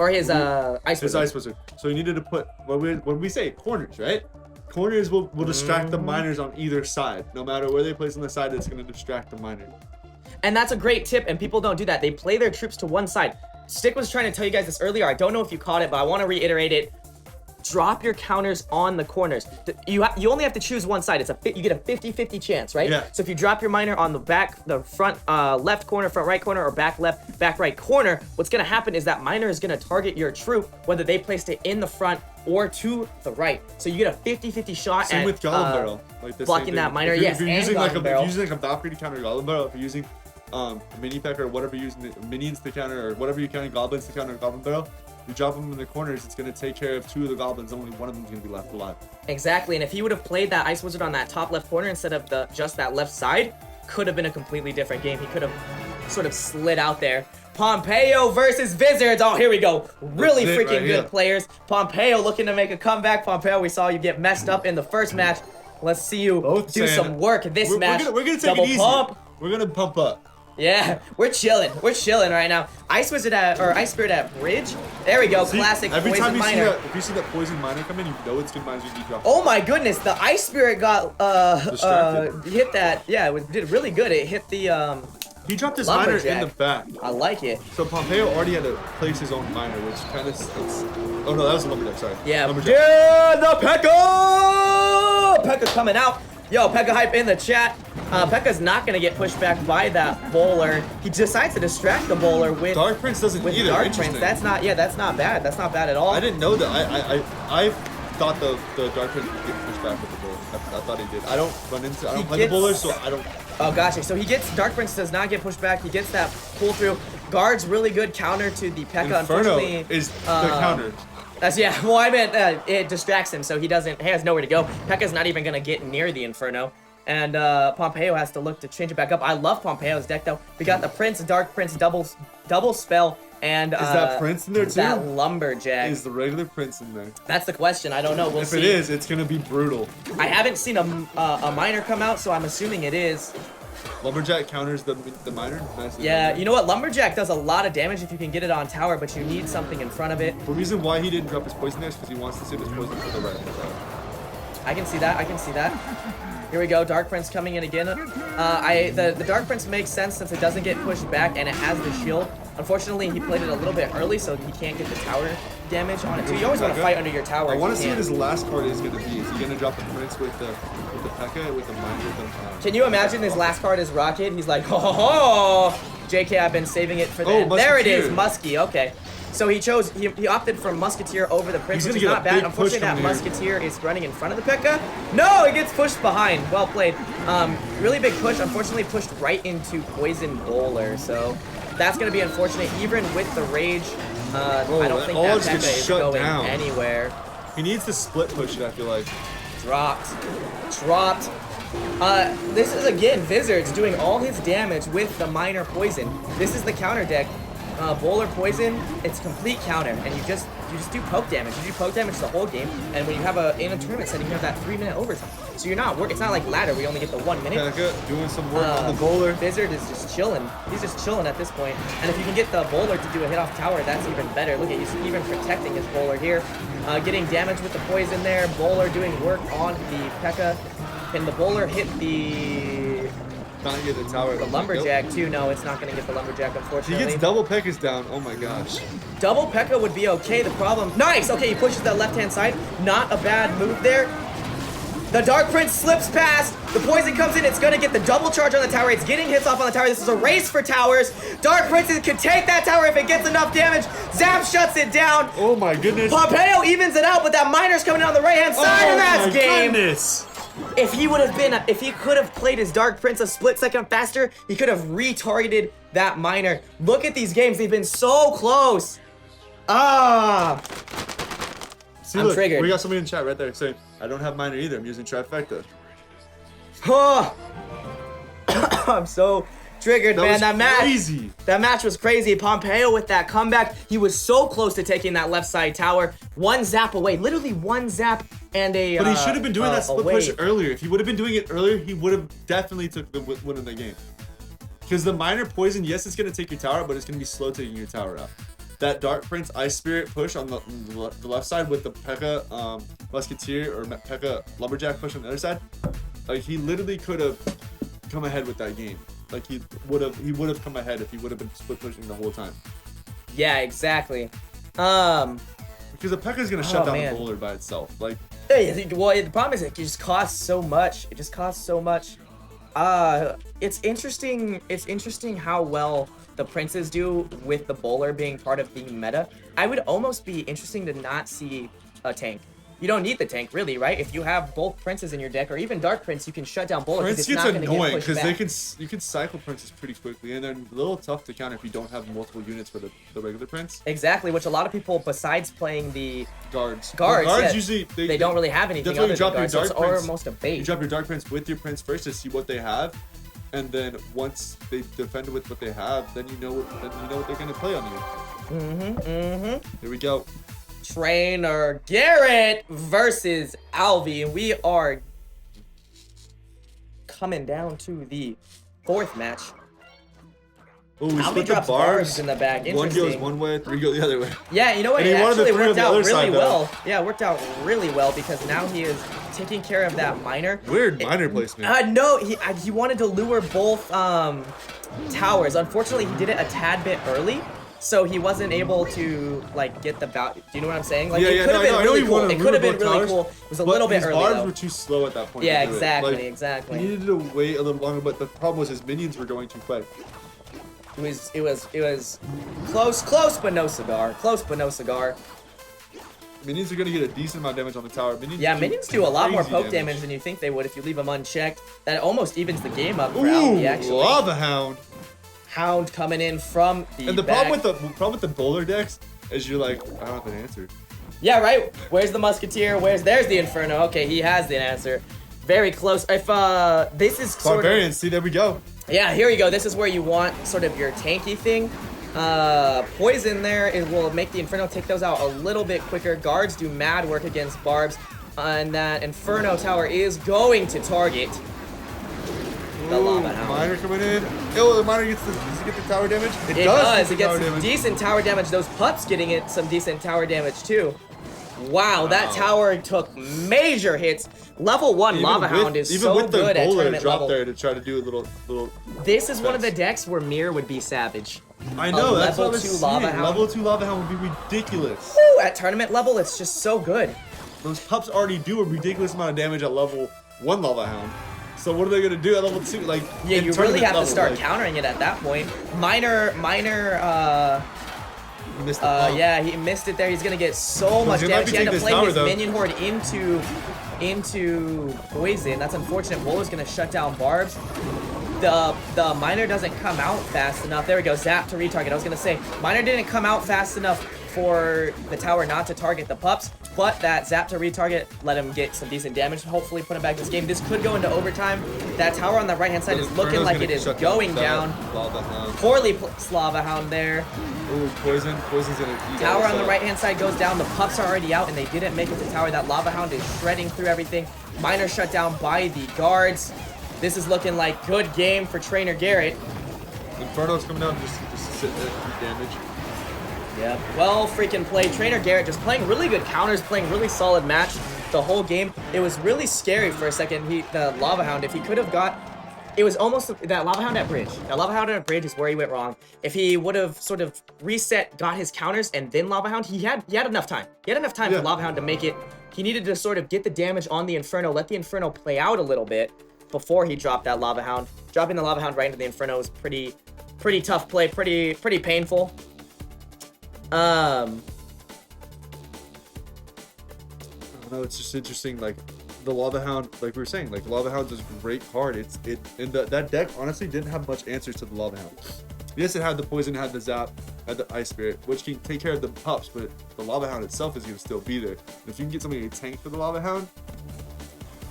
Or his ice wizard. His ice wizard. So he needed to put what we say corners, right? Corners will distract the miners on either side. No matter where they place on the side, it's going to distract the miner. And that's a great tip, and people don't do that. They play their troops to one side. Stick was trying to tell you guys this earlier. I don't know if you caught it, but I want to reiterate it. Drop your counters on the corners. You only have to choose one side. You get a 50-50 chance, right? Yeah. So if you drop your miner on the front left corner, front right corner, or back left, back right corner, what's gonna happen is that miner is gonna target your troop, whether they placed it in the front or to the right. So you get a 50-50 shot same at with Goblin Barrel. Like the blocking that miner. If you're using like a Valkyrie to counter Goblin Barrel, if you're using mini pecker or whatever you're using minions to counter, or whatever you're counting goblins to counter Goblin Barrel, you drop them in the corners, it's going to take care of two of the goblins, only one of them is going to be left alive. Exactly, and if he would have played that Ice Wizard on that top left corner instead of just that left side, could have been a completely different game. He could have sort of slid out there. Pompeo versus Wizards. Oh, here we go. Really freaking good players. Pompeo looking to make a comeback. Pompeo, we saw you get messed up in the first match. Let's see you do some work this match. We're going to take it easy. Pump. We're going to pump up. Yeah, we're chilling. We're chilling right now. Ice Wizard Ice Spirit at bridge. There we go. Classic every poison time miner. If you see that poison miner come in, you know it's good miners you drop. Oh my goodness, the Ice Spirit got hit that. Yeah, it did really good. It hit the he dropped his miner in the back. I like it. So Pompeo already had to place his own miner, which kind of oh no, that was a lumberjack. Sorry. Yeah. Lumberjack. Yeah, the Pekka. Pekka coming out. Yo, Pekka hype in the chat. Pekka's not gonna get pushed back by that bowler. He decides to distract the bowler with Dark Prince doesn't either. Dark Prince. That's not bad. That's not bad at all. I didn't know that. I thought the Dark Prince would get pushed back with the bowler. I thought he did. I don't play the bowler, so I don't. Oh gosh, so he gets Dark Prince does not get pushed back. He gets that pull through. Guard's really good counter to the Pekka. Inferno unfortunately, is the counter. Yeah. Well, I meant it distracts him, so he has nowhere to go. Pekka's not even gonna get near the Inferno. And Pompeo has to look to change it back up. I love Pompeo's deck though. We got the Prince, Dark Prince, double spell, and is that Prince in there too? That Lumberjack. Is the regular Prince in there? That's the question. I don't know. We'll see. If it is, it's gonna be brutal. I haven't seen a miner come out, so I'm assuming it is. Lumberjack counters the miner. Yeah, you know what? Lumberjack does a lot of damage if you can get it on tower, but you need something in front of it. The reason why he didn't drop his poison there is because he wants to save his poison for the right. I can see that. Here we go, Dark Prince coming in again. The Dark Prince makes sense since it doesn't get pushed back and it has the shield. Unfortunately, he played it a little bit early, so he can't get the tower damage on it too. You always want to fight under your tower. I want to see what his last card is going to be. Is he going to drop the Prince with the Pekka, with the miner? Can you imagine his last card is Rocket? He's like, ho ho ho! JK, I've been saving it for that. Oh, there it is, Muskie. Okay. So he opted for Musketeer over the Prince, which is not bad. Unfortunately, that Musketeer is running in front of the P.E.K.K.A. No, it gets pushed behind. Well played. Really big push. Unfortunately, pushed right into Poison Bowler. So that's going to be unfortunate. Even with the Rage, I don't think that P.E.K.K.A. is going anywhere. He needs to split push it, I feel like. Dropped. This is, again, Wizards doing all his damage with the Minor Poison. This is the counter deck. Bowler Poison, it's complete counter, and you just do poke damage. You do poke damage the whole game, and when you have in a tournament setting, you have that 3-minute overtime. So you're not it's not like ladder where you only get the 1 minute. P.E.K.K.A. doing some work on the bowler. Wizard is just chilling. He's just chilling at this point. And if you can get the bowler to do a hit off tower, that's even better. Look at he's even protecting his bowler here. Getting damage with the poison there. Bowler doing work on the P.E.K.K.A. Can the bowler hit the... Not get the tower. The lumberjack too. No, it's not going to get the lumberjack, unfortunately. He gets double P.E.K.K.A's down. Oh my gosh. Double P.E.K.K.A. would be okay. The problem... Nice! Okay, he pushes that left-hand side. Not a bad move there. The Dark Prince slips past. The poison comes in. It's going to get the double charge on the tower. It's getting hits off on the tower. This is a race for towers. Dark Prince can take that tower if it gets enough damage. Zap shuts it down. Oh my goodness. Pompeo evens it out, but that Miner's coming in on the right-hand side, and that's game. Goodness. If he could have played his Dark Prince a split second faster, he could have retargeted that Miner. Look at these games. They've been so close. See, I'm look, triggered. We got somebody in chat right there saying, I don't have Miner either. I'm using Trifecta. Oh. I'm so triggered, man. That match. Crazy. That match was crazy. Pompeo with that comeback. He was so close to taking that left side tower. One zap away. Literally one zap and a But he should have been doing that split push earlier. If he would have been doing it earlier, he would have definitely took the win in the game. Because the Minor Poison, yes, it's going to take your tower, but it's going to be slow taking your tower out. That Dark Prince Ice Spirit push on the left side with the P.E.K.K.A. Musketeer or P.E.K.K.A. Lumberjack push on the other side, like he literally could have come ahead with that game. Like he would have come ahead if he would have been split pushing the whole time. Yeah, exactly. Because the P.E.K.K.A. is gonna shut down the bowler by itself. Like, well, the problem is it just costs so much. It just costs so much. It's interesting. It's interesting how well the princes do with the bowler being part of the meta. I would almost be interesting to not see a tank. You don't need the tank, really, right? If you have both princes in your deck, or even Dark Prince, you can shut down bowler. Prince gets annoying because you can cycle princes pretty quickly, and they're a little tough to counter if you don't have multiple units for the regular prince. Exactly, which a lot of people, besides playing the guards usually they don't really have anything other than guards. So it's almost a bait. You drop your Dark Prince with your prince first to see what they have, and then once they defend with what they have, then you know what they're gonna play on you. Here we go. Trainer Garrett versus Alvi, and we are coming down to the fourth match. Oh, we split drops the barbs in the back. One goes one way, three go the other way. Yeah, you know what? And it actually worked out really side, well. Yeah, it worked out really well because now he is taking care of that Miner. Weird Miner placement. No, he wanted to lure both towers. Unfortunately, he did it a tad bit early. So he wasn't able to like get the value. Do you know what I'm saying? Like it could have been really cool. It could have been really cool. It was a little bit early. His barbs were too slow at that point. Yeah, exactly. He needed to wait a little longer, but the problem was his minions were going too quick. It was close but no cigar. Close but no cigar. Minions are gonna get a decent amount of damage on the tower. Minions do a lot more poke damage than you think they would if you leave them unchecked. That almost evens the game up for Alvi, actually. Lava Hound. Hound coming in from the And the back. problem with the bowler decks is you're like, I don't have an answer. Yeah, right? Where's the Musketeer? There's the Inferno. Okay, he has the answer. Very close. If this is sort Barbarians, of... see, there we go. Yeah, here you go. This is where you want sort of your tanky thing. Poison there, it will make the Inferno take those out a little bit quicker. Guards do mad work against barbs. And that Inferno tower is going to target the Lava Hound. Miner coming in. Oh, the Miner does it get the tower damage? It does. It gets some decent tower damage. Those pups getting it some decent tower damage too. Wow, that tower took major hits. Level 1 Lava Hound is so good at tournament level. There to try to do a little. This is one of the decks where Mir would be savage. I know, that's level 2 Lava Hound. Level 2 Lava Hound would be ridiculous. Woo, at tournament level, it's just so good. Those pups already do a ridiculous amount of damage at level 1 Lava Hound. So what are they gonna do at level 2? Like, yeah, you really have to start countering it at that point. Minor missed the pump. Yeah, he missed it there. He's gonna get so much he might damage. be He had to taking this play tower, his though. minion horde into poison. That's unfortunate. Bolo's gonna shut down barbs. The miner doesn't come out fast enough. There we go. Zap to retarget. I was gonna say miner didn't come out fast enough for the tower not to target the pups, but that zap to retarget let him get some decent damage. Hopefully put him back this game. This could go into overtime. That tower on the right hand side is looking like it is going down. Poorly placed Lava Hound there. Ooh, poison. Poison's gonna eat Tower all on the this right hand side goes down. The pups are already out and they didn't make it to tower. That Lava Hound is shredding through everything. Miner shut down by the guards. This is looking like good game for Trainer Garrett. Inferno's coming down just to sit there and do damage. Yeah, well freaking played. Trainer Garrett just playing really good counters, playing really solid match the whole game. It was really scary for a second. The Lava Hound, if he could have got, it was almost that Lava Hound at bridge. That Lava Hound at bridge is where he went wrong. If he would have sort of reset, got his counters, and then Lava Hound, he had enough time. He had enough time for Lava Hound to make it. He needed to sort of get the damage on the Inferno, let the Inferno play out a little bit before he dropped that Lava Hound. Dropping the Lava Hound right into the Inferno was pretty tough play, pretty painful. I don't know, it's just interesting, like, the Lava Hound, like we were saying, like, Lava Hound's a great card. That deck honestly didn't have much answers to the Lava Hound. Yes, it had the poison, it had the zap, had the ice spirit, which can take care of the pups, but the Lava Hound itself is going to still be there. And if you can get somebody to tank for the Lava Hound,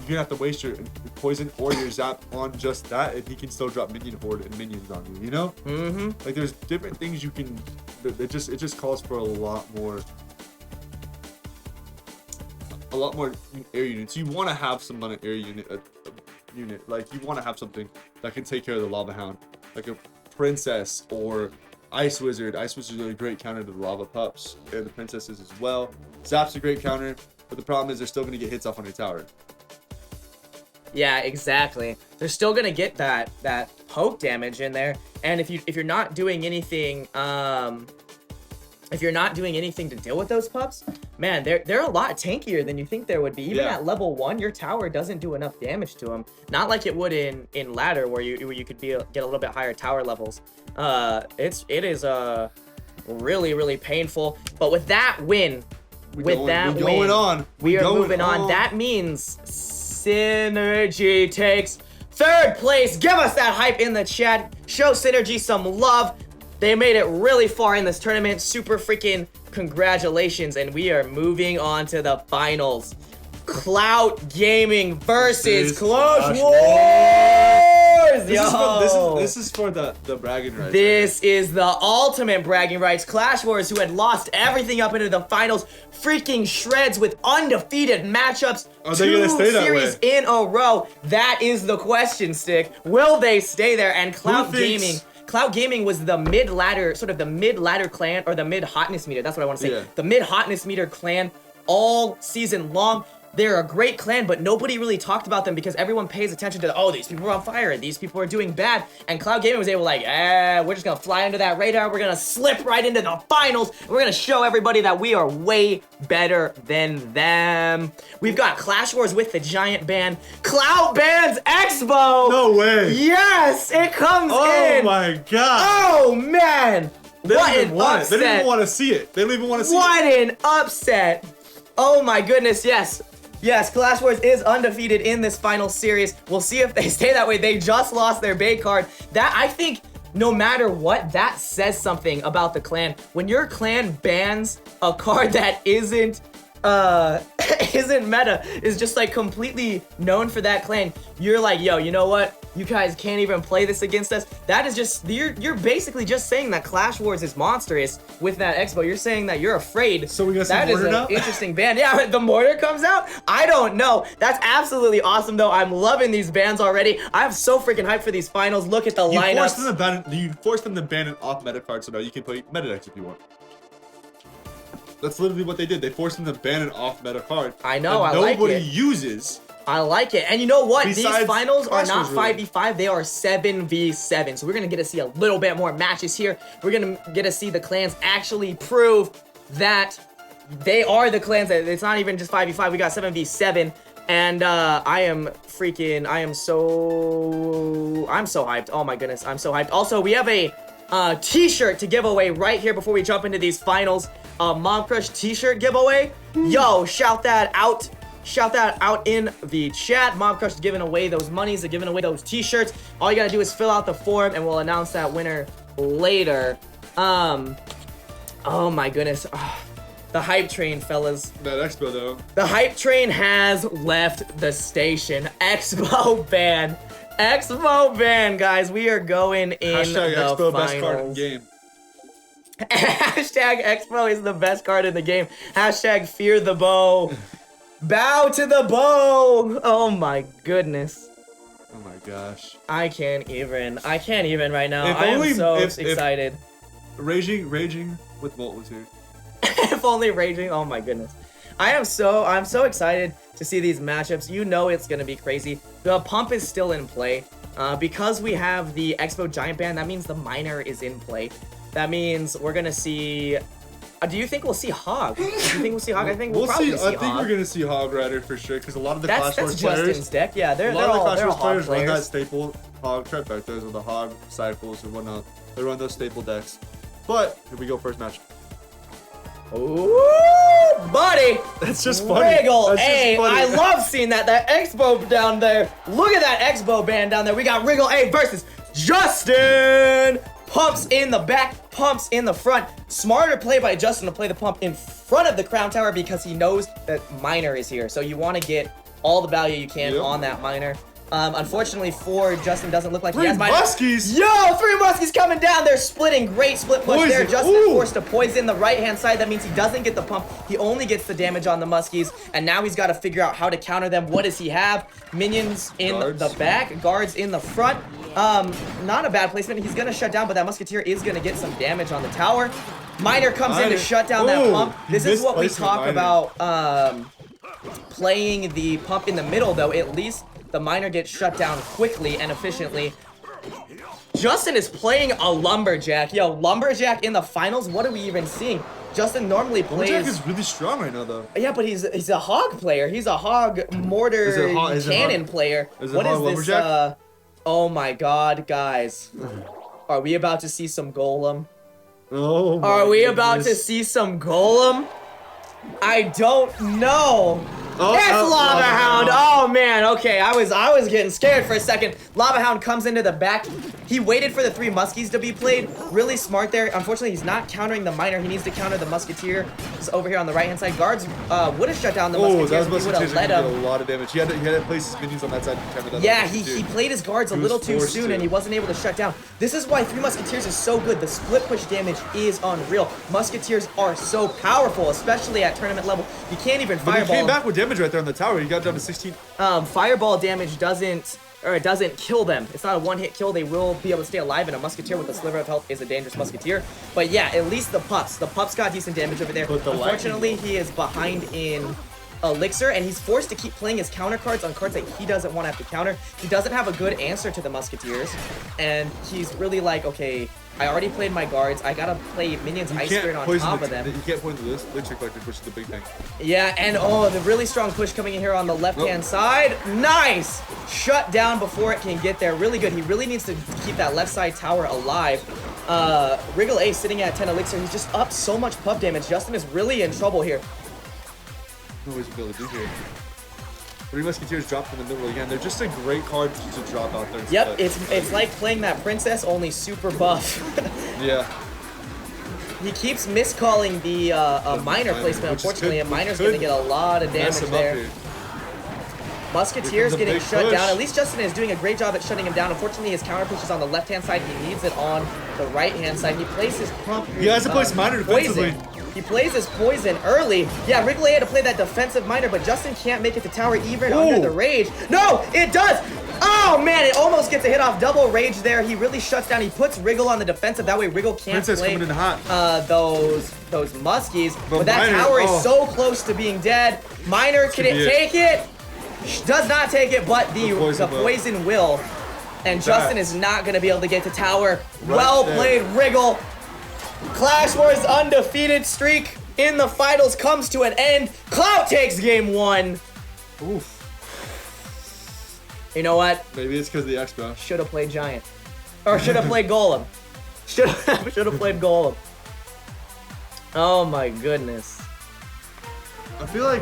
you're going to have to waste your poison or your zap on just that, and he can still drop minion horde and minions on you, you know? Mm-hmm. Like, there's different things you can, it just calls for a lot more air units. You want to have some on an air unit, a unit. Like, you want to have something that can take care of the Lava Hound, like a Princess or Ice Wizard. Ice Wizard is a great counter to the Lava Pups and the Princesses as well. Zap's a great counter, but the problem is they're still going to get hits off on your tower. Yeah, exactly. They're still gonna get that poke damage in there, and if you're not doing anything, if you're not doing anything to deal with those pups, man, they're a lot tankier than you think there would be. Even at level 1, your tower doesn't do enough damage to them. Not like it would in ladder where you could get a little bit higher tower levels. It is really painful. But with that win, we are moving on. That means Synergy takes 3rd place. Give us that hype in the chat. Show Synergy some love. They made it really far in this tournament. Super freaking congratulations. And we are moving on to the finals. Clout Gaming versus Clash Wars. This is for the bragging rights. This is the ultimate bragging rights. Clash Wars, who had lost everything up into the finals, freaking shreds with undefeated matchups. Are they gonna stay that series way? in a row. That is the question, Stick. Will they stay there? And Clout Gaming was the mid-ladder, sort of the mid-ladder clan, or the mid-hotness meter. That's what I want to say. Yeah. The mid-hotness meter clan all season long. They're a great clan, but nobody really talked about them because everyone pays attention to, oh, these people are on fire, these people are doing bad. And Cloud Gaming was able to, like, we're just gonna fly under that radar, we're gonna slip right into the finals, and we're gonna show everybody that we are way better than them. We've got Clash Wars with the giant band. Cloud Bands Expo! No way! Yes! It comes in! Oh my god! Oh man! What an upset! They didn't even want to see it. They didn't even want to see it. What an upset! Oh my goodness, yes. Yes, Clash Wars is undefeated in this final series. We'll see if they stay that way. They just lost their bait card. That, I think, no matter what, that says something about the clan. When your clan bans a card that isn't meta, is just like completely known for that clan, you're like, yo, you know what? You guys can't even play this against us. That is just, you're basically just saying that Clash Wars is monstrous with that expo. You're saying that you're afraid. So we got some That is Mortar an now? interesting ban. Yeah, the Mortar comes out? I don't know. That's absolutely awesome, though. I'm loving these bans already. I'm so freaking hyped for these finals. Look at the lineups. You force them to ban an off meta card so now you can play meta decks if you want. That's literally what they did. They forced them to ban an off meta card. I know, that I like nobody it. uses. I like it. And you know what? Besides These finals are Clash not Wars, really. 5v5. They are 7v7. So we're going to get to see a little bit more matches here. We're going to get to see the clans actually prove that they are the clans. It's not even just 5v5. We got 7v7. And I am so hyped. Oh my goodness. I'm so hyped. Also, we have a t-shirt to give away right here before we jump into these finals. Mom Crush t-shirt giveaway. Yo, shout that out. Shout that out in the chat. Mom Crush is giving away those monies. They're giving away those t-shirts. All you gotta do is fill out the form and we'll announce that winner later. Oh my goodness. The hype train, fellas. That expo, though. The hype train has left the station. Expo ban. Expo ban, guys. We are going in Hashtag the Expo, finals. best card in the game. Hashtag Expo is the best card in the game. Hashtag fear the bow. Bow to the bow. Oh my goodness. Oh my gosh. I can't even right now. If I am only- so if- excited. Raging with Volt was here. If only raging. Oh my goodness. I'm so excited to see these matchups. You know it's gonna be crazy. The pump is still in play. Because we have the Expo Giant Band, that means the Miner is in play. That means we're gonna see. Do you think we'll see Hog? Do you think we'll see Hog? I think we'll probably see Hog. I think we're gonna see Hog Rider for sure, because a lot of the That's Clash Wars Justin's players. deck. Yeah, they're A lot all of the they're Clash all Wars Hog players run that players. staple Hog trifectas or the Hog cycles or whatnot. They run those staple decks. But here we go, first match. Ooh, buddy! That's just funny. Wiggle, That's just A. funny. I love seeing that Expo down there. Look at that Expo band down there. We got Wriggle A versus Justin. Pumps in the back, pumps in the front. Smarter play by Justin to play the pump in front of the crown tower because he knows that Miner is here. So you want to get all the value you can on that Miner. Unfortunately for Justin, doesn't look like he has Miner. Muskies! Yo, 3 Muskies coming down. They're splitting. Great split push Poison. there. Justin Ooh. forced to poison the right-hand side. That means he doesn't get the pump. He only gets the damage on the Muskies. And now he's got to figure out how to counter them. What does he have? Minions in Guards. the back. Guards in the front. Not a bad placement. He's going to shut down, but that Musketeer is going to get some damage on the tower. Miner comes in to shut down that Ooh, pump. he This is what we misplaced the talk Miner. about playing the pump in the middle, though. At least the Miner gets shut down quickly and efficiently. Justin is playing a Lumberjack. Yo, Lumberjack in the finals? What are we even seeing? Justin normally plays... Lumberjack is really strong right now, though. Yeah, but he's a Hog player. He's a Hog mortar Is it cannon Hog? player. Is it What Hog is this? Lumberjack? Oh my god, guys. Are we about to see some Golem? Oh my Are we about to goodness. see some Golem? I don't know. Oh, It's oh, Lava Lava Hound. Hound. Oh man, okay. I was getting scared for a second. Lava Hound comes into the back. He waited for the 3 Muskies to be played. Really smart there. Unfortunately, he's not countering the Miner. He needs to counter the Musketeer. He's over here on the right-hand side. Guards would have shut down the Oh, Musketeers that if he was would have Musketeers let did him. a lot of damage. He had to place his minions on that side to counter that. Yeah, Musketeer. he played his guards a He was little too forced soon to. and he wasn't able to shut down. This is why 3 Musketeers is so good. The split push damage is unreal. Musketeers are so powerful, especially at tournament level. You can't even But he fireball. came back with damage right there on the tower. He got down to 16. Fireball damage doesn't kill them. It's not a one-hit kill. They will be able to stay alive, and a Musketeer with a sliver of health is a dangerous Musketeer. But yeah, at least the pups. The pups got decent damage over there. But the Unfortunately, he is behind in Elixir, and he's forced to keep playing his counter cards on cards that he doesn't want to have to counter. He doesn't have a good answer to the Musketeers, and he's really like, okay, I already played my guards. I gotta play minions Ice Spirit on top of them. You can't poison the Elixir Collector, which is the big thing. Yeah, and oh, the really strong push coming in here on the left-hand side. Nice! Shut down before it can get there. Really good. He really needs to keep that left side tower alive. Wriggle A sitting at 10 Elixir. He's just up so much pub damage. Justin is really in trouble here. No ways to be able to do here. 3 Musketeers dropped in the middle again. They're just a great card to drop out there. Yep, it's like playing that princess, only super buff. Yeah. He keeps miscalling the Miner Miner, placement. which is Unfortunately, good- a Miner's could going to get a lot of Mess damage him up there. here. Musketeer's Here comes a getting big shut push. down. At least Justin is doing a great job at shutting him down. Unfortunately, his counter push is on the left-hand side. He needs it on the right-hand side. He plays his pump. He has to place Miner defensively. Poison. He plays his poison early. Yeah, Wriggle A had to play that defensive Miner, but Justin can't make it to tower even under the rage. No, it does! Oh man, it almost gets a hit off. Double rage there. He really shuts down. He puts Wriggle on the defensive. That way Wriggle can't Princess play coming in hot. those Muskies. But that Miner, tower is oh. so close to being dead. Miner, can it be it. take it? Does not take it, but the poison will. poison will. And Justin is not going to be able to get to tower. Right Well there. played, Wriggle. Clash Wars undefeated streak in the finals comes to an end. Cloud takes game 1. Oof. You know what? Maybe it's because of the Expo. Should have played Giant. Or should have played Golem. Should have played gold. Oh my goodness. I feel like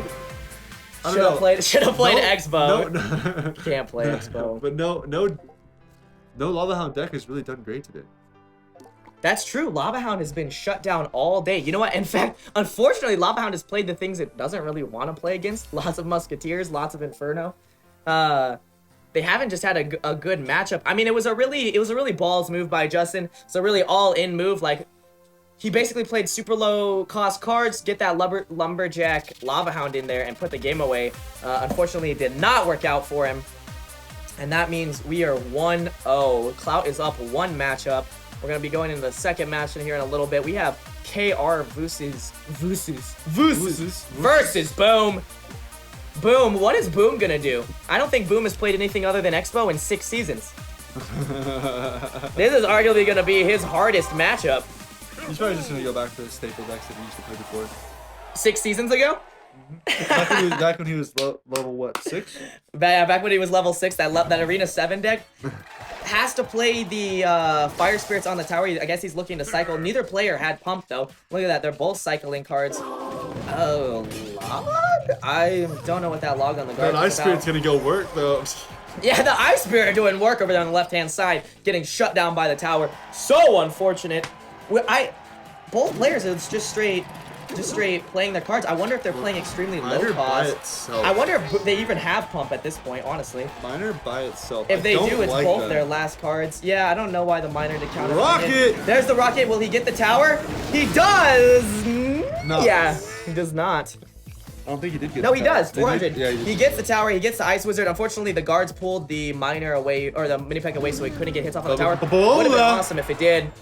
I don't Should have know. played No, Expo. No, Can't play Expo. But no Lava Hound deck has really done great today. That's true. Lava Hound has been shut down all day. You know what? In fact, unfortunately, Lava Hound has played the things it doesn't really want to play against. Lots of Musketeers, lots of Inferno. They haven't just had a good matchup. I mean, it was a really balls move by Justin. It's a really all-in move. Like, he basically played super low cost cards, get that Lumberjack Lava Hound in there, and put the game away. Unfortunately, it did not work out for him. And that means we are 1-0. Clout is up one matchup. We're going to be going into the second match in here in a little bit. We have KR versus Boom. Boom. What is Boom going to do? I don't think Boom has played anything other than Expo in 6 seasons. This is arguably going to be his hardest matchup. He's probably just going to go back to the staple decks that he used to play before. 6 seasons ago? Back when he was level, what, 6? Back when he was level 6, that Arena 7 deck. Has to play the Fire Spirits on the tower. I guess he's looking to cycle. Neither player had Pump, though. Look at that. They're both cycling cards. Oh, log? I don't know what that log on the guard That Ice Spirit's going to go work, though. Yeah, the Ice Spirit doing work over there on the left-hand side. Getting shut down by the tower. So unfortunate. Both players, it's just straight playing their cards. I wonder if they're playing extremely low cost. I wonder if they even have Pump at this point, honestly. Miner by itself. If they do, it's like both their last cards. Yeah, I don't know why the Miner to counter. Rocket! There's the Rocket. Will he get the tower? He does! No. Yeah, he does not. I don't think he did get No, the he tower. does. 400. Yeah, he gets the tower. He gets the Ice Wizard. Unfortunately, the guards pulled the Miner away, or the Mini Peck away, so he couldn't get hits off on the tower. Would have been awesome if it did.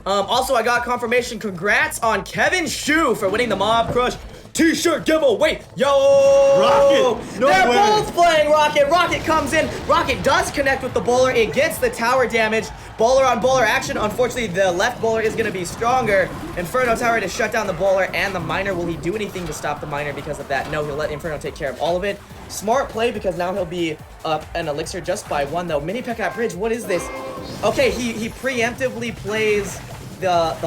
Also, I got confirmation. Congrats on Kevin Shu for winning the Mob Crush T-shirt giveaway. Yo! Rocket! They're both playing Rocket. Rocket comes in. Rocket does connect with the bowler. It gets the tower damage. Bowler on bowler action. Unfortunately, the left bowler is going to be stronger. Inferno tower to shut down the bowler and the Miner. Will he do anything to stop the Miner because of that? No, he'll let Inferno take care of all of it. Smart play because now he'll be up an elixir just by 1, though. Mini Peck at bridge. What is this? Okay, he preemptively plays the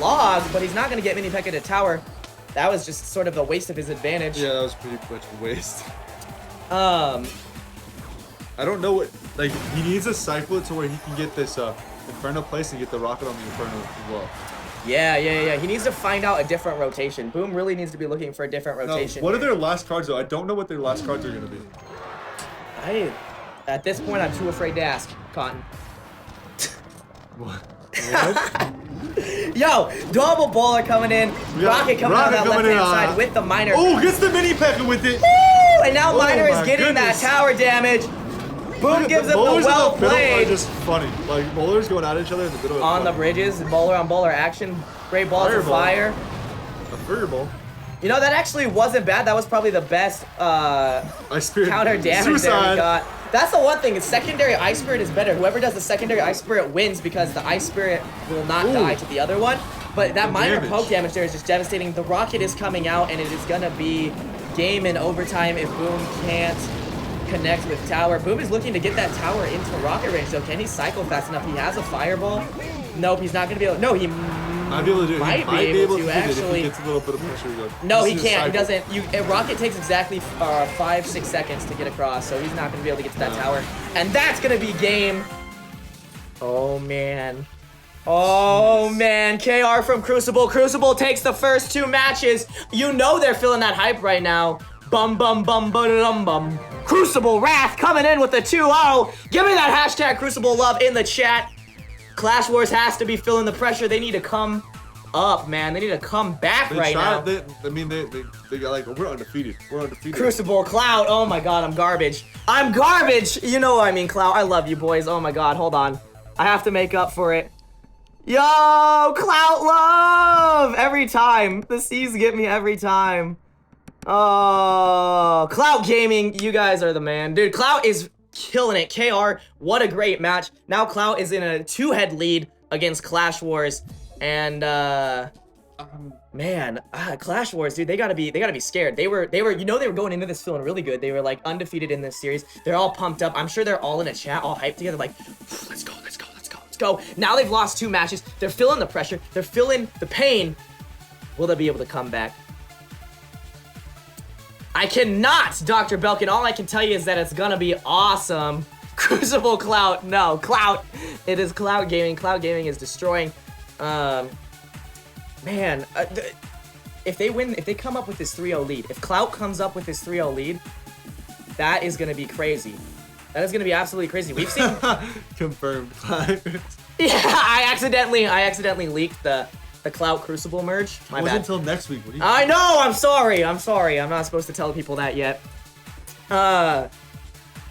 log, but he's not going to get Mini Peck at a tower. That was just sort of a waste of his advantage. Yeah, that was pretty much a waste. I don't know what, like, he needs to cycle it to where he can get this Inferno place and get the Rocket on the Inferno as well. Yeah. He needs to find out a different rotation. Boom really needs to be looking for a different rotation. What are their last cards, though? I don't know what their last cards are going to be. At this point, I'm too afraid to ask, Cotton. What? Yo, double bowler coming in. Rocket coming on that left-hand side with the Miner. Oh, gets the Mini Peck with it. Woo! And now Miner is getting that tower damage. Boom gives him the well played. Just funny. Like, bowlers going at each other in the middle. On the bridges, bowler on bowler action. Great balls of fire. A fireball. You know, that actually wasn't bad. That was probably the best counter damage that we got. That's the one thing. Secondary Ice Spirit is better. Whoever does the secondary Ice Spirit wins because the Ice Spirit will not die to the other one. But that minor poke damage there is just devastating. The Rocket is coming out, and it is going to be game in overtime if Boom can't connect with Tower. Boom is looking to get that Tower into Rocket range, so can he cycle fast enough? He has a Fireball. Nope, he's not going to be able to. No, he might be able to do it. Might be able to actually. If he gets a little bit of pressure. No, he can't. He doesn't. Rocket takes exactly 5-6 seconds to get across, so he's not going to be able to get to that tower. And that's going to be game. Oh, man. Oh, man. KR from Crucible. Crucible takes the first 2 matches. You know they're feeling that hype right now. Bum, bum, bum, bum, bum. Crucible Wrath coming in with the 2-0. Give me that hashtag Crucible Love in the chat. Clash Wars has to be feeling the pressure. They need to come up, man. They need to come back now. They got like, we're undefeated. We're undefeated. Crucible, Cloud. Oh my god, I'm garbage. I'm garbage! You know what I mean, Cloud. I love you, boys. Oh my god, hold on. I have to make up for it. Yo, Clout love! Every time. The C's get me every time. Oh, Clout Gaming, you guys are the man. Dude, Clout is killing it. KR, what a great match. Now Clout is in a 2-head lead against Clash Wars. And man, Clash Wars, dude, they gotta be scared. They were going into this feeling really good. They were like undefeated in this series. They're all pumped up. I'm sure they're all in a chat, all hyped together, like, let's go. Let's go. Now they've lost 2 matches. They're feeling the pressure. They're feeling the pain. Will they be able to come back? I cannot, Dr. Belkin. All I can tell you is that it's gonna be awesome. Crucible Clout. No, Clout. It is Clout Gaming. Clout Gaming is destroying. Man, if they win, if they come up with this 3-0 lead, if Clout comes up with this 3-0 lead, that is gonna be crazy. That is gonna be absolutely crazy. We've seen confirmed. Yeah, I accidentally leaked the Clout Crucible merge. My bad. Until next week. What do you I know. I'm sorry. I'm not supposed to tell people that yet.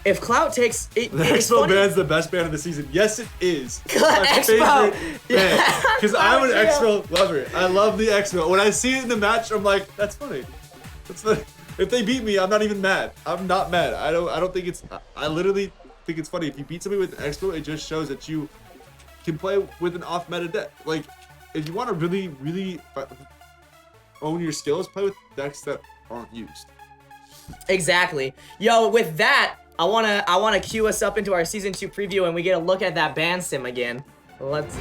If Clout takes it, the Expo band's the best band of the season. Yes, it is. My Expo. favorite band. Because I'm an Expo lover. I love the Expo. When I see it in the match, I'm like, that's funny. That's funny. If they beat me, I'm not even mad. I'm not mad. I don't think it's. I literally think it's funny. If you beat somebody with an Expo, it just shows that you can play with an off-meta deck. Like, if you want to really own your skills, play with decks that aren't used. Exactly. Yo, with that, I wanna cue us up into our season 2 preview, and we get a look at that band sim again. Let's.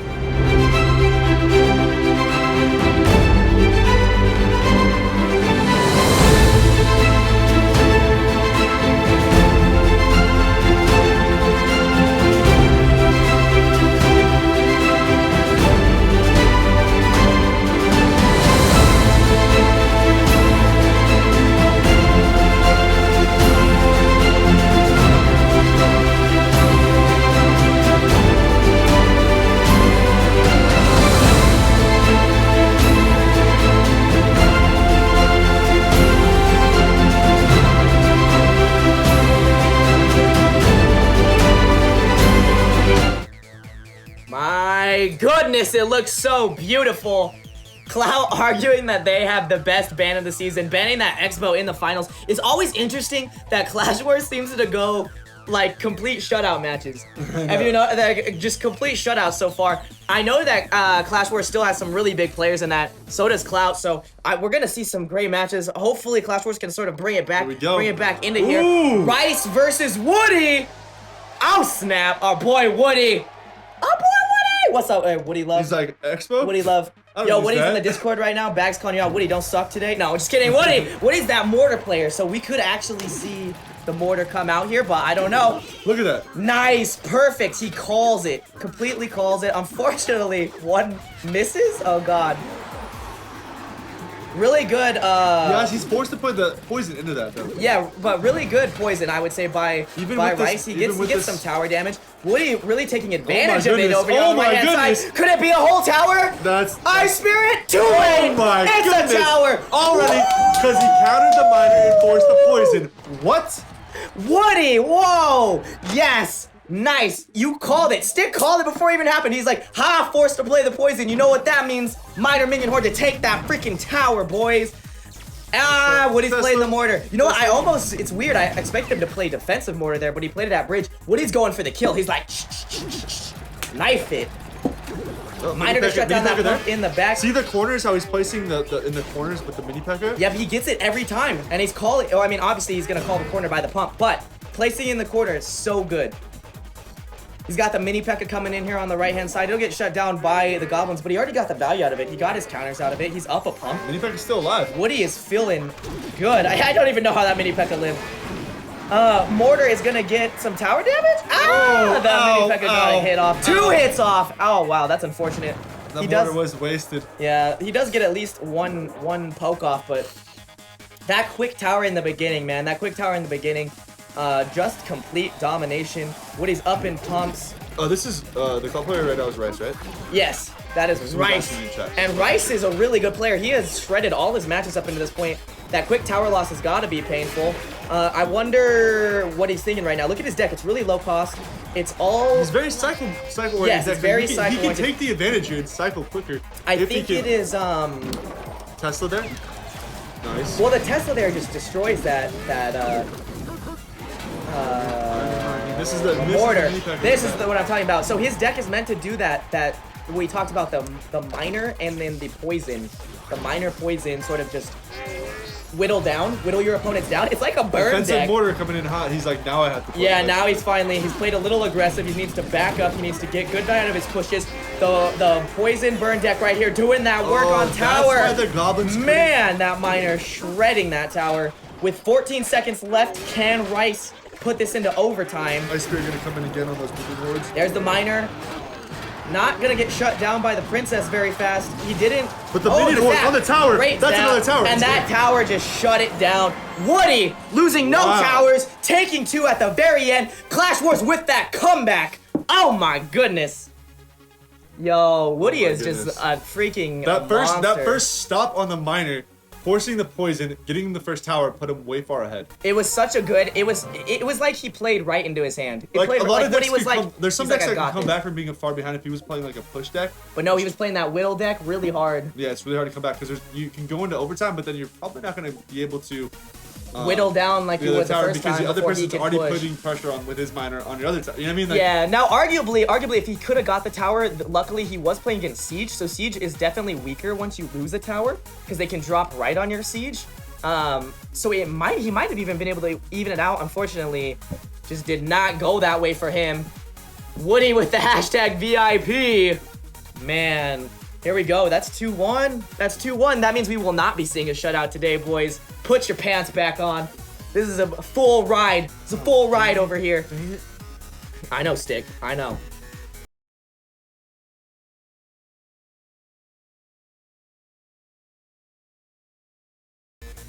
My goodness, it looks so beautiful. Clout arguing that they have the best ban of the season, banning that Expo in the finals. It's always interesting that Clash Wars seems to go like complete shutout matches. Have you know that just complete shutouts so far? I know that Clash Wars still has some really big players in that. So does Clout. So we're gonna see some great matches. Hopefully, Clash Wars can sort of bring it back, into here. Rice versus Woody. Oh snap! Our boy Woody. Our boy Woody. What's up, hey, Woody Love? He's like Expo. Woody Love. Yo, Woody's in the Discord right now. Bags calling you out. Woody, don't suck today. No, just kidding. Woody's that mortar player, so we could actually see the mortar come out here, but I don't know. Look at that. Nice, perfect. He calls it. Completely calls it. Unfortunately, one misses. Oh God. Really good. Yes, he's forced to put the poison into that though. Yeah, but really good poison, I would say, by Rice. He gets some tower damage. Woody really taking advantage of it over here on the right-hand side. Could it be a whole tower? That's Ice Spirit, 2-lane. Oh my goodness. It's a tower. Already, because he countered the miner and forced the poison. What? Woody, whoa. Yes. Nice. You called it. Stick called it before it even happened. He's like, ha, forced to play the poison. You know what that means? Miner Minion Horde to take that freaking tower, boys. Woody's playing the mortar. You know what? It's weird. I expect him to play defensive mortar there, but he played it at bridge. Woody's going for the kill. He's like, knife it. Miner to shut down that pump in the back. See the corners, how he's placing in the corners with the mini P.E.K.K.A? Yep, he gets it every time. And he's calling, I mean, obviously he's going to call the corner by the pump, but placing in the corner is so good. He's got the mini P.E.K.K.A coming in here on the right-hand side. He'll get shut down by the goblins, but he already got the value out of it. He got his counters out of it. He's up a pump. Mini P.E.K.K.A's still alive. Woody is feeling good. I don't even know how that mini P.E.K.K.A lived. Mortar is gonna get some tower damage. That mini P.E.K.K.A got a hit off. 2 hits off. Oh wow, that's unfortunate. That mortar was wasted. Yeah, he does get at least one poke off, but that quick tower in the beginning, man. That quick tower in the beginning. Just complete domination. Woody's up in pumps. Oh, this is the club player right now is Rice, right? Yes, that is Rice. And Rice is a really good player. He has shredded all his matches up into this point. That quick tower loss has got to be painful. I wonder what he's thinking right now. Look at his deck. It's really low cost. It's all... He's very cycle oriented. Yes, it's very cycle oriented. He can take the advantage here and cycle quicker. I think it is... Tesla there? Nice. Well, the Tesla there just destroys that this is the mortar. This is what I'm talking about. So his deck is meant to do that we talked about the miner and then the poison. The miner poison sort of just whittle your opponents down. It's like a burn Defensive deck. mortar coming in hot. He's like, now I have to play. Yeah, now he's played a little aggressive. He needs to back up. He needs to get good out of his pushes. The poison burn deck right here doing that work on tower. That's why the goblins. Man, that miner shredding that tower. With 14 seconds left, can Rice put this into overtime? Ice Spirit gonna come in again on those moving boards. There's the miner. Not gonna get shut down by the princess very fast. He didn't. But the minion horse on the tower. Great That's zap. another tower. And that tower just shut it down. Woody losing no towers, taking 2 at the very end. Clash Wars with that comeback. Oh my goodness. Yo, Woody is just a freaking monster. That first stop on the miner, forcing the poison, getting the first tower, put him way far ahead. It was such a good. It was like he played right into his hand. Like a lot of decks, there's some decks that can come back from being far behind if he was playing like a push deck. But no, he was playing that whittle deck really hard. Yeah, it's really hard to come back because you can go into overtime, but then you're probably not going to be able to whittle down like you would the first because time the other before person's he already push. putting pressure on with his miner on your other tower. You know what I mean? Like, yeah. Now, arguably, if he could have got the tower, luckily he was playing against Siege, so Siege is definitely weaker once you lose a tower because they can drop right on your Siege. So he might have even been able to even it out. Unfortunately, just did not go that way for him. Woody with the hashtag VIP. Man, here we go. That's 2-1. That's 2-1. That means we will not be seeing a shutout today, boys. Put your pants back on. This is a full ride. It's a full ride over here. I know, Stick. I know.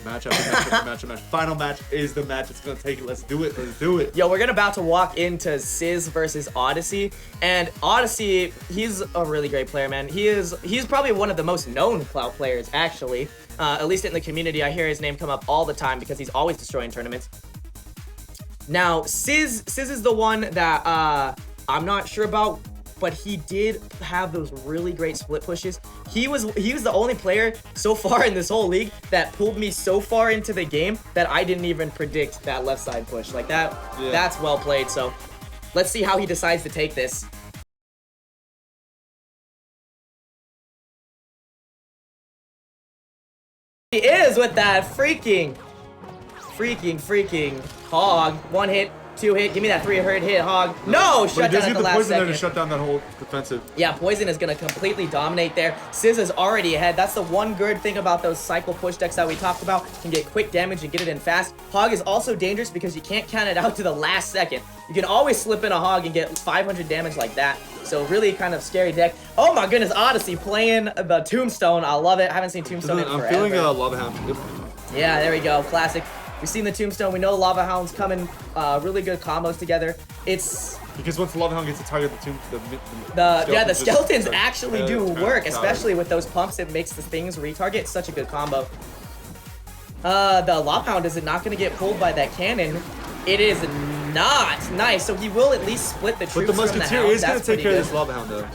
match after match after match after match. Final match is the match. It's gonna take it. Let's do it. Let's do it. Yo, we're about to walk into Sizz versus Odyssey, and Odyssey, he's a really great player, man. He's probably one of the most known Clout players, actually. At least in the community, I hear his name come up all the time because he's always destroying tournaments. Now, Sizz is the one that I'm not sure about, but he did have those really great split pushes. He was the only player so far in this whole league that pulled me so far into the game that I didn't even predict that left side push. Like that, yeah. That's well played. So let's see how he decides to take this. He is with that freaking hog. 1 hit, 2 hit. Give me that 3 hit hog. No, shut down at the last poison second. there to shut down that whole defensive. Yeah, poison is gonna completely dominate there. Sizz is already ahead. That's the one good thing about those cycle push decks that we talked about. Can get quick damage and get it in fast. Hog is also dangerous because you can't count it out to the last second. You can always slip in a hog and get 500 damage like that. So really kind of scary deck. Oh my goodness, Odyssey playing the Tombstone. I love it. I haven't seen Tombstone in forever. I'm feeling a Lava Hound. Yeah, there we go. Classic. We've seen the Tombstone. We know Lava Hound's coming. Really good combos together. It's because once the Lava Hound gets to target the skeletons actually do work, especially with those pumps. It makes the things retarget. It's such a good combo. The Lava Hound is not going to get pulled by that cannon. It is not. Nice. So he will at least split the troops. But the Musketeer is going to take care of this Lava Hound, though.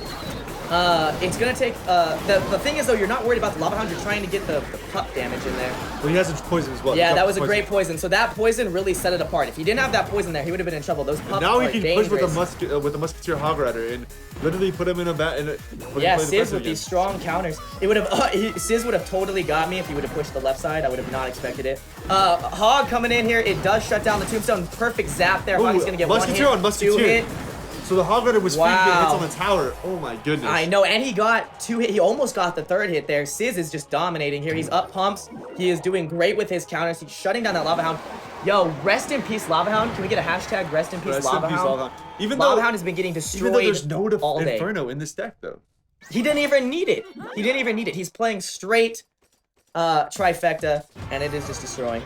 It's gonna take, the thing is though, you're not worried about the Lava Hound, you're trying to get the pup damage in there. Well, he has a poison as well. Yeah, that was a great poison. So that poison really set it apart. If he didn't have that poison there, he would have been in trouble. Those pups now are he can dangerous. push with the Musketeer Hog Rider and literally put him in a bat. Yeah, Sizz with these strong counters. It would have, Sizz would have totally got me if he would have pushed the left side. I would have not expected it. Hog coming in here, it does shut down the Tombstone. Perfect zap there. Hog's gonna get Musketeer 1 hit, 2 hit. So the Hog Rider was free to get hits on the tower. Oh my goodness. I know, and he got 2 hit. He almost got the 3rd hit there. Sizz is just dominating here. He's up pumps. He is doing great with his counters. He's shutting down that Lava Hound. Yo, rest in peace, Lava Hound. Can we get a hashtag rest in peace, Lava Hound? Even Lava Hound has been getting destroyed even though there's no all day. Inferno in this deck, though. He didn't even need it. He didn't even need it. He's playing straight trifecta, and it is just destroying.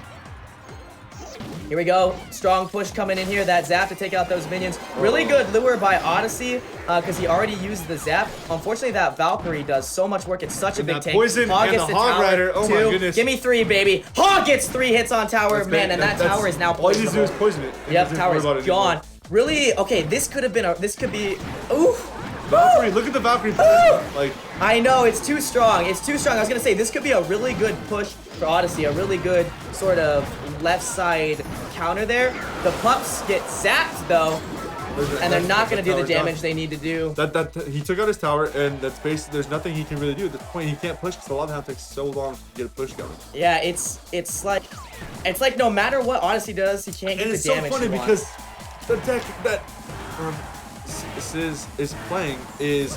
Here we go. Strong push coming in here. That zap to take out those minions. Really good lure by Odyssey because he already used the zap. Unfortunately, that Valkyrie does so much work. It's such a big tank. Poison Hog and gets the Hog Rider. Oh my goodness. Give me 3, baby. Hog gets 3 hits on tower. Man, and that tower is now poisoned. All you need to do is poison it. Yep, tower is gone. Really? Okay, this could have been this could be... Oof. Valkyrie, look at the Valkyrie. Like, I know, it's too strong. It's too strong. I was going to say, this could be a really good push for Odyssey. A really good sort of left side counter there. The pups get zapped, though. And they're not going to do the damage they need to do. That he took out his tower, and that's basically there's nothing he can really do at this point. He can't push because the lava hound takes so long to get a push going. Yeah, it's like no matter what Odyssey does, he can't get the damage. And it's so funny because the deck that Sizz is playing is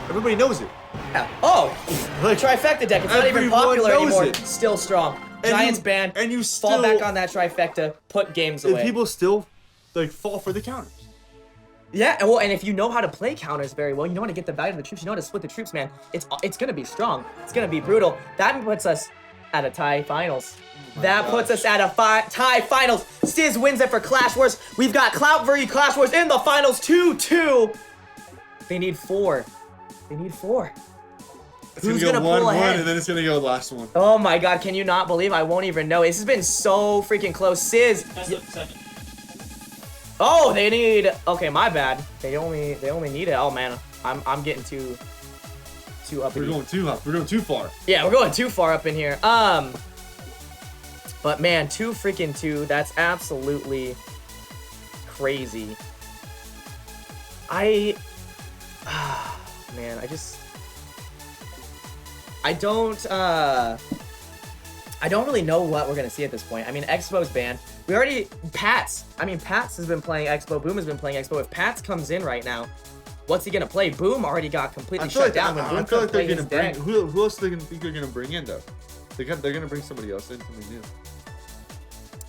everybody knows it. Yeah. Oh, Like, trifecta deck. It's not even popular anymore. It. Still strong. And Giants you, banned. And you still fall back on that trifecta. Put games away. And people still like fall for the counters. Yeah, and if you know how to play counters very well, you know how to get the value of the troops, you know how to split the troops, man. It's gonna be strong. It's gonna be brutal. That puts us at a tie finals. Puts us at a tie finals. Sizz wins it for Clash Wars. We've got Clout vs Clash Wars in the finals 2-2. They need 4. Who's gonna pull ahead? And then it's gonna go last one. Oh my god, can you not believe I won't even know? This has been so freaking close. Sizz. Oh, they need. Okay, my bad. They only need it. Oh man, I'm getting too up. We're going too hot. We're going too far. Yeah, we're going too far up in here. But man, 2. That's absolutely crazy. Man, I don't really know what we're gonna see at this point. I mean, Expo's banned. We already Pats has been playing Expo. Boom has been playing Expo. If Pats comes in right now, what's he gonna play? Boom already got completely shut down. I feel like they're gonna bring. Who else do they think they're gonna bring in though? They're gonna bring somebody else in, something new.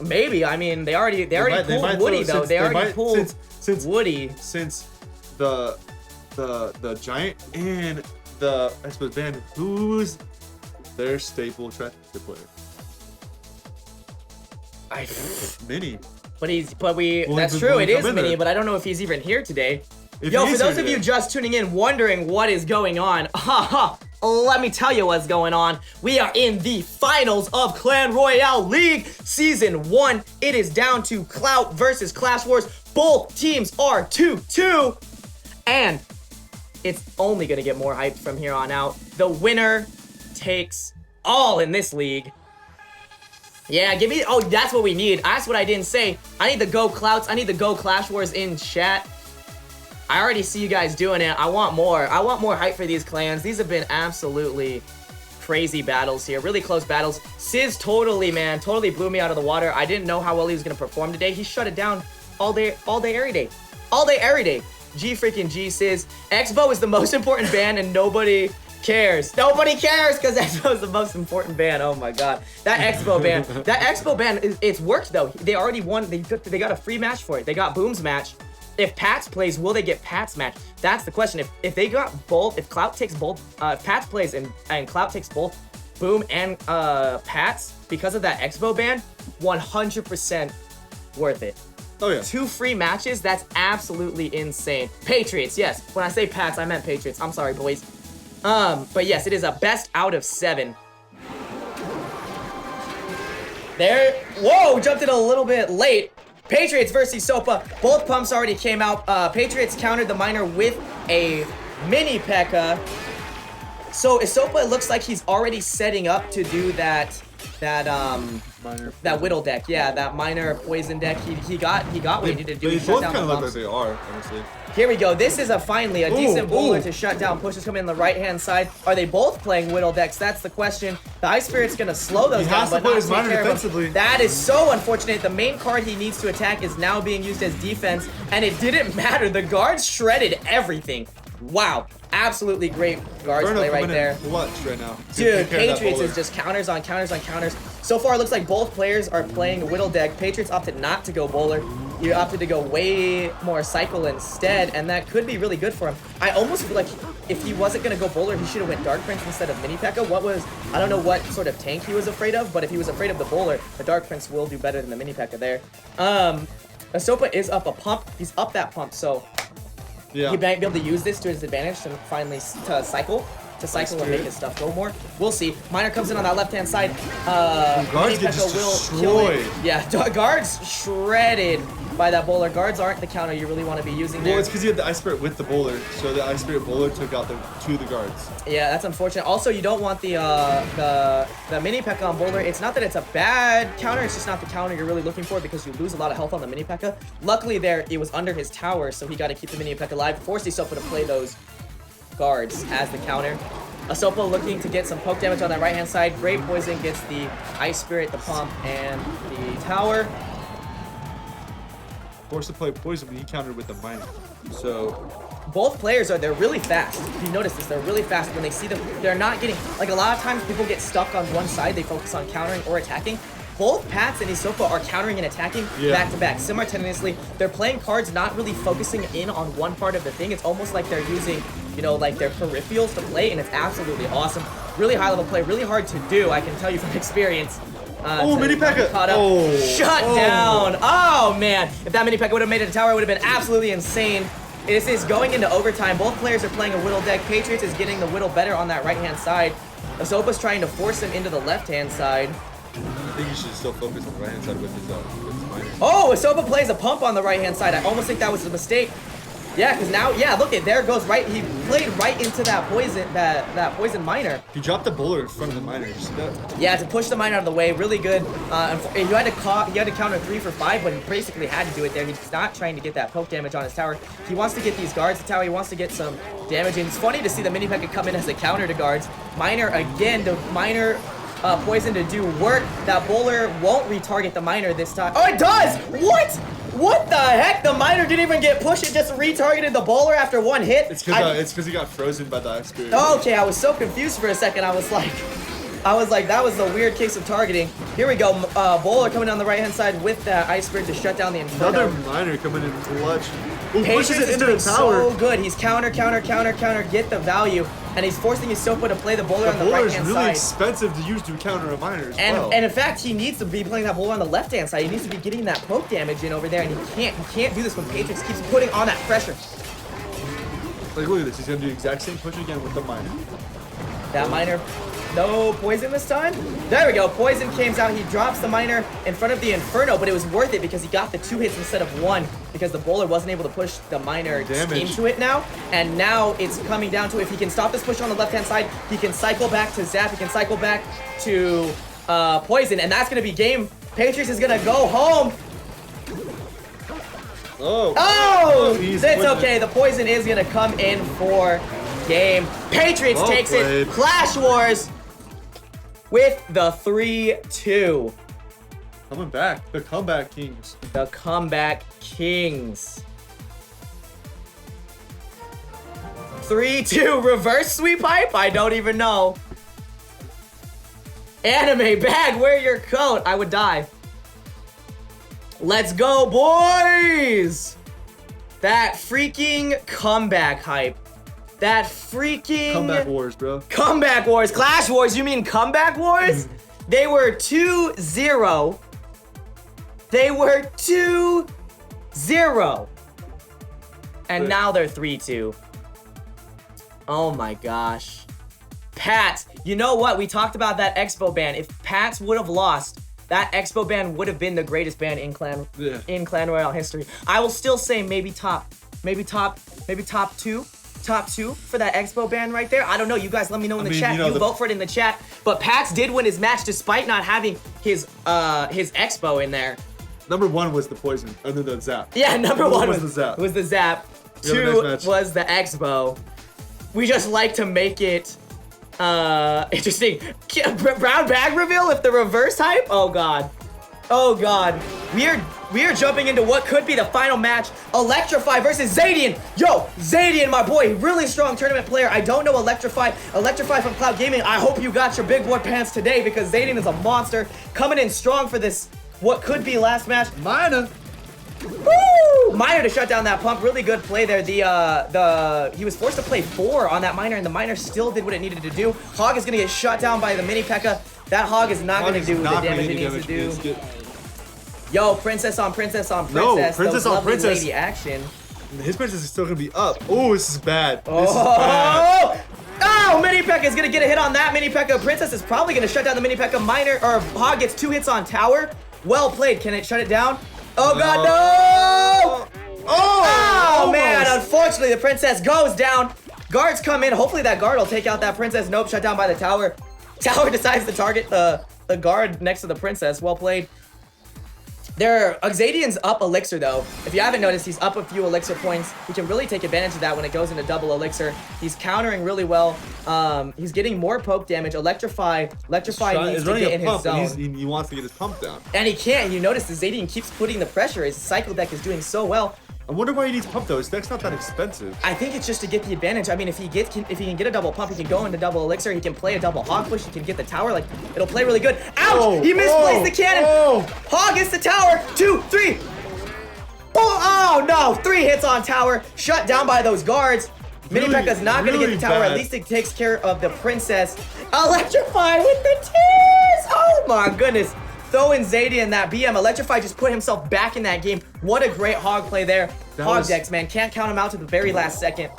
Maybe. I mean, they already pulled Woody though. They already pulled Woody since the Giant and the Expo band. Who's their staple trifecta player? Mini. That's true, it is Mini, but I don't know if he's even here today. Yo, for those of you just tuning in wondering what is going on, let me tell you what's going on. We are in the finals of Clan Royale League Season 1. It is down to Clout versus Clash Wars. Both teams are 2-2. And it's only gonna get more hyped from here on out. The winner takes all in this league. Yeah, give me. Oh, that's what we need. That's what I didn't say. I need the Go Clouts. I need the Go Clash Wars in chat. I already see you guys doing it. I want more. I want more hype for these clans. These have been absolutely crazy battles here. Really close battles. Sizz totally blew me out of the water. I didn't know how well he was going to perform today. He shut it down all day, every day. All day, every day. G Sizz. Expo is the most important ban and nobody cares. Nobody cares because Expo is the most important ban. Oh my god. That Expo ban, it's worked though. They already won. They got a free match for it. They got Boom's match. If Pats plays, will they get Pats match? That's the question. If they got both, if Clout takes both, if Pats plays and Clout takes both Boom and Pats because of that Expo ban, 100% worth it. Oh yeah. 2 free matches, that's absolutely insane. Patriots, yes. When I say Pats, I meant Patriots. I'm sorry, boys. But yes, it is a best out of 7. There, whoa, jumped in a little bit late. Patriots versus Sopa. Both pumps already came out. Patriots countered the miner with a mini P.E.K.K.A. So Isopa, it looks like he's already setting up to do that Whittle deck. Yeah, that minor poison deck. He got what he needed to do. They both kind of look like they are, honestly. Here we go. This is finally a decent bowler to shut down. Pushes coming in the right-hand side. Are they both playing Whittle decks? That's the question. The Ice Spirit's going to slow those down, but not take care of them. That is so unfortunate. The main card he needs to attack is now being used as defense, and it didn't matter. The guards shredded everything. Wow. Absolutely great guards play right there. Clutch right now. Dude, Patriots is just counters on counters on counters. So far, it looks like both players are playing Whittle deck. Patriots opted not to go bowler. You opted to go way more cycle instead, and that could be really good for him. I almost feel like if he wasn't going to go bowler, he should have went Dark Prince instead of Mini P.E.K.K.A. I don't know what sort of tank he was afraid of, but if he was afraid of the bowler, the Dark Prince will do better than the Mini P.E.K.K.A. there. Asopa is up a pump. He's up that pump, so he might be able to use this to his advantage to finally cycle and make his stuff go more. We'll see. Miner comes in on that left-hand side. Guards get just destroyed. Yeah, guards shredded by that bowler. Guards aren't the counter you really want to be using there. Well, it's because you had the Ice Spirit with the bowler, so the Ice Spirit bowler took out the guards. Yeah, that's unfortunate. Also, you don't want the mini P.E.K.K.A on bowler. It's not that it's a bad counter, it's just not the counter you're really looking for because you lose a lot of health on the mini P.E.K.K.A. Luckily there, it was under his tower, so he got to keep the mini P.E.K.K.A alive, forced Isopo to play those guards as the counter. Isopo looking to get some poke damage on that right-hand side. Great Poison gets the Ice Spirit, the pump, and the tower. Forced to play Poison, but he countered with the Minor. So both players they're really fast. If you notice this, they're really fast when they see them. They're not getting, like a lot of times people get stuck on one side. They focus on countering or attacking. Both Pats and Isopo are countering and attacking back to back simultaneously. They're playing cards, not really focusing in on one part of the thing. It's almost like they're using, you know, like their peripherals to play, and it's absolutely awesome. Really high level play, really hard to do, I can tell you from experience. Oh, mini P.E.K.K.A. Oh, shut down. Oh, man. If that mini P.E.K.K.A would have made it to tower, it would have been absolutely insane. This is going into overtime. Both players are playing a Whittle deck. Patriots is getting the Whittle better on that right-hand side. Isopo's trying to force him into the left-hand side. I think you should still focus on the right-hand side with his Minor. Oh, Isopo plays a pump on the right-hand side. I almost think that was a mistake. Yeah, because now, yeah, look, there goes right. He played right into that poison, that poison Minor. He dropped the bowler in front of the Minor. You see that? Yeah, to push the Minor out of the way, really good. You had to counter 3 for 5, but he basically had to do it there. He's not trying to get that poke damage on his tower. He wants to get these guards to tower. He wants to get some damage, and it's funny to see the mini P.E.K.K.A come in as a counter to guards. Minor again, the Minor Poison to do work. That bowler won't retarget the Minor this time. Oh, it does! What? What the heck? The Minor didn't even get pushed. It just retargeted the bowler after one hit. It's because he got frozen by the Ice Spirit. Okay, I was so confused for a second. I was like, that was a weird case of targeting. Here we go. Bowler coming down the right-hand side with that Ice Spirit to shut down the Inferno. Another Minor coming in clutch. Ooh, Patriots pushes it is into doing the tower. so good. He's counter, get the value. And he's forcing Isopo to play the bowler on the right-hand side. The bowler is really expensive to use to counter a Minor as well. And in fact, he needs to be playing that bowler on the left-hand side. He needs to be getting that poke damage in over there, and he can't do this when Patriots keeps putting on that pressure. Like, look at this. He's going to do the exact same push again with the Minor. That Minor, no Poison this time. There we go. Poison comes out. He drops the Minor in front of the Inferno, but it was worth it because he got the 2 hits instead of 1 because the bowler wasn't able to push the Minor into it now. And now it's coming down to if he can stop this push on the left-hand side, he can cycle back to Zap. He can cycle back to Poison, and that's going to be game. Patriots is going to go home. Oh, that's okay. The Poison is going to come in for game. Patriots takes it. Clash Wars with the 3-2. Coming back. The comeback kings. The comeback kings. 3-2 reverse sweep hype? I don't even know. Anime bag, wear your coat. I would die. Let's go, boys. That freaking comeback hype. That freaking... Comeback Wars, bro. Comeback Wars. Clash Wars. You mean Comeback Wars? They were 2-0. They were 2-0. And now they're 3-2. Oh my gosh. Pats. You know what? We talked about that Expo ban. If Pats would have lost, that Expo ban would have been the greatest ban in Clan Royale history. I will still say maybe top 2. Top 2 for that Expo ban right there. I don't know. You guys let me know in the chat. You vote for it in the chat. But Pats did win his match despite not having his Expo in there. Number 1 was the Poison, and then the Zap. Yeah, number 1 was the Zap. 2 was the Expo. We just like to make it interesting. Brown bag reveal with the reverse hype? Oh god. Oh god. We are jumping into what could be the final match. Electrify versus Zadian. Yo, Zadian, my boy, really strong tournament player. I don't know Electrify. Electrify from Cloud Gaming. I hope you got your big boy pants today because Zadian is a monster. Coming in strong for this, what could be last match. Minor. Woo! Minor to shut down that pump. Really good play there. He was forced to play 4 on that Minor, and the Minor still did what it needed to do. Hog is going to get shut down by the mini P.E.K.K.A. That Hog is not going to do the damage it needs to do. Yo, princess on princess on princess. No, princess on princess. Lady action. His princess is still going to be up. Oh, this is bad. Oh, mini P.E.K.K.A is going to get a hit on that mini P.E.K.K.A. Princess is probably going to shut down the mini P.E.K.K.A. Minor, or Hog gets 2 hits on tower. Well played. Can it shut it down? Oh god, no! Oh man, almost. unfortunately the princess goes down. Guards come in. Hopefully that guard will take out that princess. Nope, shut down by the tower. Tower decides to target the guard next to the princess. Well played. Xadian's up elixir though. If you haven't noticed, he's up a few elixir points. He can really take advantage of that when it goes into double elixir. He's countering really well. He's getting more poke damage. Electrify needs to get in his zone. He wants to get his pump down. And he can't. You notice the Xadian keeps putting the pressure. His cycle deck is doing so well. I wonder why he needs pump though. His deck's not that expensive. I think it's just to get the advantage. I mean, if he can get a double pump, he can go into double elixir. He can play a double hog push. He can get the tower. Like, it'll play really good. Ouch! He misplaced the cannon. Hog gets the tower. 2, 3. Oh no! 3 hits on tower. Shut down by those guards. Mini Pekka's not gonna get the tower. At least it takes care of the princess. Electrify with the tears. Oh my goodness. Throwing Xadian that BM. Electrify just put himself back in that game. What a great hog play there. Hog decks, man. Can't count him out to the very last second.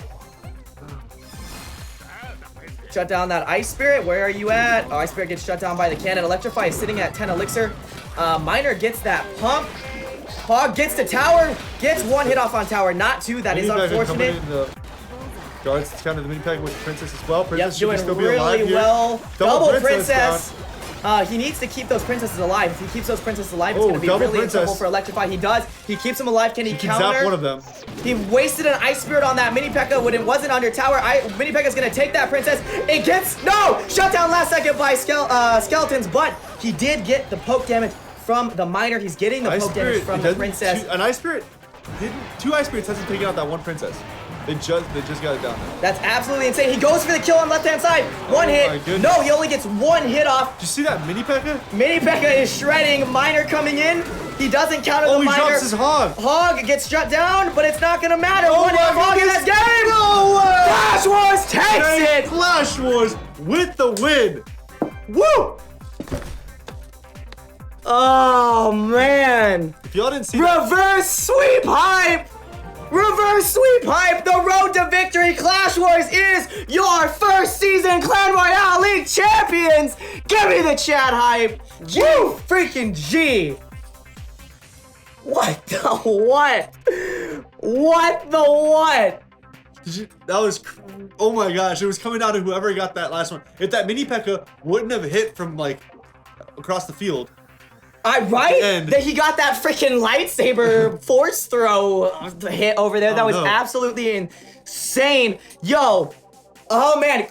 Shut down that Ice Spirit. Where are you at? Oh, Ice Spirit gets shut down by the cannon. Electrify is sitting at 10 elixir. Miner gets that pump. Hog gets the tower. Gets 1 hit off on tower. Not 2. That is unfortunate. Guards counter the mini pack with the princess as well. Princess doing still be really alive here. well. Double princess. Down. He needs to keep those princesses alive. If he keeps those princesses alive, it's going to be really in trouble for Electrify. He does. He keeps them alive. Can he counter? Zap one of them. He wasted an Ice Spirit on that Mini Pekka when it wasn't under tower. Mini Pekka's going to take that princess. It gets... No! Shut down last second by skeletons, but he did get the poke damage from the miner. He's getting the poke damage from the princess. An Ice Spirit... 2 Ice Spirits hasn't taken out that one princess. They just got it down there. That's absolutely insane. He goes for the kill on left-hand side. 1 hit. No, he only gets 1 hit off. Did you see that Mini Pekka? Mini Pekka is shredding. Miner coming in. He doesn't counter the miner. He drops his hog. Hog gets shut down, but it's not going to matter. Oh 1 hit hog in this game. No way. Clash Wars takes it. Clash Wars with the win. Woo! Oh, man. If y'all didn't see Reverse sweep hype. Reverse sweep hype! The road to victory! Clash Wars is your first season Clan Royale League champions! Give me the chat hype! You freaking G! What the what? What the what? That was, oh my gosh, it was coming down to whoever got that last one. If that Mini Pekka wouldn't have hit from like across the field. Right? That he got that freaking lightsaber force throw hit over there. That was absolutely insane. Yo. Oh man,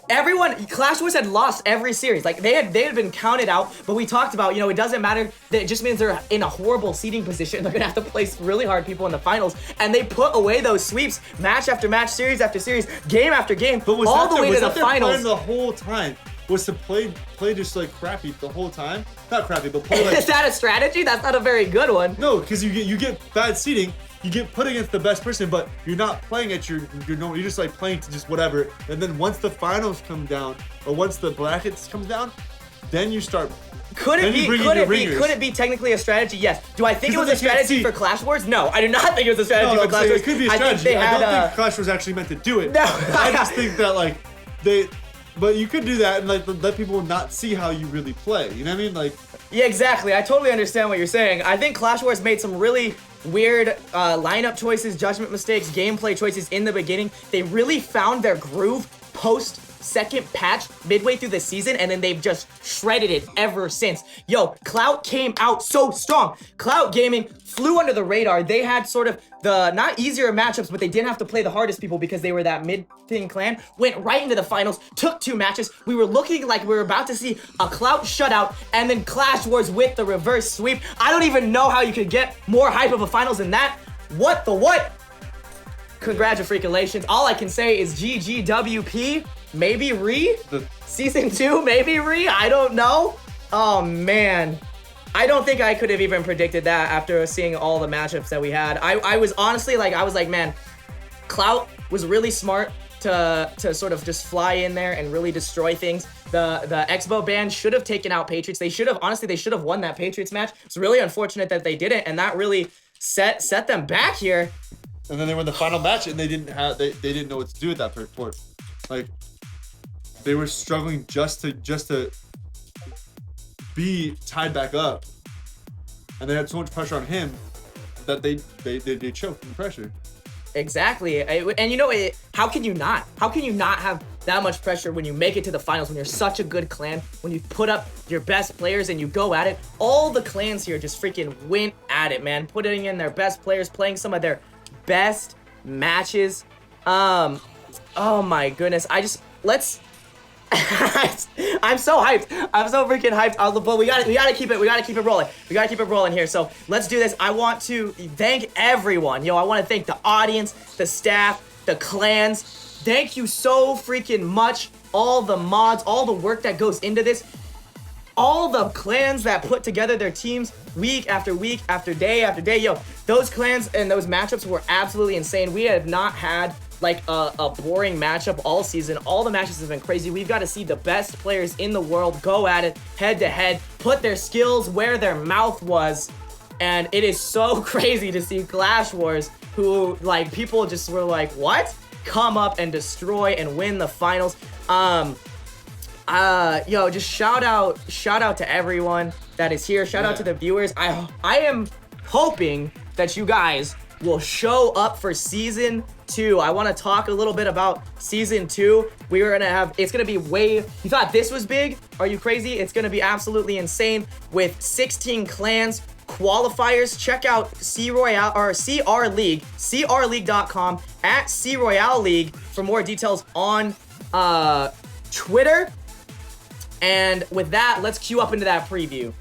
Clash Wars had lost every series. Like they had been counted out, but we talked about, it doesn't matter. That it just means they're in a horrible seeding position. They're gonna have to place really hard people in the finals. And they put away those sweeps, match after match, series after series, game after game, all the way to the finals. The whole time was to play just like crappy the whole time. Not crappy, but play like... Is that a strategy? That's not a very good one. No, because you get bad seeding. You get put against the best person, but you're not playing at your normal. You're just like playing to just whatever. And then once the finals come down, or once the brackets come down, then you start. Could it be technically a strategy? Yes. Do I think it was a strategy for Clash Wars? No, I do not think it was a strategy for Clash Wars. It could be a strategy. I don't think Clash was actually meant to do it. No, I just think that like but you could do that and like let people not see how you really play. You know what I mean? Like. Yeah, exactly. I totally understand what you're saying. I think Clash Wars made some really weird lineup choices, judgment mistakes, gameplay choices in the beginning. They really found their groove post second patch midway through the season, and then they've just shredded it ever since. Yo, Clout came out so strong. Clout Gaming flew under the radar. They had sort of the not easier matchups, but they didn't have to play the hardest people because they were that mid-thing clan. Went right into the finals, took 2 matches. We were looking like we were about to see a Clout shutout, and then Clash Wars with the reverse sweep. I don't even know how you could get more hype of a finals than that. What the what? Congratulations. All I can say is GGWP. Maybe Season 2, maybe I don't know. Oh, man. I don't think I could have even predicted that after seeing all the matchups that we had. I was honestly like, man, Clout was really smart to sort of just fly in there and really destroy things. The Expo band should have taken out Patriots. They should have won that Patriots match. It's really unfortunate that they didn't, and that really set them back here. And then they were in the final match, and they didn't know what to do with that port. Like, they were struggling just to be tied back up, and they had so much pressure on him that they choke from pressure. Exactly. And you know, how can you not? How can you not have that much pressure when you make it to the finals, when you're such a good clan, when you put up your best players and you go at it? All the clans here just freaking went at it, man. Putting in their best players, playing some of their best matches. Oh my goodness. I'm so hyped. I'm so freaking hyped. But we gotta keep it rolling. We gotta keep it rolling here. So let's do this. I want to thank everyone. I want to thank the audience, the staff, the clans. Thank you so freaking much. All the mods, all the work that goes into this. All the clans that put together their teams week after week after day after day. Those clans and those matchups were absolutely insane. We have not had like a boring matchup all season. All the matches have been crazy. We've got to see the best players in the world go at it head to head, put their skills where their mouth was. And it is so crazy to see Clash Wars, who like people just were like, what? Come up and destroy and win the finals. Just shout out to everyone that is here. Shout out to the viewers. I am hoping that you guys will show up for season 2. I want to talk a little bit about season 2. It's gonna be you thought this was big? Are you crazy? It's gonna be absolutely insane with 16 clans, qualifiers. Check out C Royale or CR League, crleague.com at C Royale League for more details on Twitter. And with that, let's queue up into that preview.